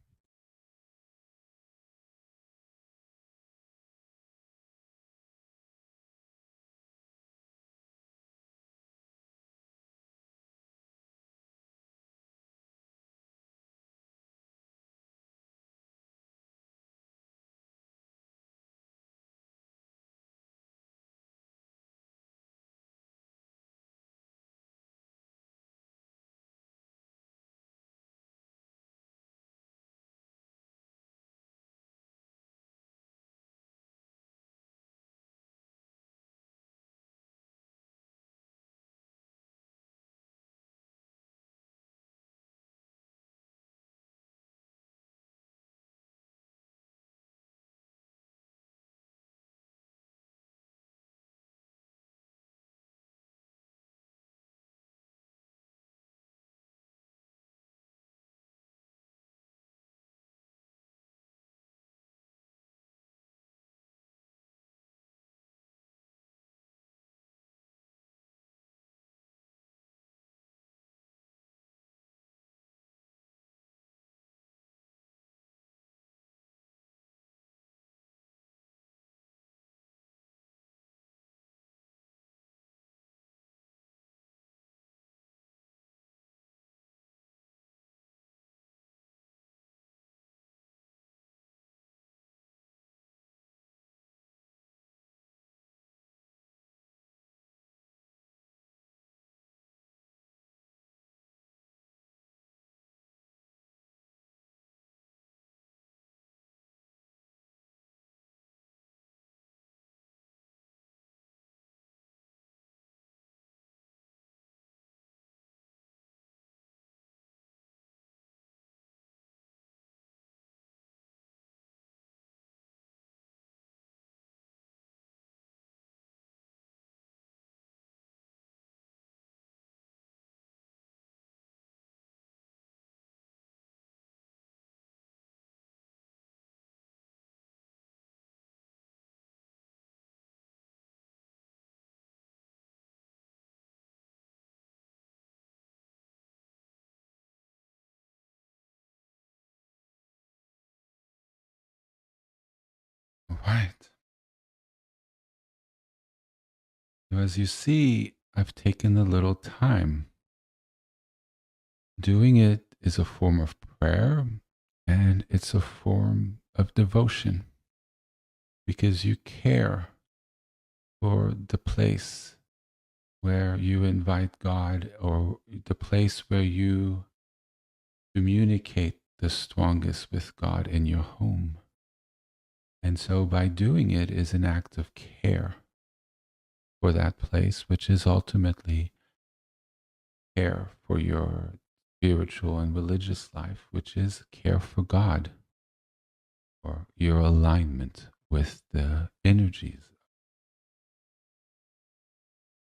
right. So as you see, I've taken a little time. Doing it is a form of prayer and it's a form of devotion because you care for the place where you invite God or the place where you communicate the strongest with God in your home. And so by doing it is an act of care for that place, which is ultimately care for your spiritual and religious life, which is care for God or your alignment with the energies.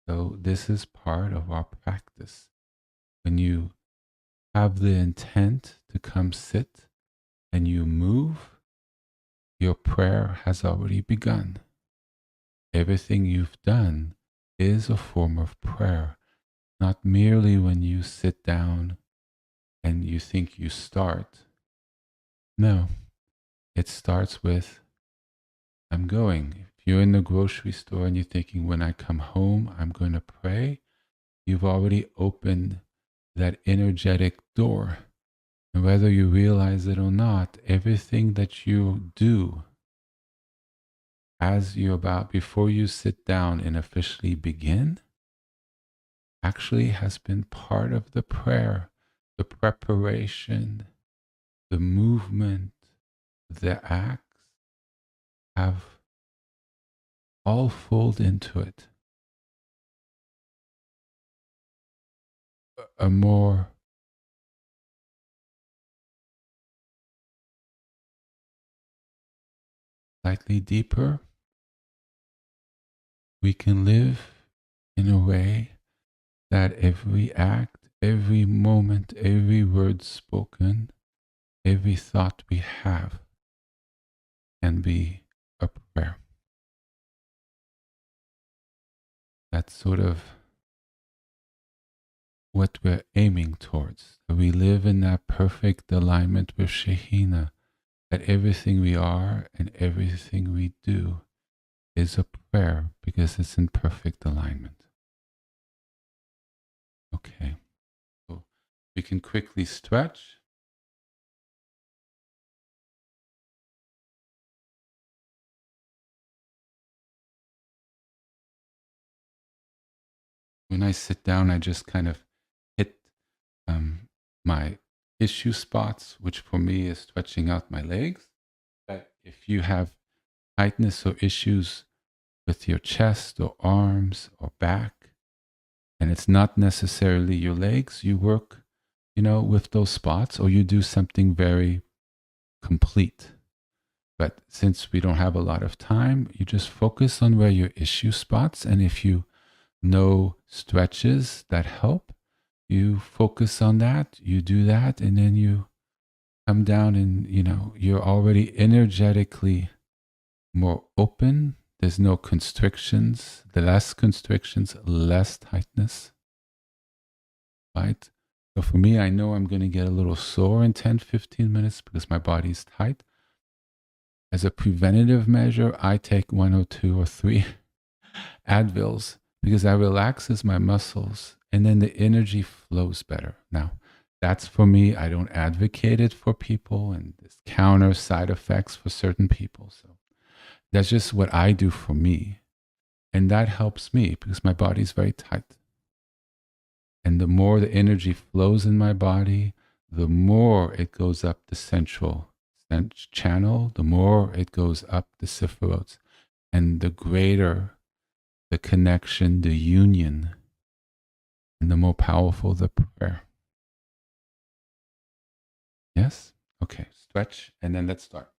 So this is part of our practice. When you have the intent to come sit and you move, your prayer has already begun. Everything you've done is a form of prayer, not merely when you sit down and you think you start. No, it starts with, I'm going. If you're in the grocery store and you're thinking, when I come home, I'm going to pray, you've already opened that energetic door. And whether you realize it or not, everything that you do as you about before you sit down and officially begin actually has been part of the prayer, the preparation, the movement, the acts have all fold into it. A more slightly deeper, we can live in a way that every act, every moment, every word spoken, every thought we have can be a prayer. That's sort of what we're aiming towards. We live in that perfect alignment with Shekhinah, that everything we are and everything we do is a prayer because it's in perfect alignment. Okay, so we can quickly stretch. When I sit down, I just kind of hit my issue spots, which for me is stretching out my legs. But if you have tightness or issues with your chest or arms or back, and it's not necessarily your legs, you work, with those spots, or you do something very complete. But since we don't have a lot of time, you just focus on where your issue spots. And if you know stretches that help, you focus on that, you do that, and then you come down and, you're already energetically more open. There's no constrictions. The less constrictions, less tightness, right? So for me, I know I'm going to get a little sore in 10, 15 minutes because my body's tight. As a preventative measure, I take 1 or 2 or 3 Advils because that relaxes my muscles and then the energy flows better. Now, that's for me. I don't advocate it for people and there's counter side effects for certain people. So that's just what I do for me. And that helps me because my body's very tight. And the more the energy flows in my body, the more it goes up the central channel, the more it goes up the sephirotes, and the greater the connection, the union, and the more powerful the prayer. Yes? Okay, stretch, and then let's start.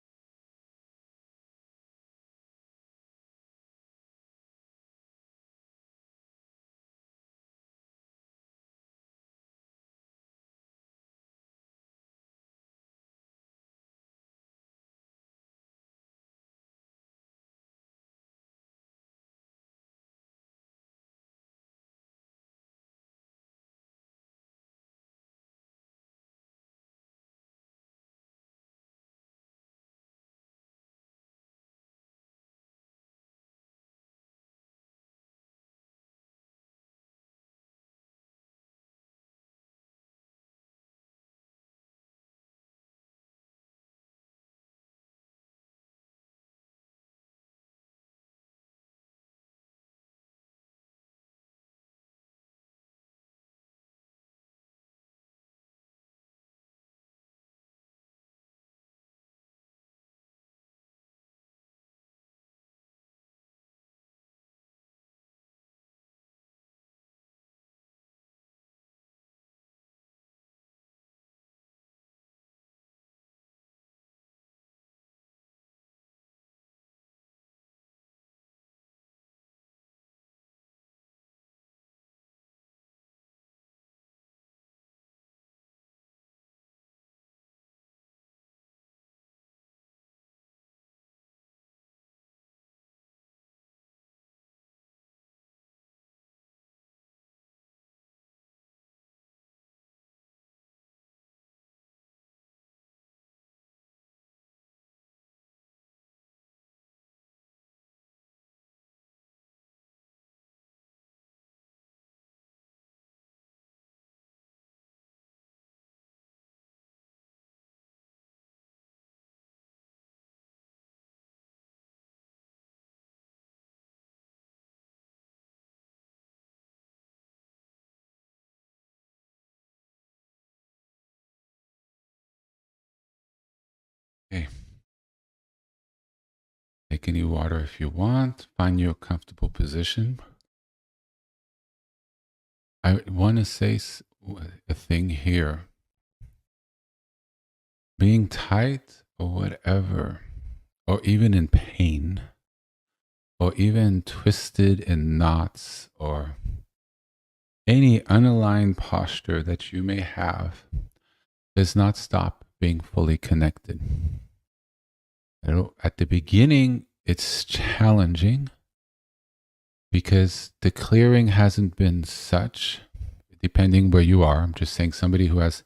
take any water if you want. Find you a comfortable position. I want to say a thing here. Being tight or whatever, or even in pain, or even twisted in knots, or any unaligned posture that you may have, does not stop being fully connected. At the beginning, it's challenging because the clearing hasn't been such, depending where you are. I'm just saying somebody who has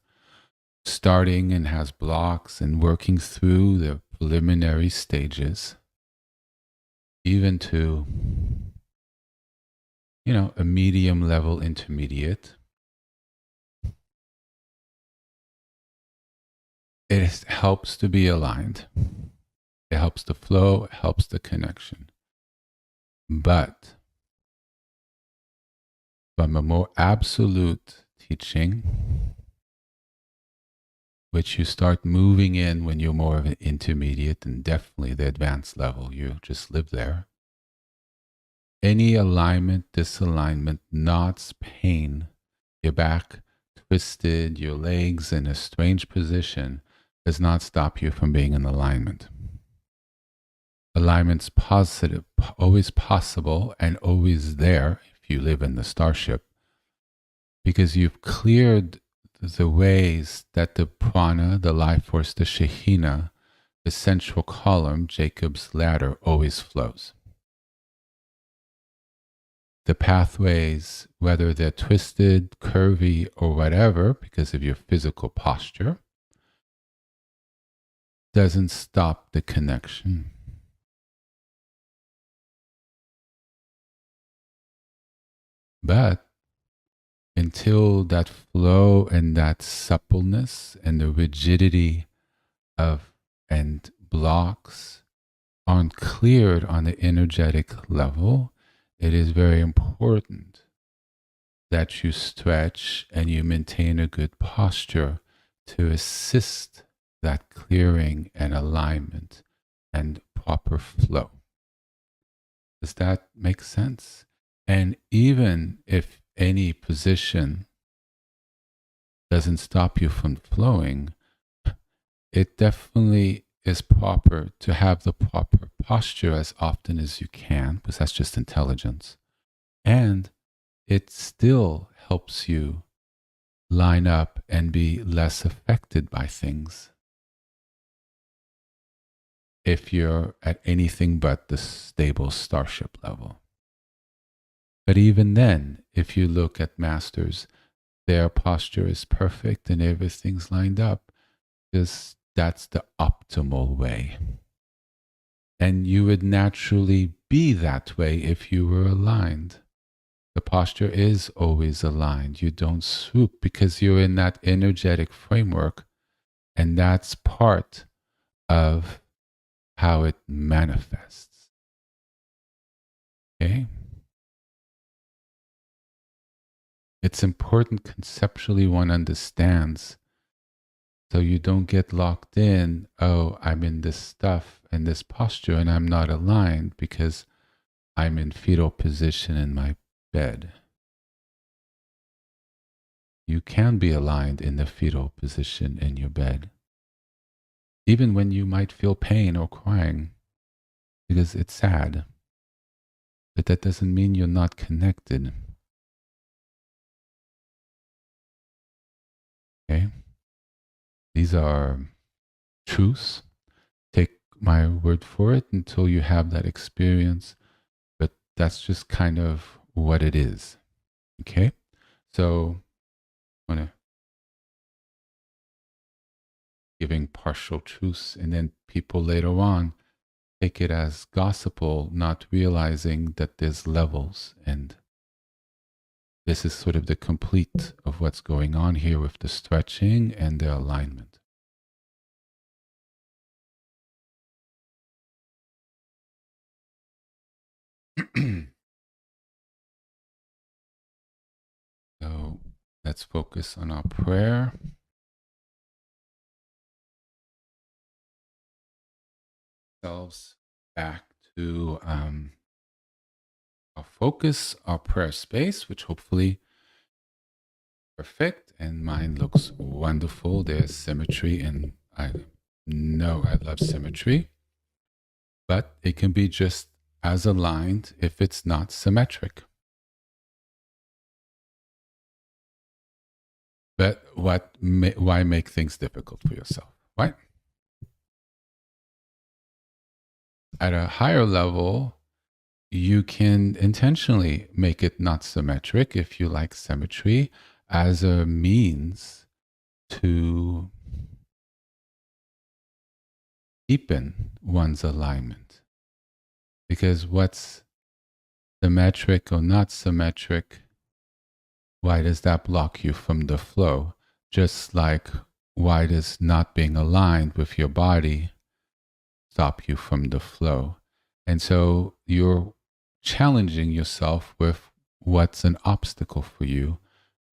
starting and has blocks and working through the preliminary stages, even to, a medium level intermediate. It helps to be aligned. It helps the flow, it helps the connection. But from a more absolute teaching, which you start moving in when you're more of an intermediate and definitely the advanced level, you just live there. Any alignment, disalignment, knots, pain, your back twisted, your legs in a strange position, does not stop you from being in alignment. Alignment's positive, always possible, and always there if you live in the starship, because you've cleared the ways that the prana, the life force, the Shekhinah, the central column, Jacob's ladder, always flows. The pathways, whether they're twisted, curvy, or whatever, because of your physical posture, doesn't stop the connection. But until that flow and that suppleness and the rigidity of and blocks aren't cleared on the energetic level, it is very important that you stretch and you maintain a good posture to assist that clearing and alignment and proper flow. Does that make sense? And even if any position doesn't stop you from flowing, it definitely is proper to have the proper posture as often as you can, because that's just intelligence. And it still helps you line up and be less affected by things if you're at anything but the stable starship level. But even then, if you look at masters, their posture is perfect and everything's lined up, because that's the optimal way. And you would naturally be that way if you were aligned. The posture is always aligned. You don't swoop because you're in that energetic framework, and that's part of how it manifests. Okay? It's important conceptually one understands, so you don't get locked in, oh, I'm in this stuff and this posture and I'm not aligned because I'm in fetal position in my bed. You can be aligned in the fetal position in your bed, even when you might feel pain or crying, because it's sad. But that doesn't mean you're not connected. Okay? These are truths. Take my word for it until you have that experience. But that's just kind of what it is. Okay? So, I'm going to giving partial truths, and then people later on take it as gospel, not realizing that there's levels, and this is sort of the complete of what's going on here with the stretching and the alignment. So let's focus on our prayer. Ourselves back to our focus, our prayer space, which hopefully perfect, and mine looks wonderful. There's symmetry, and I know I love symmetry, but it can be just as aligned if it's not symmetric. But why make things difficult for yourself, right? At a higher level, you can intentionally make it not symmetric if you like symmetry as a means to deepen one's alignment. Because what's symmetric or not symmetric, why does that block you from the flow? Just like why does not being aligned with your body stop you from the flow? And so you're challenging yourself with what's an obstacle for you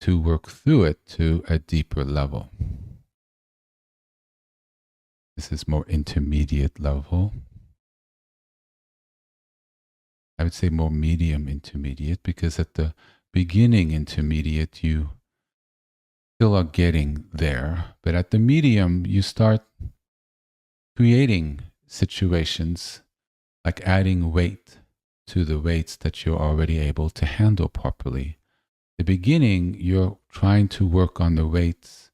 to work through it to a deeper level. This is more intermediate level. I would say more medium intermediate, because at the beginning intermediate, you still are getting there. But at the medium, you start creating situations like adding weight to the weights that you're already able to handle properly. The beginning, you're trying to work on the weights,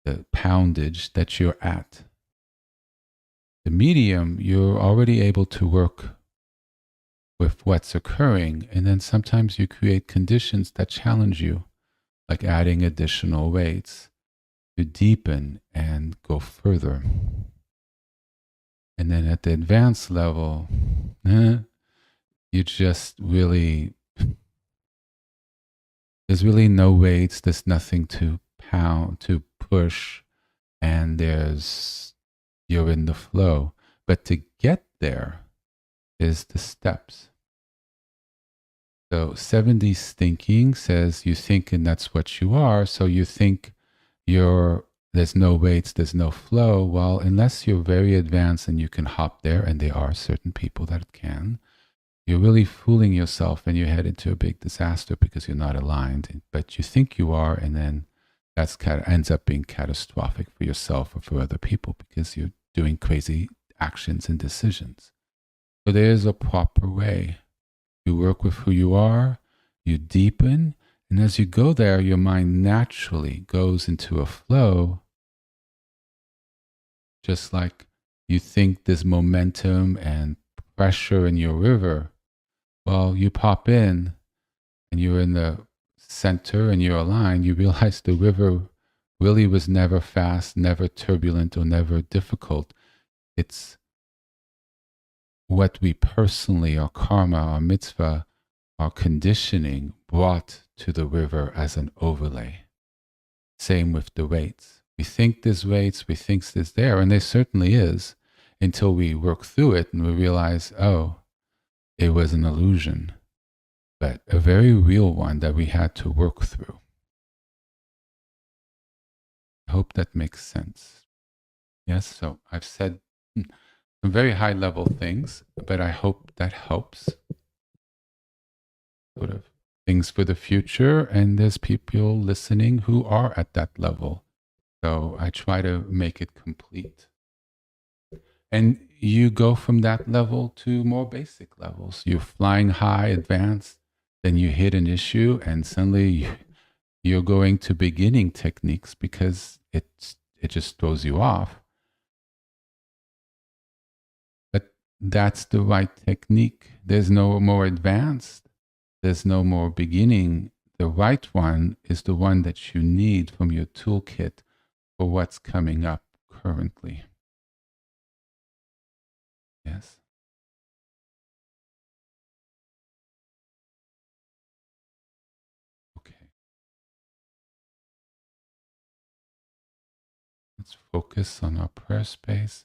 the poundage that you're at. The medium, you're already able to work with what's occurring, and then sometimes you create conditions that challenge you, like adding additional weights to deepen and go further. And then at the advanced level, you just really, there's really no weights, there's nothing to pound, to push, and you're in the flow. But to get there is the steps. So 70s thinking says you think and that's what you are. So you think there's no weights, there's no flow. Well, unless you're very advanced and you can hop there, and there are certain people that can, you're really fooling yourself and you head into a big disaster because you're not aligned. But you think you are, and then that's ends up being catastrophic for yourself or for other people because you're doing crazy actions and decisions. So there's a proper way. You work with who you are, you deepen, and as you go there, your mind naturally goes into a flow, just like you think there's momentum and pressure in your river. Well, you pop in and you're in the center and you're aligned, you realize the river really was never fast, never turbulent, or never difficult. It's what we personally, our karma, our mitzvah, our conditioning brought to the river as an overlay. Same with the weights. We think there's weights, we think there's there, and there certainly is, until we work through it and we realize, oh, it was an illusion, but a very real one that we had to work through. I hope that makes sense. Yes, so I've said some very high level things, but I hope that helps. Sort of things for the future, and there's people listening who are at that level. So I try to make it complete. And you go from that level to more basic levels. You're flying high, advanced, then you hit an issue, and suddenly you're going to beginning techniques because it just throws you off. But that's the right technique. There's no more advanced. There's no more beginning. The right one is the one that you need from your toolkit for what's coming up currently. Yes. Okay. Let's focus on our prayer space.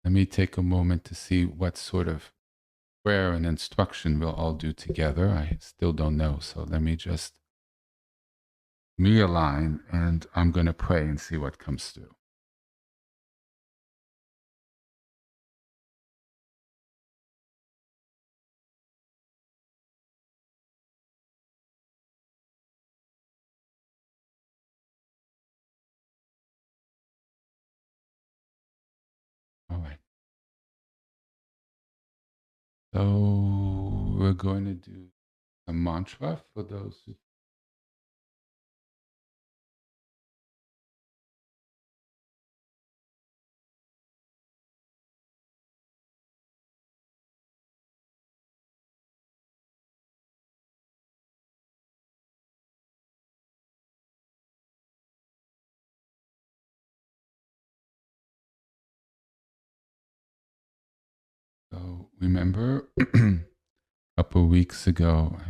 Let me take a moment to see what sort of prayer and instruction we'll all do together. I still don't know. So let me just realign, and I'm going to pray and see what comes through. So we're going to do a mantra for those who. So remember, a couple of weeks ago, I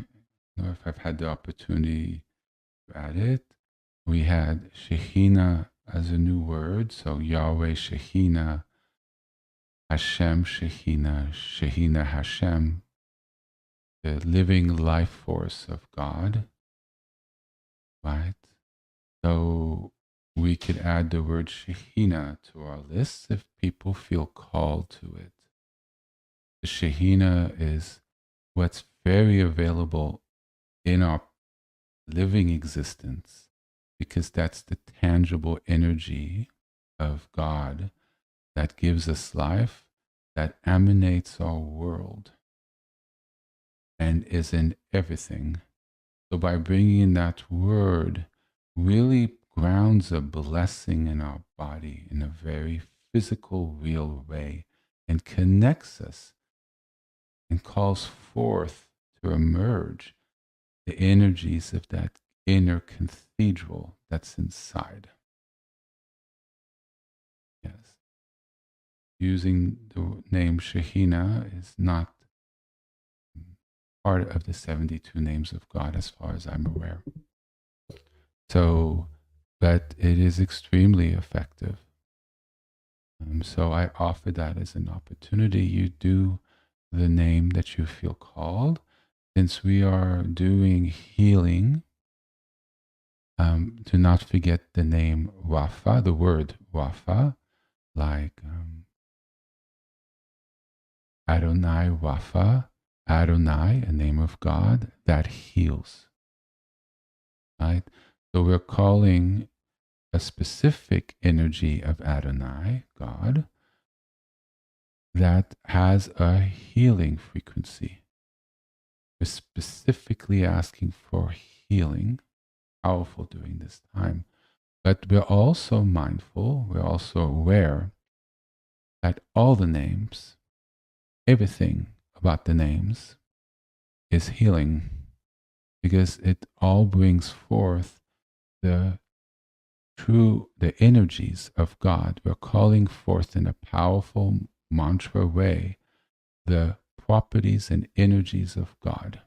don't know if I've had the opportunity to add it. We had Shekhinah as a new word. So Yahweh Shekhinah, Hashem Shekhinah, Shekhinah Hashem, the living life force of God, right? So we could add the word Shekhinah to our list if people feel called to it. The Shekhinah is what's very available in our living existence because that's the tangible energy of God that gives us life, that emanates our world and is in everything. So by bringing in that word, really grounds a blessing in our body in a very physical, real way and connects us and calls forth to emerge the energies of that inner cathedral that's inside. Yes. Using the name Shekhinah is not part of the 72 names of God as far as I'm aware. So, but it is extremely effective. So I offer that as an opportunity. You do the name that you feel called. Since we are doing healing, do not forget the name Wafa, the word Wafa, like Adonai Wafa, Adonai, a name of God that heals, right? So we're calling a specific energy of Adonai, God, that has a healing frequency. We're specifically asking for healing, powerful during this time. But we're also mindful, we're also aware that all the names, everything about the names is healing because it all brings forth the the energies of God. We're calling forth in a powerful mantra way the properties and energies of God.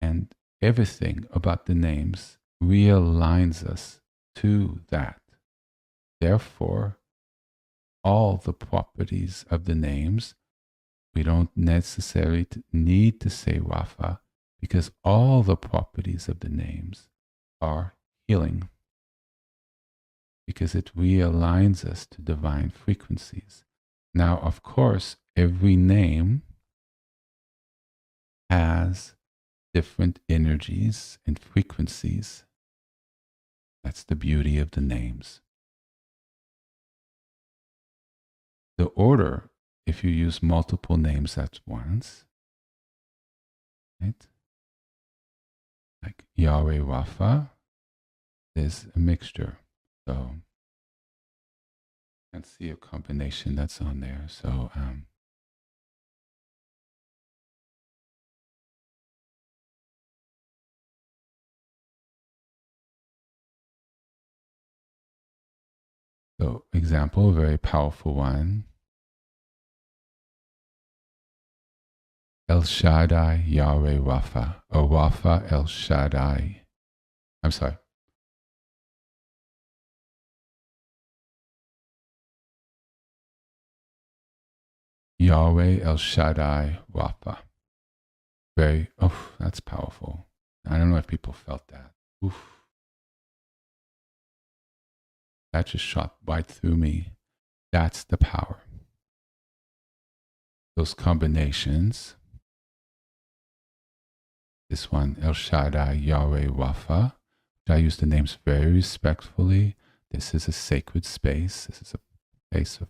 And everything about the names realigns us to that. Therefore, all the properties of the names, we don't necessarily need to say Wafa because all the properties of the names are healing because it realigns us to divine frequencies. Now, of course, every name has different energies and frequencies. That's the beauty of the names. The order, if you use multiple names at once, right? Like Yahweh Rapha, there's a mixture. So I can see a combination that's on there. So example, a very powerful one. El Shaddai Yahweh Rapha, or Rapha El Shaddai. I'm sorry. Yahweh El Shaddai Rapha. Very, that's powerful. I don't know if people felt that. Oof. That just shot right through me. That's the power. Those combinations. This one, El Shaddai Yahweh Rapha. I use the names very respectfully. This is a sacred space. This is a place of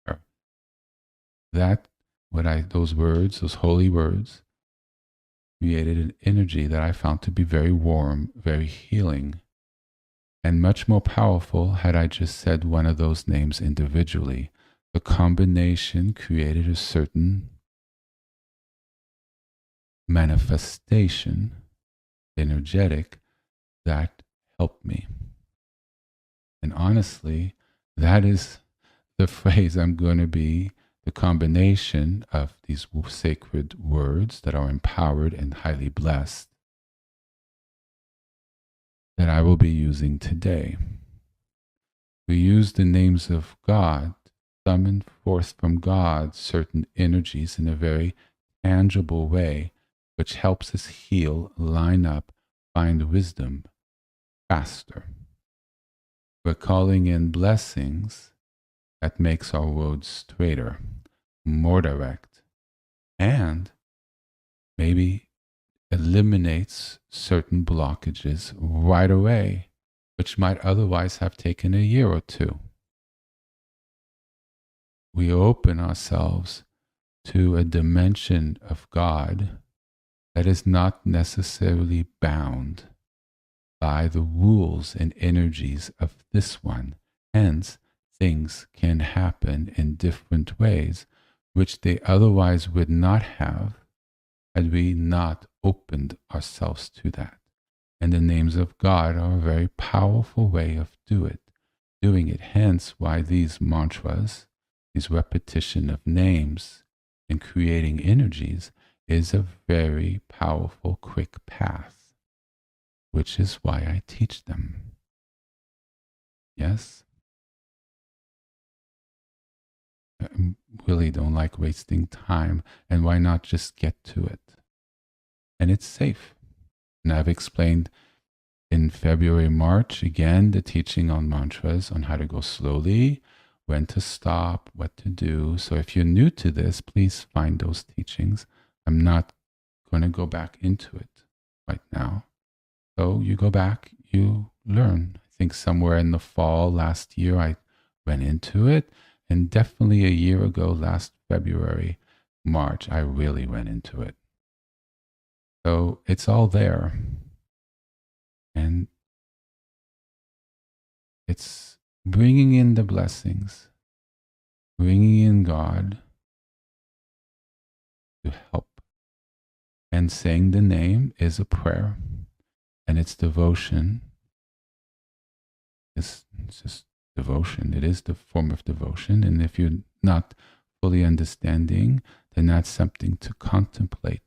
prayer. That those words, those holy words, created an energy that I found to be very warm, very healing, and much more powerful had I just said one of those names individually. The combination created a certain manifestation, energetic, that helped me. And honestly, that is the phrase I'm going to be, the combination of these sacred words that are empowered and highly blessed that I will be using today. We use the names of God, summon forth from God certain energies in a very tangible way, which helps us heal, line up, find wisdom faster. We're calling in blessings that makes our road straighter, more direct, and maybe eliminates certain blockages right away, which might otherwise have taken a year or two. We open ourselves to a dimension of God that is not necessarily bound by the rules and energies of this one. Hence, things can happen in different ways, which they otherwise would not have had we not opened ourselves to that. And the names of God are a very powerful way of doing it. Hence why these mantras, these repetition of names and creating energies is a very powerful, quick path, which is why I teach them. Yes? I really don't like wasting time, and why not just get to it? And it's safe. And I've explained in February, March, again, the teaching on mantras, on how to go slowly, when to stop, what to do. So if you're new to this, please find those teachings. I'm not going to go back into it right now. So you go back, you learn. I think somewhere in the fall last year, I went into it. And definitely a year ago, last February, March, I really went into it. So it's all there. And it's bringing in the blessings, bringing in God to help. And saying the name is a prayer, and it's devotion. It's just devotion. It is the form of devotion. And if you're not fully understanding, then that's something to contemplate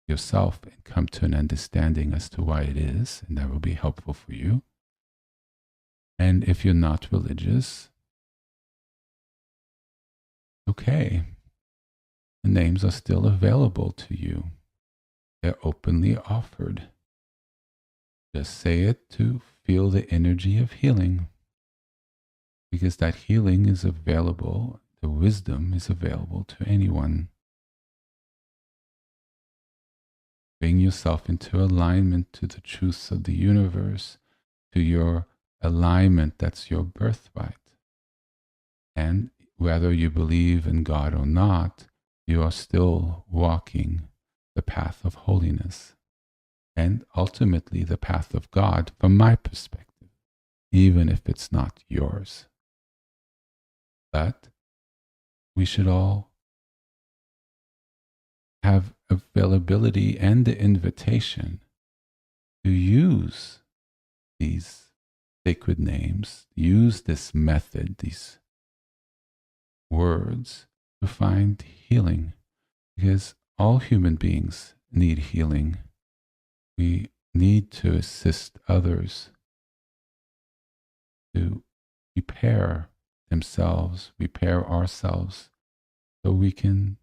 yourself and come to an understanding as to why it is, and that will be helpful for you. And if you're not religious, okay, the names are still available to you. They're openly offered. Just say it to feel the energy of healing, because that healing is available, the wisdom is available to anyone. Bring yourself into alignment to the truths of the universe, to your alignment that's your birthright. And whether you believe in God or not, you are still walking the path of holiness and ultimately the path of God from my perspective, even if it's not yours. But we should all have availability and the invitation to use these sacred names, use this method, these words to find healing, because all human beings need healing. We need to assist others to repair themselves, repair ourselves, so we can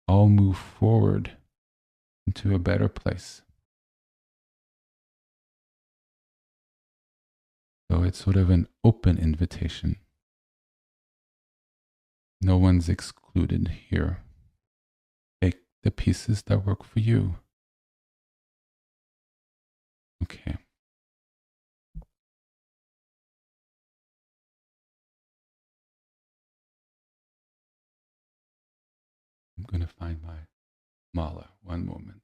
all move forward into a better place. So it's sort of an open invitation. No one's excluded here. Take the pieces that work for you. Okay. I'm going to find my mala. One moment.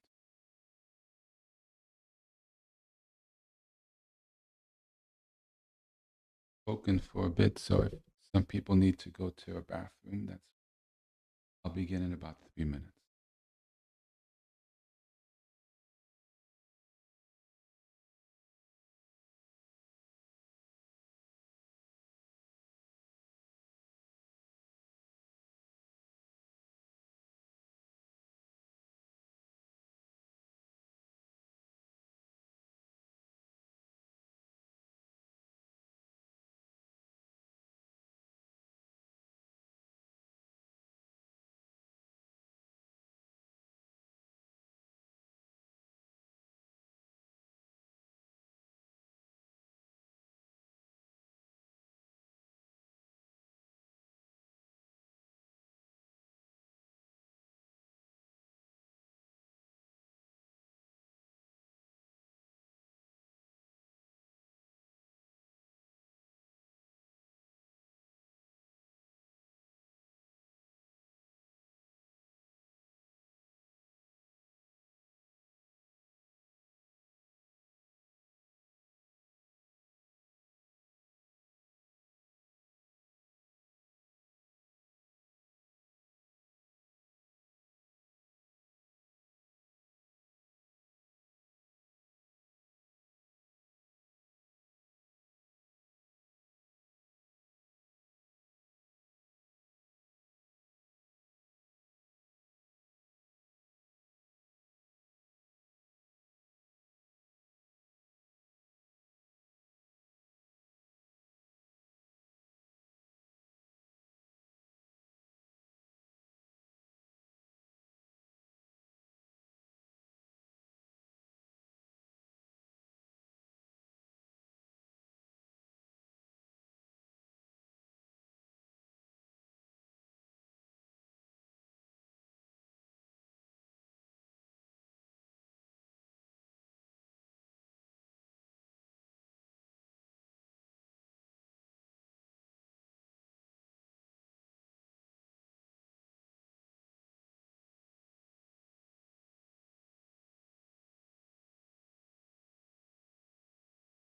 Spoken for a bit, so if some people need to go to a bathroom, I'll begin in about 3 minutes.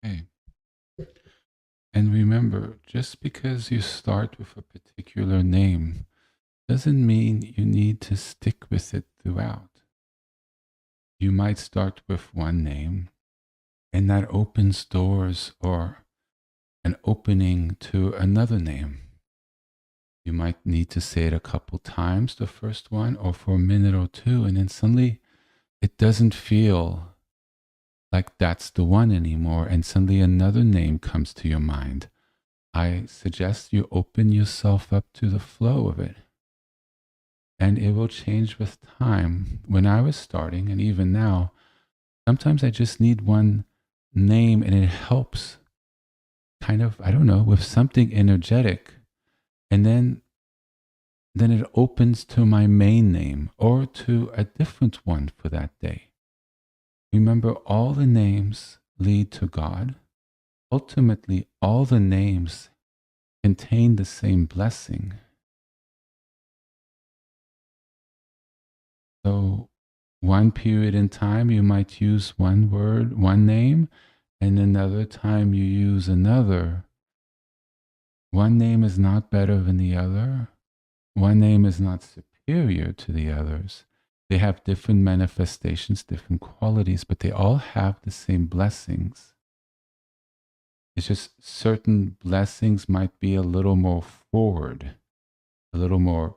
Okay. And remember, just because you start with a particular name doesn't mean you need to stick with it throughout. You might start with one name, and that opens doors or an opening to another name. You might need to say it a couple times, the first one, or for a minute or two, and then suddenly it doesn't feel like that's the one anymore, and suddenly another name comes to your mind. I suggest you open yourself up to the flow of it, and it will change with time. When I was starting, and even now, sometimes I just need one name, and it helps kind of, I don't know, with something energetic. And then it opens to my main name or to a different one for that day. Remember, all the names lead to God. Ultimately, all the names contain the same blessing. So, one period in time, you might use one word, one name, and another time you use another. One name is not better than the other. One name is not superior to the others. They have different manifestations, different qualities, but they all have the same blessings. It's just certain blessings might be a little more forward, a little more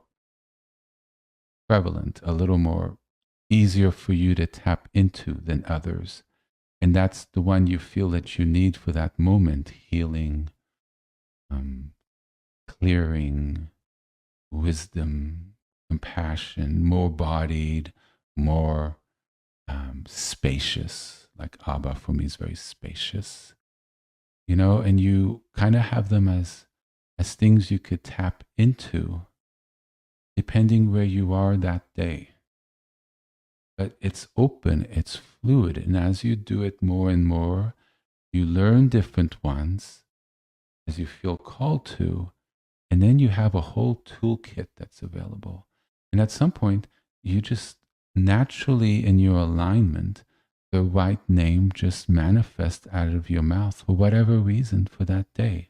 prevalent, a little more easier for you to tap into than others. And that's the one you feel that you need for that moment: healing, clearing, wisdom, compassion, more bodied, more spacious. Like Abba for me is very spacious, and you kind of have them as things you could tap into depending where you are that day. But it's open, it's fluid, and as you do it more and more, you learn different ones as you feel called to, and then you have a whole toolkit that's available. And at some point, you just naturally, in your alignment, the right name just manifests out of your mouth for whatever reason for that day.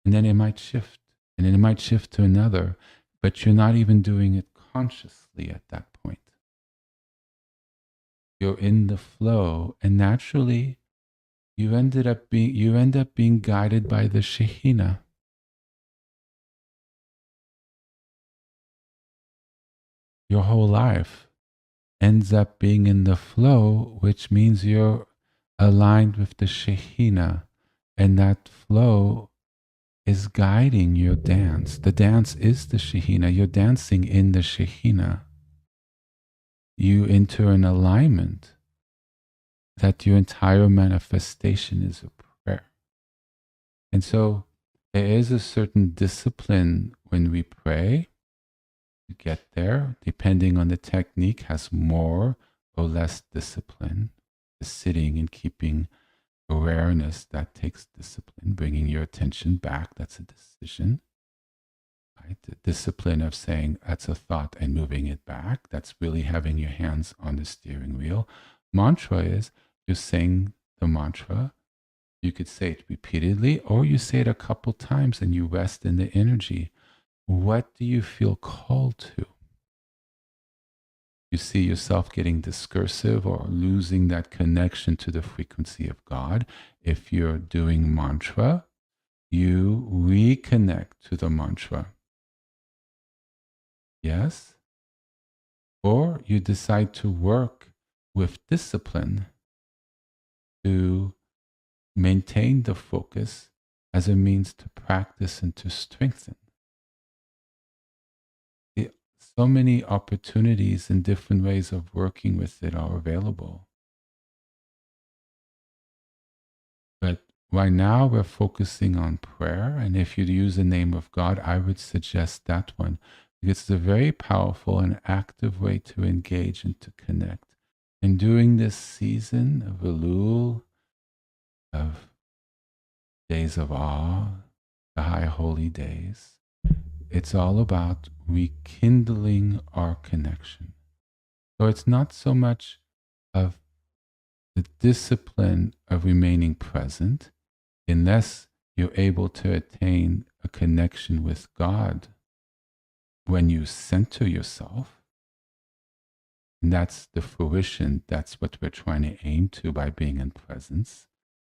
And then it might shift, and then it might shift to another, but you're not even doing it consciously at that point. You're in the flow, and naturally, you end up being guided by the Shekhinah. Your whole life ends up being in the flow, which means you're aligned with the Shekhinah, and that flow is guiding your dance. The dance is the Shekhinah. You're dancing in the Shekhinah. You enter an alignment that your entire manifestation is a prayer. And so there is a certain discipline when we pray to get there, depending on the technique, has more or less discipline. The sitting and keeping awareness, that takes discipline. Bringing your attention back, that's a decision. Right? The discipline of saying that's a thought and moving it back, that's really having your hands on the steering wheel. Mantra is you're saying the mantra. You could say it repeatedly, or you say it a couple times and you rest in the energy. What do you feel called to? You see yourself getting discursive or losing that connection to the frequency of God. If you're doing mantra, you reconnect to the mantra. Yes? Or you decide to work with discipline to maintain the focus as a means to practice and to strengthen. So many opportunities and different ways of working with it are available. But right now we're focusing on prayer. And if you use the name of God, I would suggest that one, because it's a very powerful and active way to engage and to connect. And during this season of Elul, of days of awe, the high holy days, it's all about rekindling our connection. So it's not so much of the discipline of remaining present, unless you're able to attain a connection with God when you center yourself. And that's the fruition. That's what we're trying to aim to by being in presence.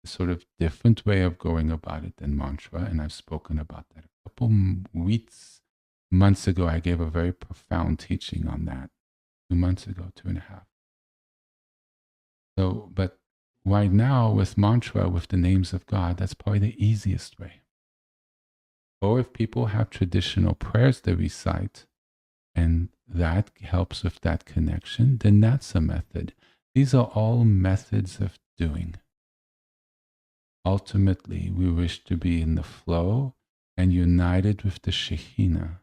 A sort of different way of going about it than mantra. And I've spoken about that a couple months ago. I gave a very profound teaching on that. 2 months ago, 2.5. So, but right now with mantra, with the names of God, that's probably the easiest way. Or if people have traditional prayers they recite, and that helps with that connection, then that's a method. These are all methods of doing. Ultimately, we wish to be in the flow and united with the Shekhinah.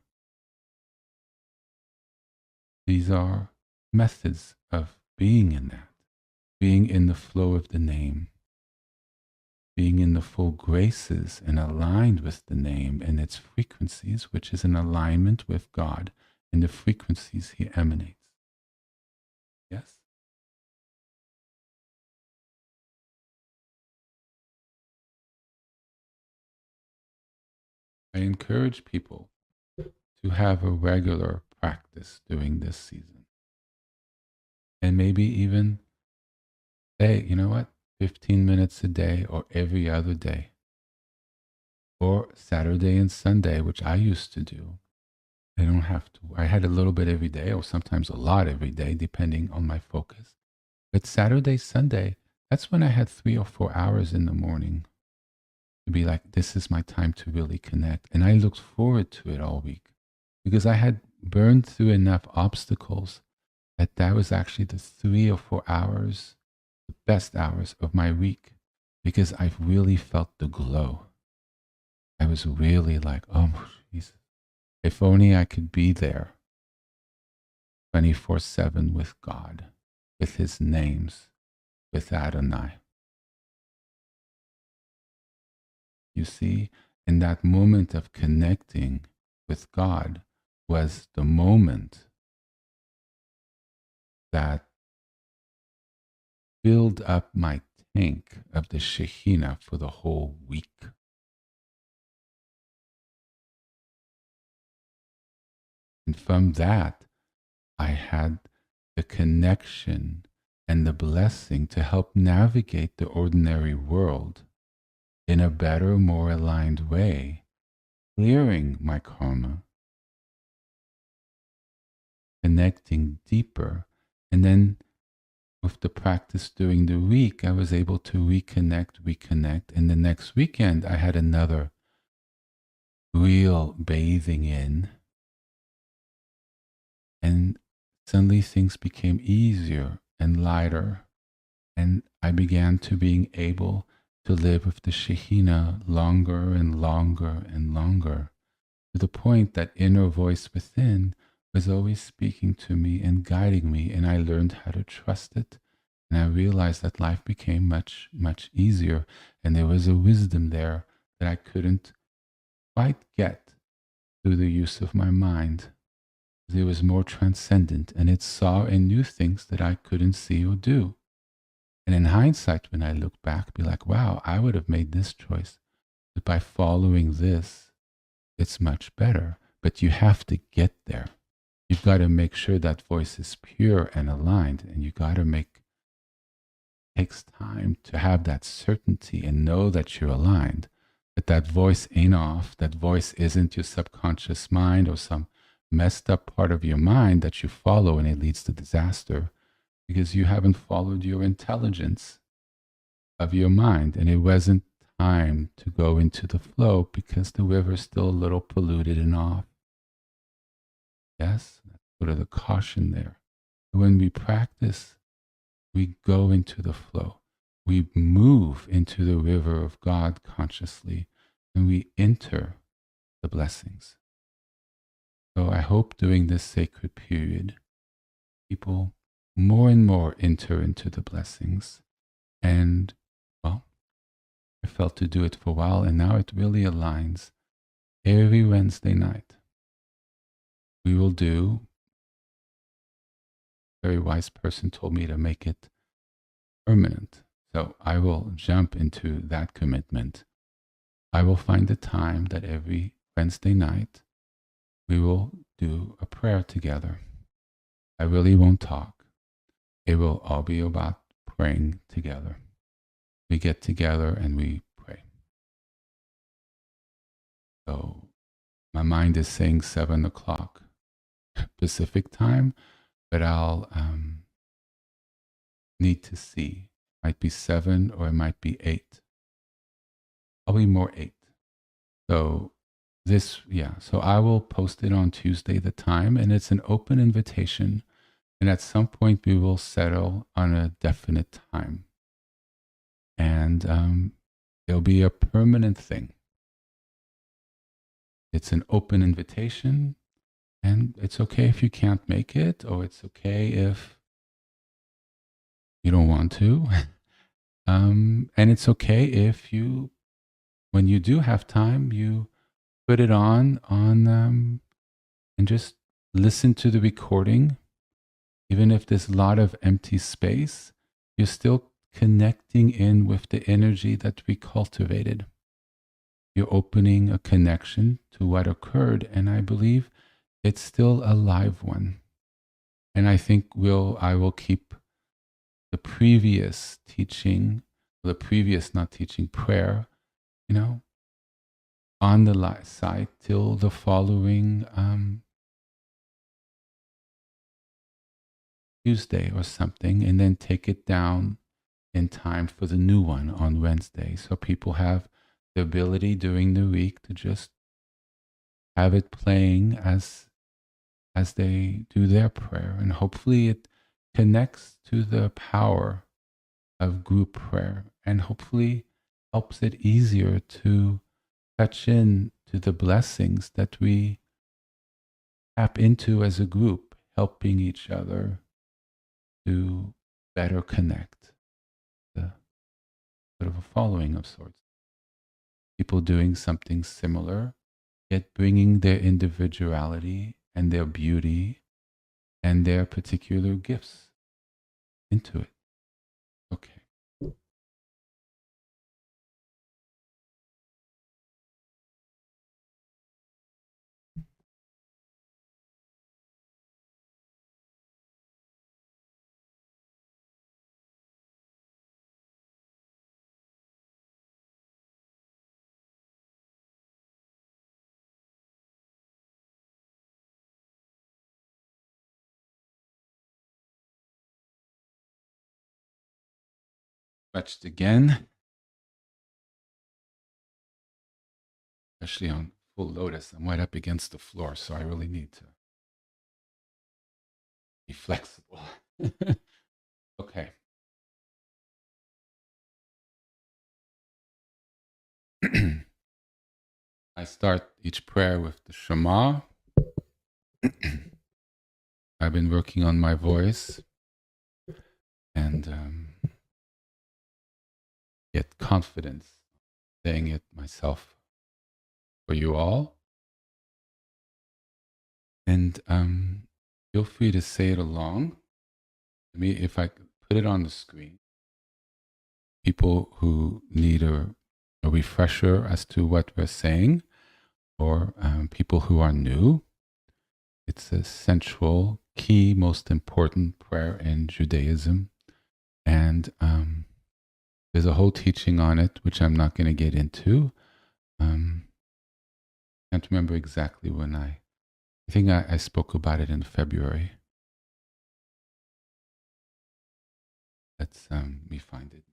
These are methods of being in that, being in the flow of the name, being in the full graces and aligned with the name and its frequencies, which is in alignment with God and the frequencies He emanates. Yes? I encourage people to have a regular practice during this season. And maybe even say, you know what, 15 minutes a day or every other day. Or Saturday and Sunday, which I used to do. I don't have to. I had a little bit every day or sometimes a lot every day, depending on my focus. But Saturday, Sunday, that's when I had 3 or 4 hours in the morning to be like, this is my time to really connect. And I looked forward to it all week because I had burned through enough obstacles that was actually the 3 or 4 hours, the best hours of my week, because I really felt the glow. I was really like, oh, Jesus, if only I could be there 24/7 with God, with His names, with Adonai. You see, in that moment of connecting with God, was the moment that filled up my tank of the Shekhinah for the whole week. And from that, I had the connection and the blessing to help navigate the ordinary world in a better, more aligned way, clearing my karma, connecting deeper. And then with the practice during the week, I was able to reconnect. And the next weekend, I had another real bathing in. And suddenly things became easier and lighter. And I began to being able to live with the Shekhinah longer and longer and longer, to the point that inner voice within was always speaking to me and guiding me. And I learned how to trust it. And I realized that life became much, much easier. And there was a wisdom there that I couldn't quite get through the use of my mind. It was more transcendent, and it saw and knew things that I couldn't see or do. And in hindsight, when I look back, be like, wow, I would have made this choice. But by following this, it's much better. But you have to get there. You've got to make sure that voice is pure and aligned, and you got to make takes time to have that certainty and know that you're aligned, that that voice ain't off, that voice isn't your subconscious mind or some messed up part of your mind that you follow and it leads to disaster because you haven't followed your intelligence of your mind, and it wasn't time to go into the flow because the river's still a little polluted and off. Yes, that's sort of the caution there. When we practice, we go into the flow. We move into the river of God consciously, and we enter the blessings. So I hope during this sacred period, people more and more enter into the blessings. And, well, I felt to do it for a while, and now it really aligns. Every Wednesday night, we will do, a very wise person told me to make it permanent. So I will jump into that commitment. I will find a time that every Wednesday night we will do a prayer together. I really won't talk. It will all be about praying together. We get together and we pray. So my mind is saying 7 o'clock Pacific time, but I'll need to see. It might be 7 or it might be 8. Probably more 8. So so I will post it on Tuesday, the time, and it's an open invitation. And at some point, we will settle on a definite time. And it'll be a permanent thing. It's an open invitation, and it's okay if you can't make it, or it's okay if you don't want to. And it's okay if you, when you do have time, you put it on and just listen to the recording. Even if there's a lot of empty space, you're still connecting in with the energy that we cultivated. You're opening a connection to what occurred, and I believe it's still a live one. And I think I will keep the previous teaching, not teaching, prayer, on the site till the following Tuesday or something, and then take it down in time for the new one on Wednesday. So people have the ability during the week to just have it playing as they do their prayer. And hopefully it connects to the power of group prayer, and hopefully helps it easier to touch in to the blessings that we tap into as a group, helping each other to better connect. The sort of a following of sorts. People doing something similar, yet bringing their individuality and their beauty and their particular gifts into it. Okay. Stretched again, especially on full lotus. I'm right up against the floor, so I really need to be flexible. Okay. I start each prayer with the Shema. I've been working on my voice and get confidence saying it myself for you all. And feel free to say it along. I mean, if I could put it on the screen, people who need a refresher as to what we're saying, or people who are new, it's a central, key, most important prayer in Judaism. And there's a whole teaching on it, which I'm not going to get into. Can't remember exactly when I think I spoke about it in February. Let's me find it.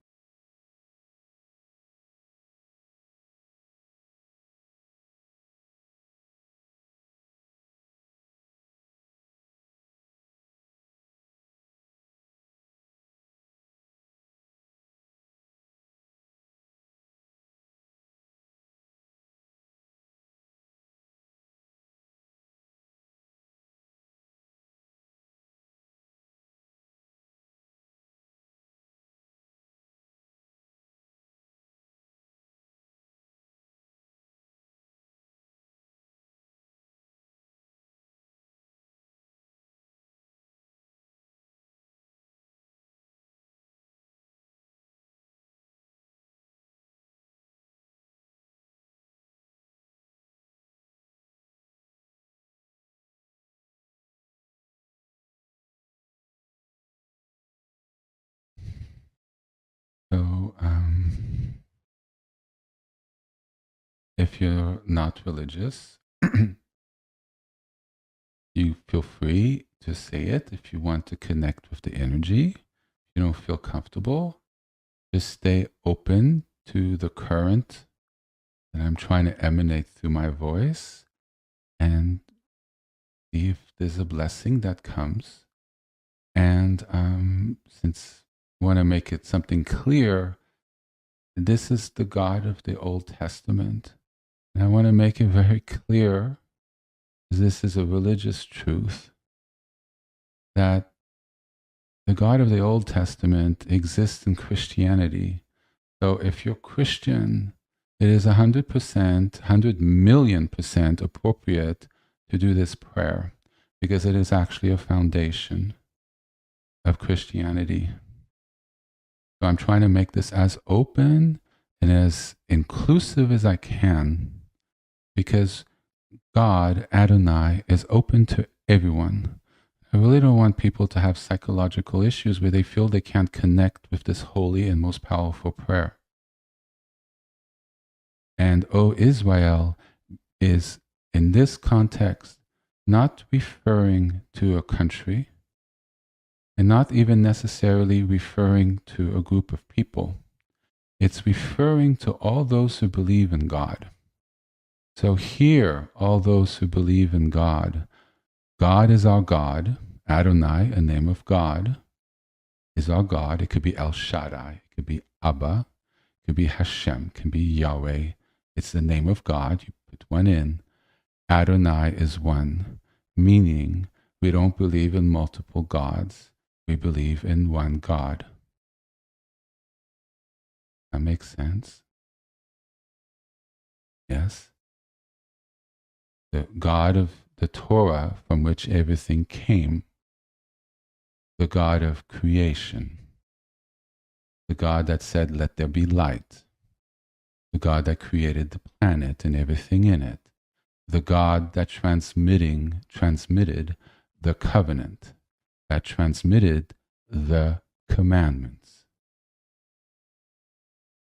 So, if you're not religious, you feel free to say it. If you want to connect with the energy, if you don't feel comfortable, just stay open to the current that I'm trying to emanate through my voice and see if there's a blessing that comes. And since I want to make it something clear, this is the God of the Old Testament. And I want to make it very clear, this is a religious truth, that the God of the Old Testament exists in Christianity. So if you're Christian, it is 100%, 100,000,000% appropriate to do this prayer because it is actually a foundation of Christianity. So I'm trying to make this as open and as inclusive as I can because God, Adonai, is open to everyone. I really don't want people to have psychological issues where they feel they can't connect with this holy and most powerful prayer. And O Israel is, in this context, not referring to a country and not even necessarily referring to a group of people. It's referring to all those who believe in God. So here, all those who believe in God, God is our God. Adonai, a name of God, is our God. It could be El Shaddai. It could be Abba. It could be Hashem. It can be Yahweh. It's the name of God. You put one in. Adonai is one, meaning we don't believe in multiple gods. We believe in one God. That makes sense? Yes. The God of the Torah from which everything came, the God of creation, the God that said, let there be light, the God that created the planet and everything in it, the God that transmitted the covenant, that transmitted the commandments.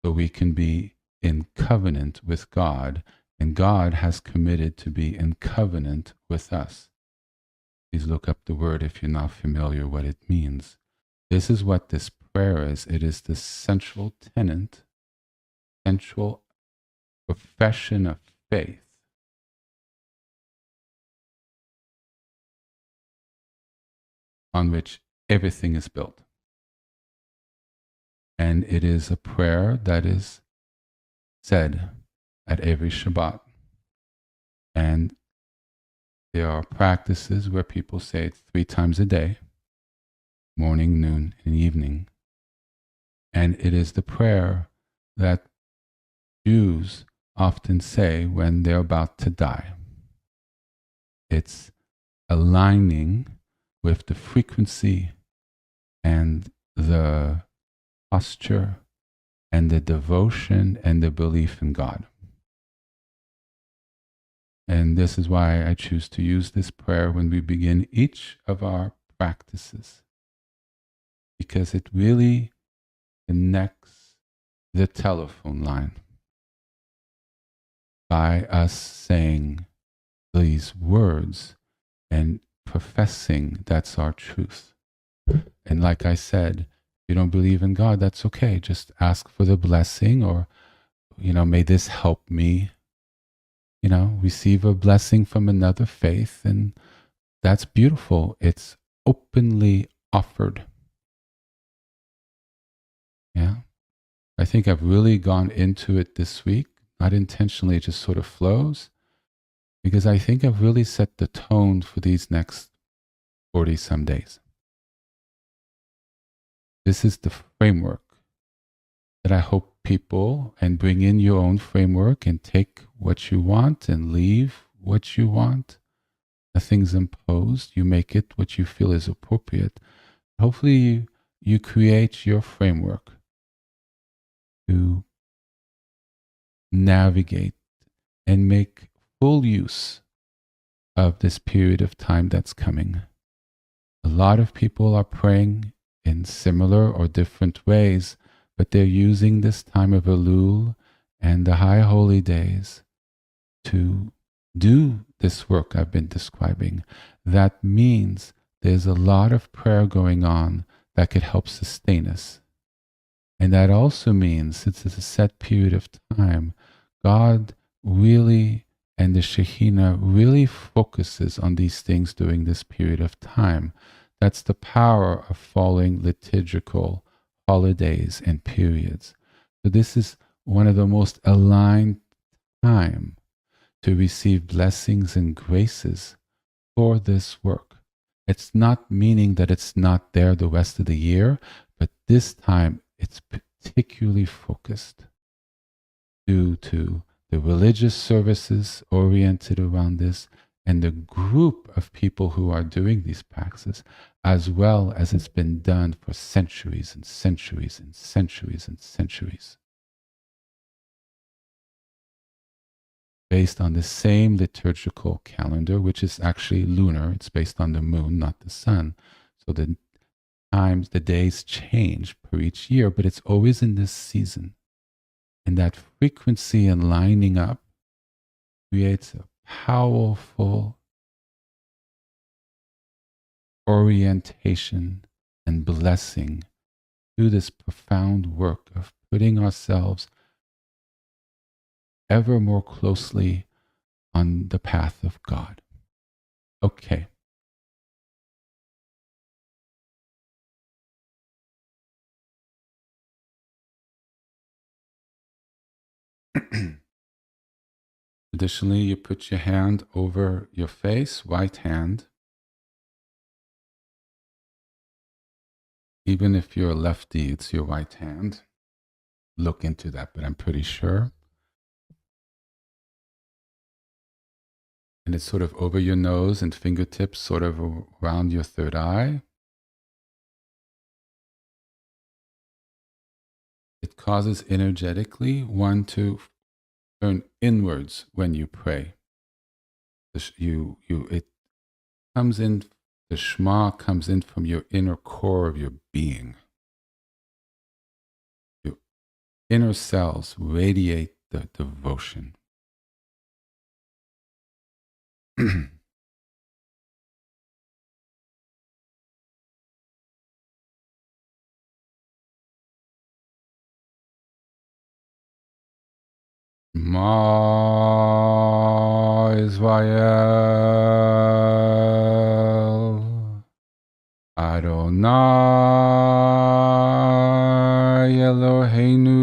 So we can be in covenant with God, and God has committed to be in covenant with us. Please look up the word if you're not familiar what it means. This is what this prayer is. It is the central tenet, central profession of faith on which everything is built. And it is a prayer that is said at every Shabbat. And there are practices where people say it 3 times a day, morning, noon, and evening. And it is the prayer that Jews often say when they're about to die. It's aligning with the frequency and the posture and the devotion and the belief in God. And this is why I choose to use this prayer when we begin each of our practices, because it really connects the telephone line by us saying these words and professing that's our truth. And like I said, if you don't believe in God, that's okay. Just ask for the blessing, or, may this help me, receive a blessing from another faith. And that's beautiful. It's openly offered. Yeah. I think I've really gone into it this week, not intentionally, it just sort of flows, because I think I've really set the tone for these next 40 some days. This is the framework that I hope people, and bring in your own framework and take what you want and leave what you want. Nothing's imposed. You make it what you feel is appropriate. Hopefully you create your framework to navigate and make full use of this period of time that's coming. A lot of people are praying in similar or different ways, but they're using this time of Elul and the high holy days to do this work I've been describing. That means there's a lot of prayer going on that could help sustain us. And that also means, since it's a set period of time, God really, and the Shekhinah really focuses on these things during this period of time. That's the power of following liturgical holidays and periods. So this is one of the most aligned time to receive blessings and graces for this work. It's not meaning that it's not there the rest of the year, but this time it's particularly focused due to the religious services oriented around this and the group of people who are doing these practices, as well as it's been done for centuries and centuries and centuries and centuries. Based on the same liturgical calendar, which is actually lunar. It's based on the moon, not the sun. So the times, the days change per each year, but it's always in this season. And that frequency and lining up creates a powerful orientation and blessing to this profound work of putting ourselves ever more closely on the path of God. Okay. Additionally, you put your hand over your face, right hand. Even if you're a lefty, it's your right hand. Look into that, but I'm pretty sure. And it's sort of over your nose and fingertips, sort of around your third eye. It causes energetically one to turn inwards when you pray. It comes in, the Shema comes in from your inner core of your being. Your inner cells radiate the devotion. Ma Israel Adonai Eloheinu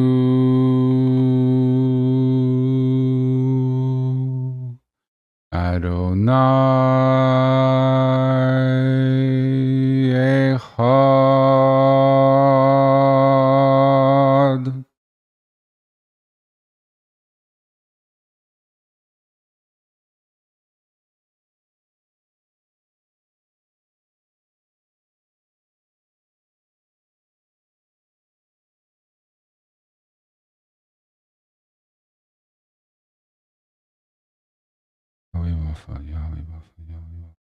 Adonai Echad. Yahweh Rapha, Yahweh Rapha, Yahweh Rapha.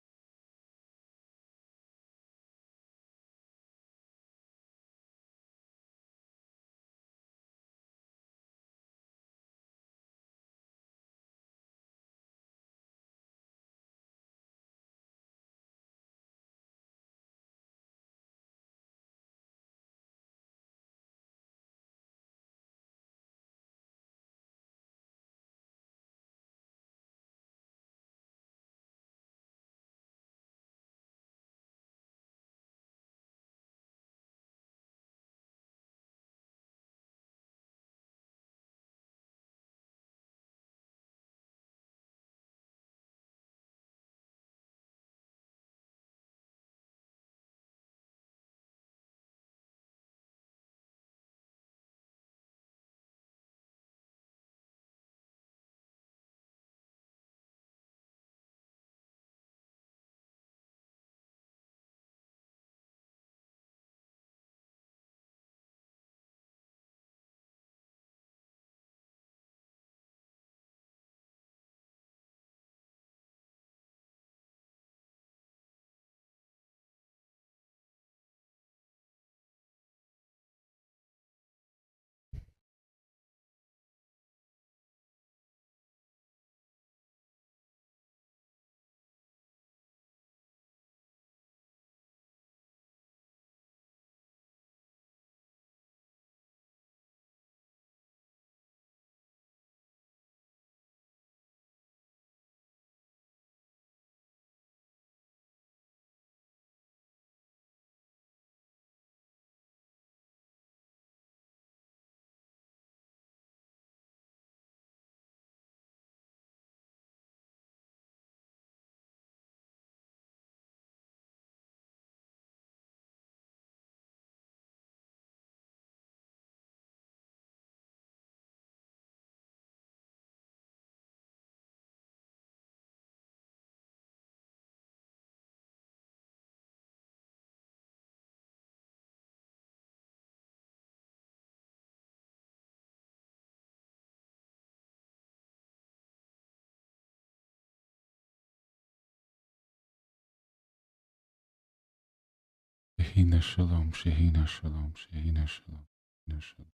Shehina Shalom, Shehina Shalom, Shehina Shalom, Shehina Shalom.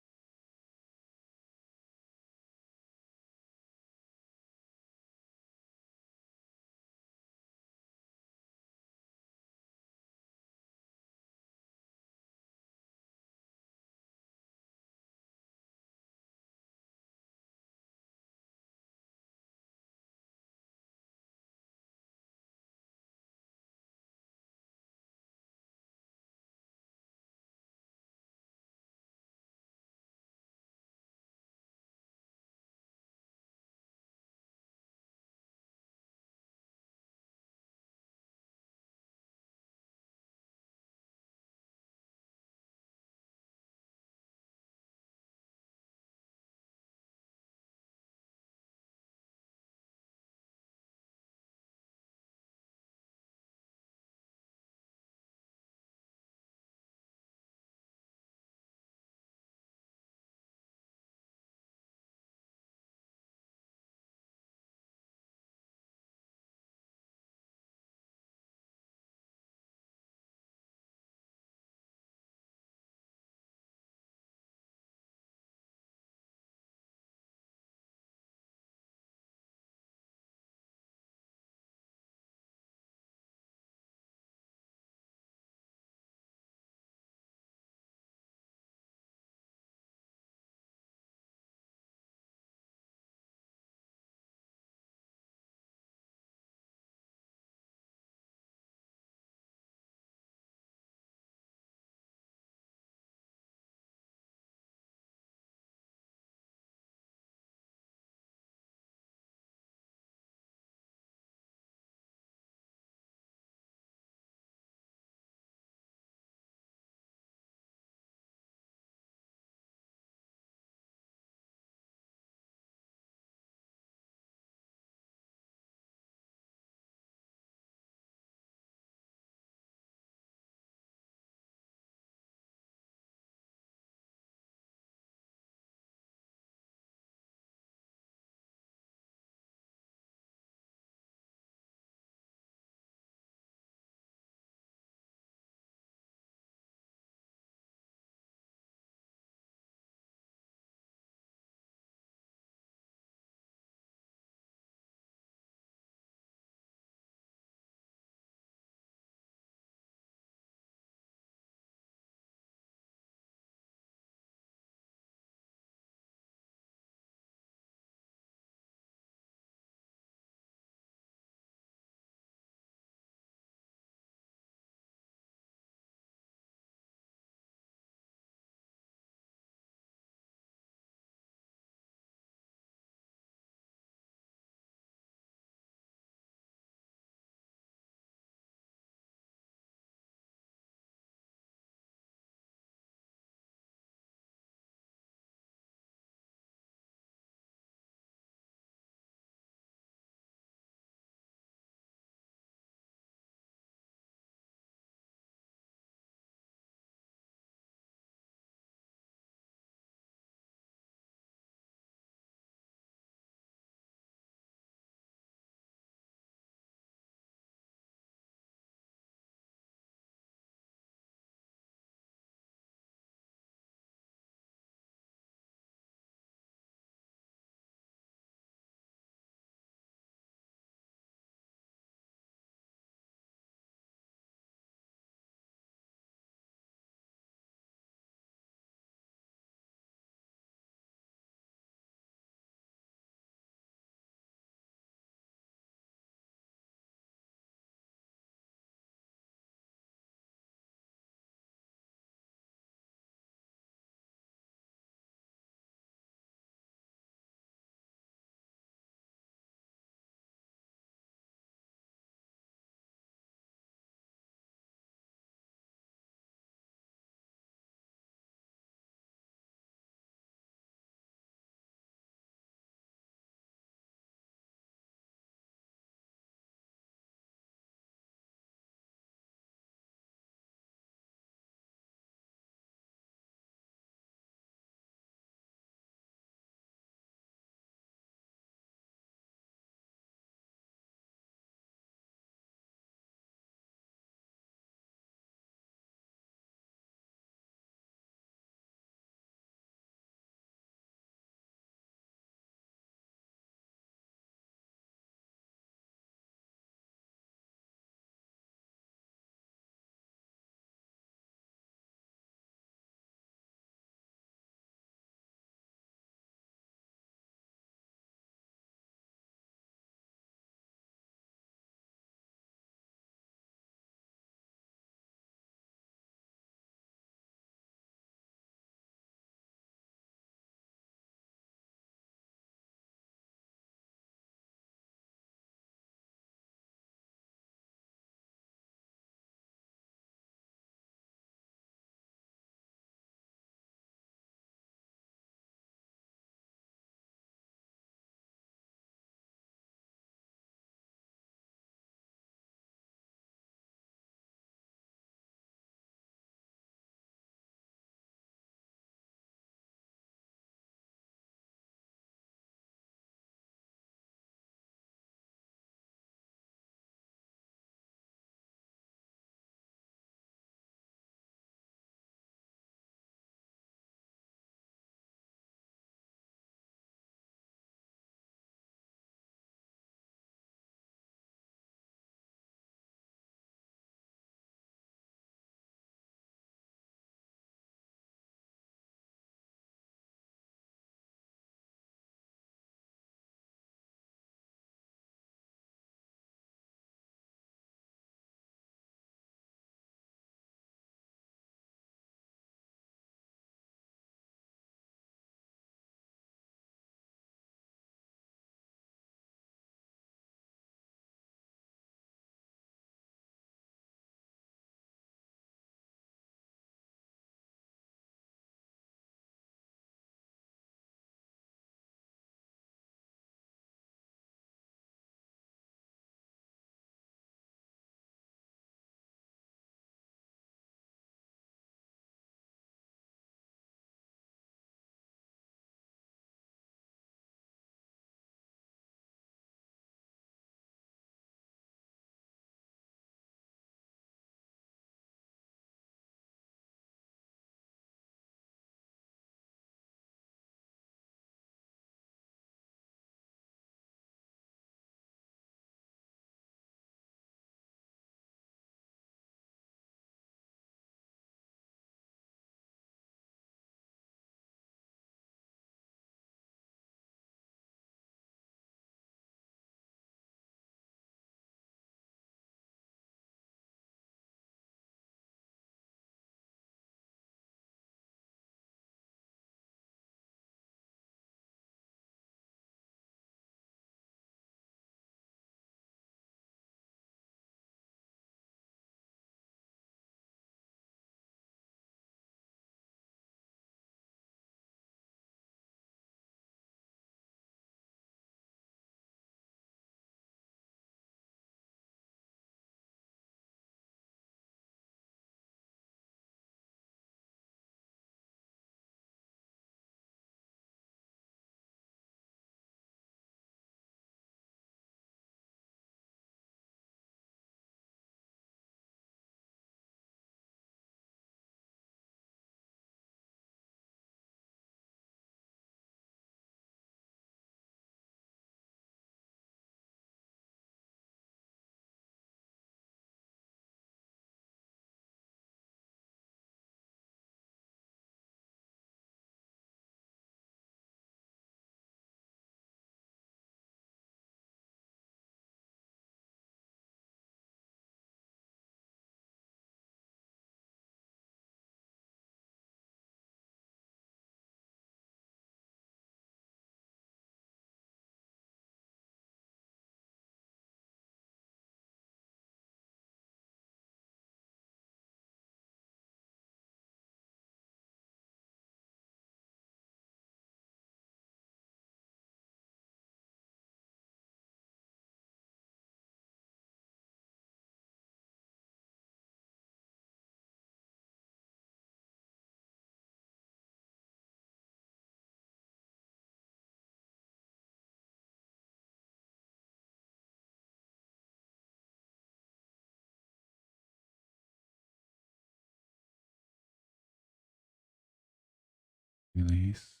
Release,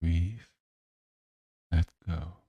breathe, let go.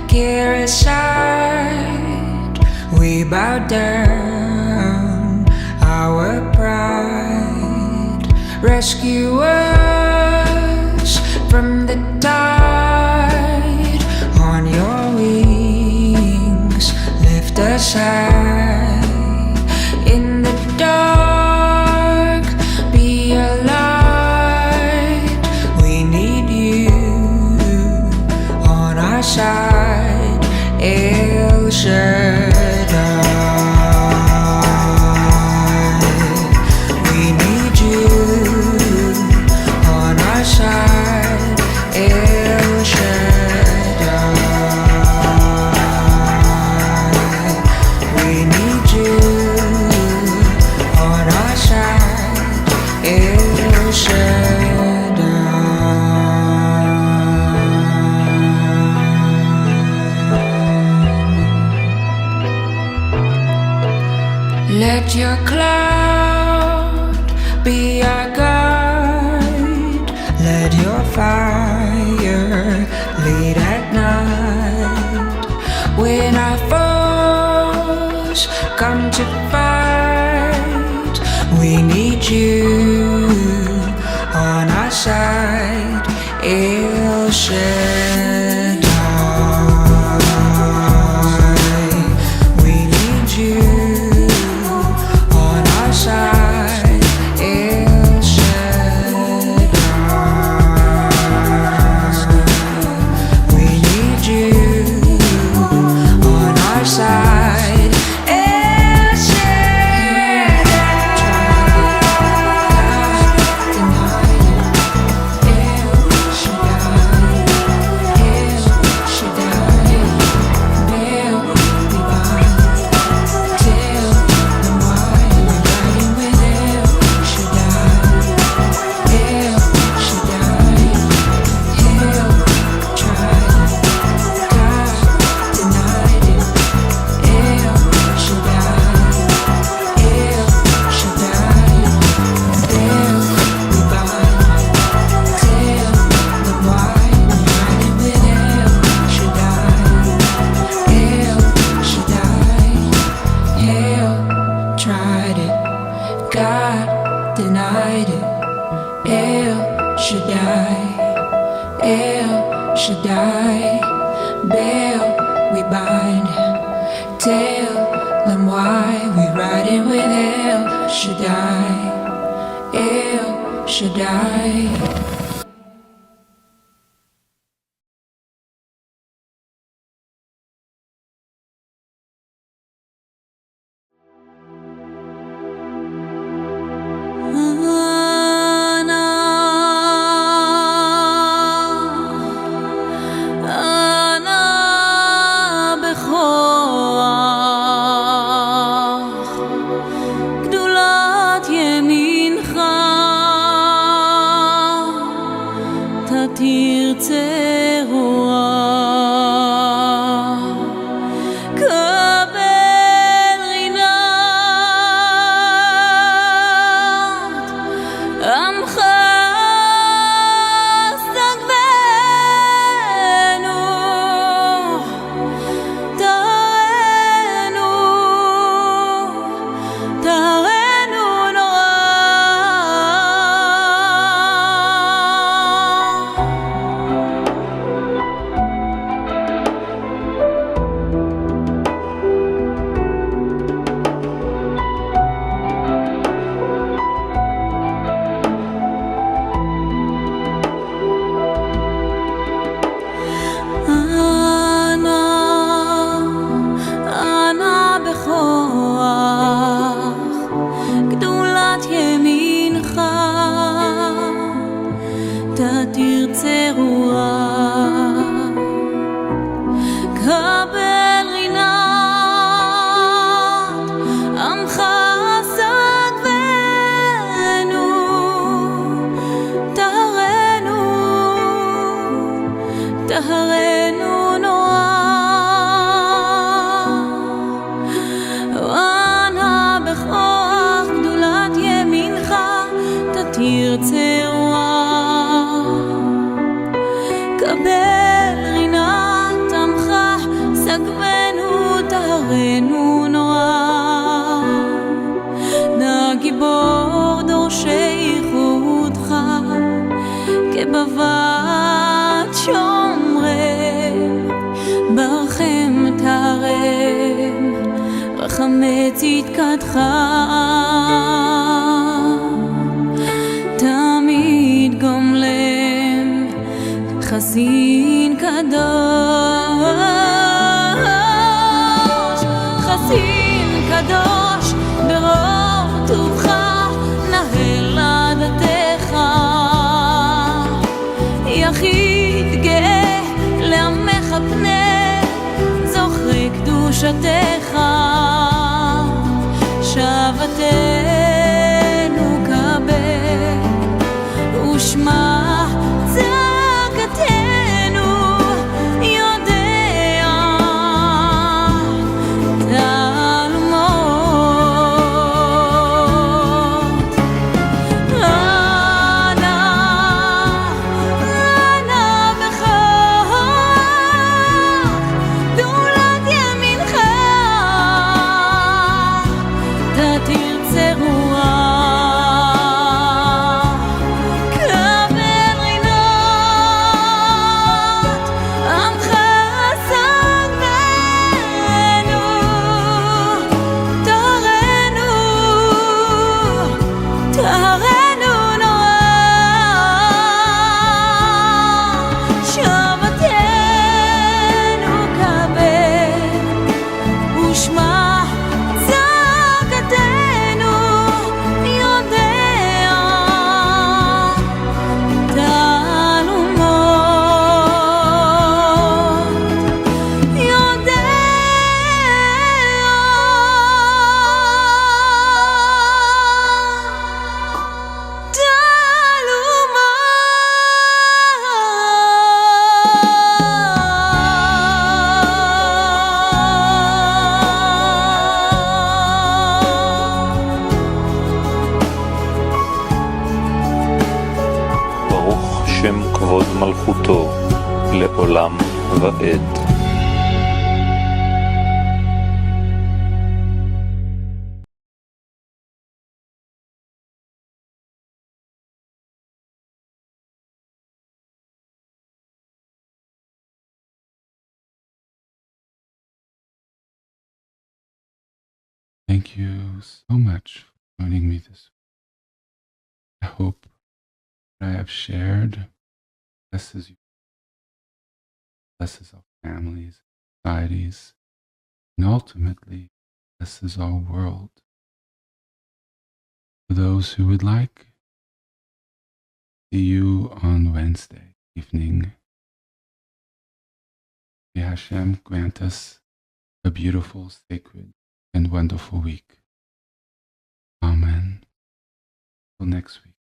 care aside, we bow down our pride. Rescue us from the tide. On your wings, lift us high. In the dark, be a light. We need you on our side. El Shaddai, we need you on our side. El Shaddai, we need you on our side. El Shaddai. Let your cloud be our guide. Let your fire lead at night. When our foes come to fight, we need you on our side. El Shaddai, we need you on our side. El Shaddai, we need you on our side. El tried it, God denied it. El Shaddai, El Shaddai, Baal we bind. Tell them why we riding with El Shaddai, El Shaddai. תרצה רוח, קבל רינת עמך סגבנו, תרנו נורא. תרצה רוח, קבל רינת עמך סגבנו, טהרנו נורא. ענה בכוח גדולת ימינך, תרצה רוח, קבל בצדקתך תמיד גומלם חסין קדוש חסין קדוש ברוב טובך נהל עדתך יחיד גאה לעמך פנה זוכרי קדושתך שבתנו קבל ושמע צעקתנו יודע תעלומות אנא בכך גדולת ימינך תרצה רוח קבל רינות עמך סגנו טהרנו נורא שבתנו קבל ושמע צעקתנו יודע תעלומות יודע ברוך שם כבוד מלכותו לעולם ועד. Thank you so much for joining me this week. I hope what I have shared blesses you, blesses our families, societies, and ultimately blesses our world. For those who would like, see you on Wednesday evening. May Hashem grant us a beautiful, sacred, and wonderful week. Amen. Till next week.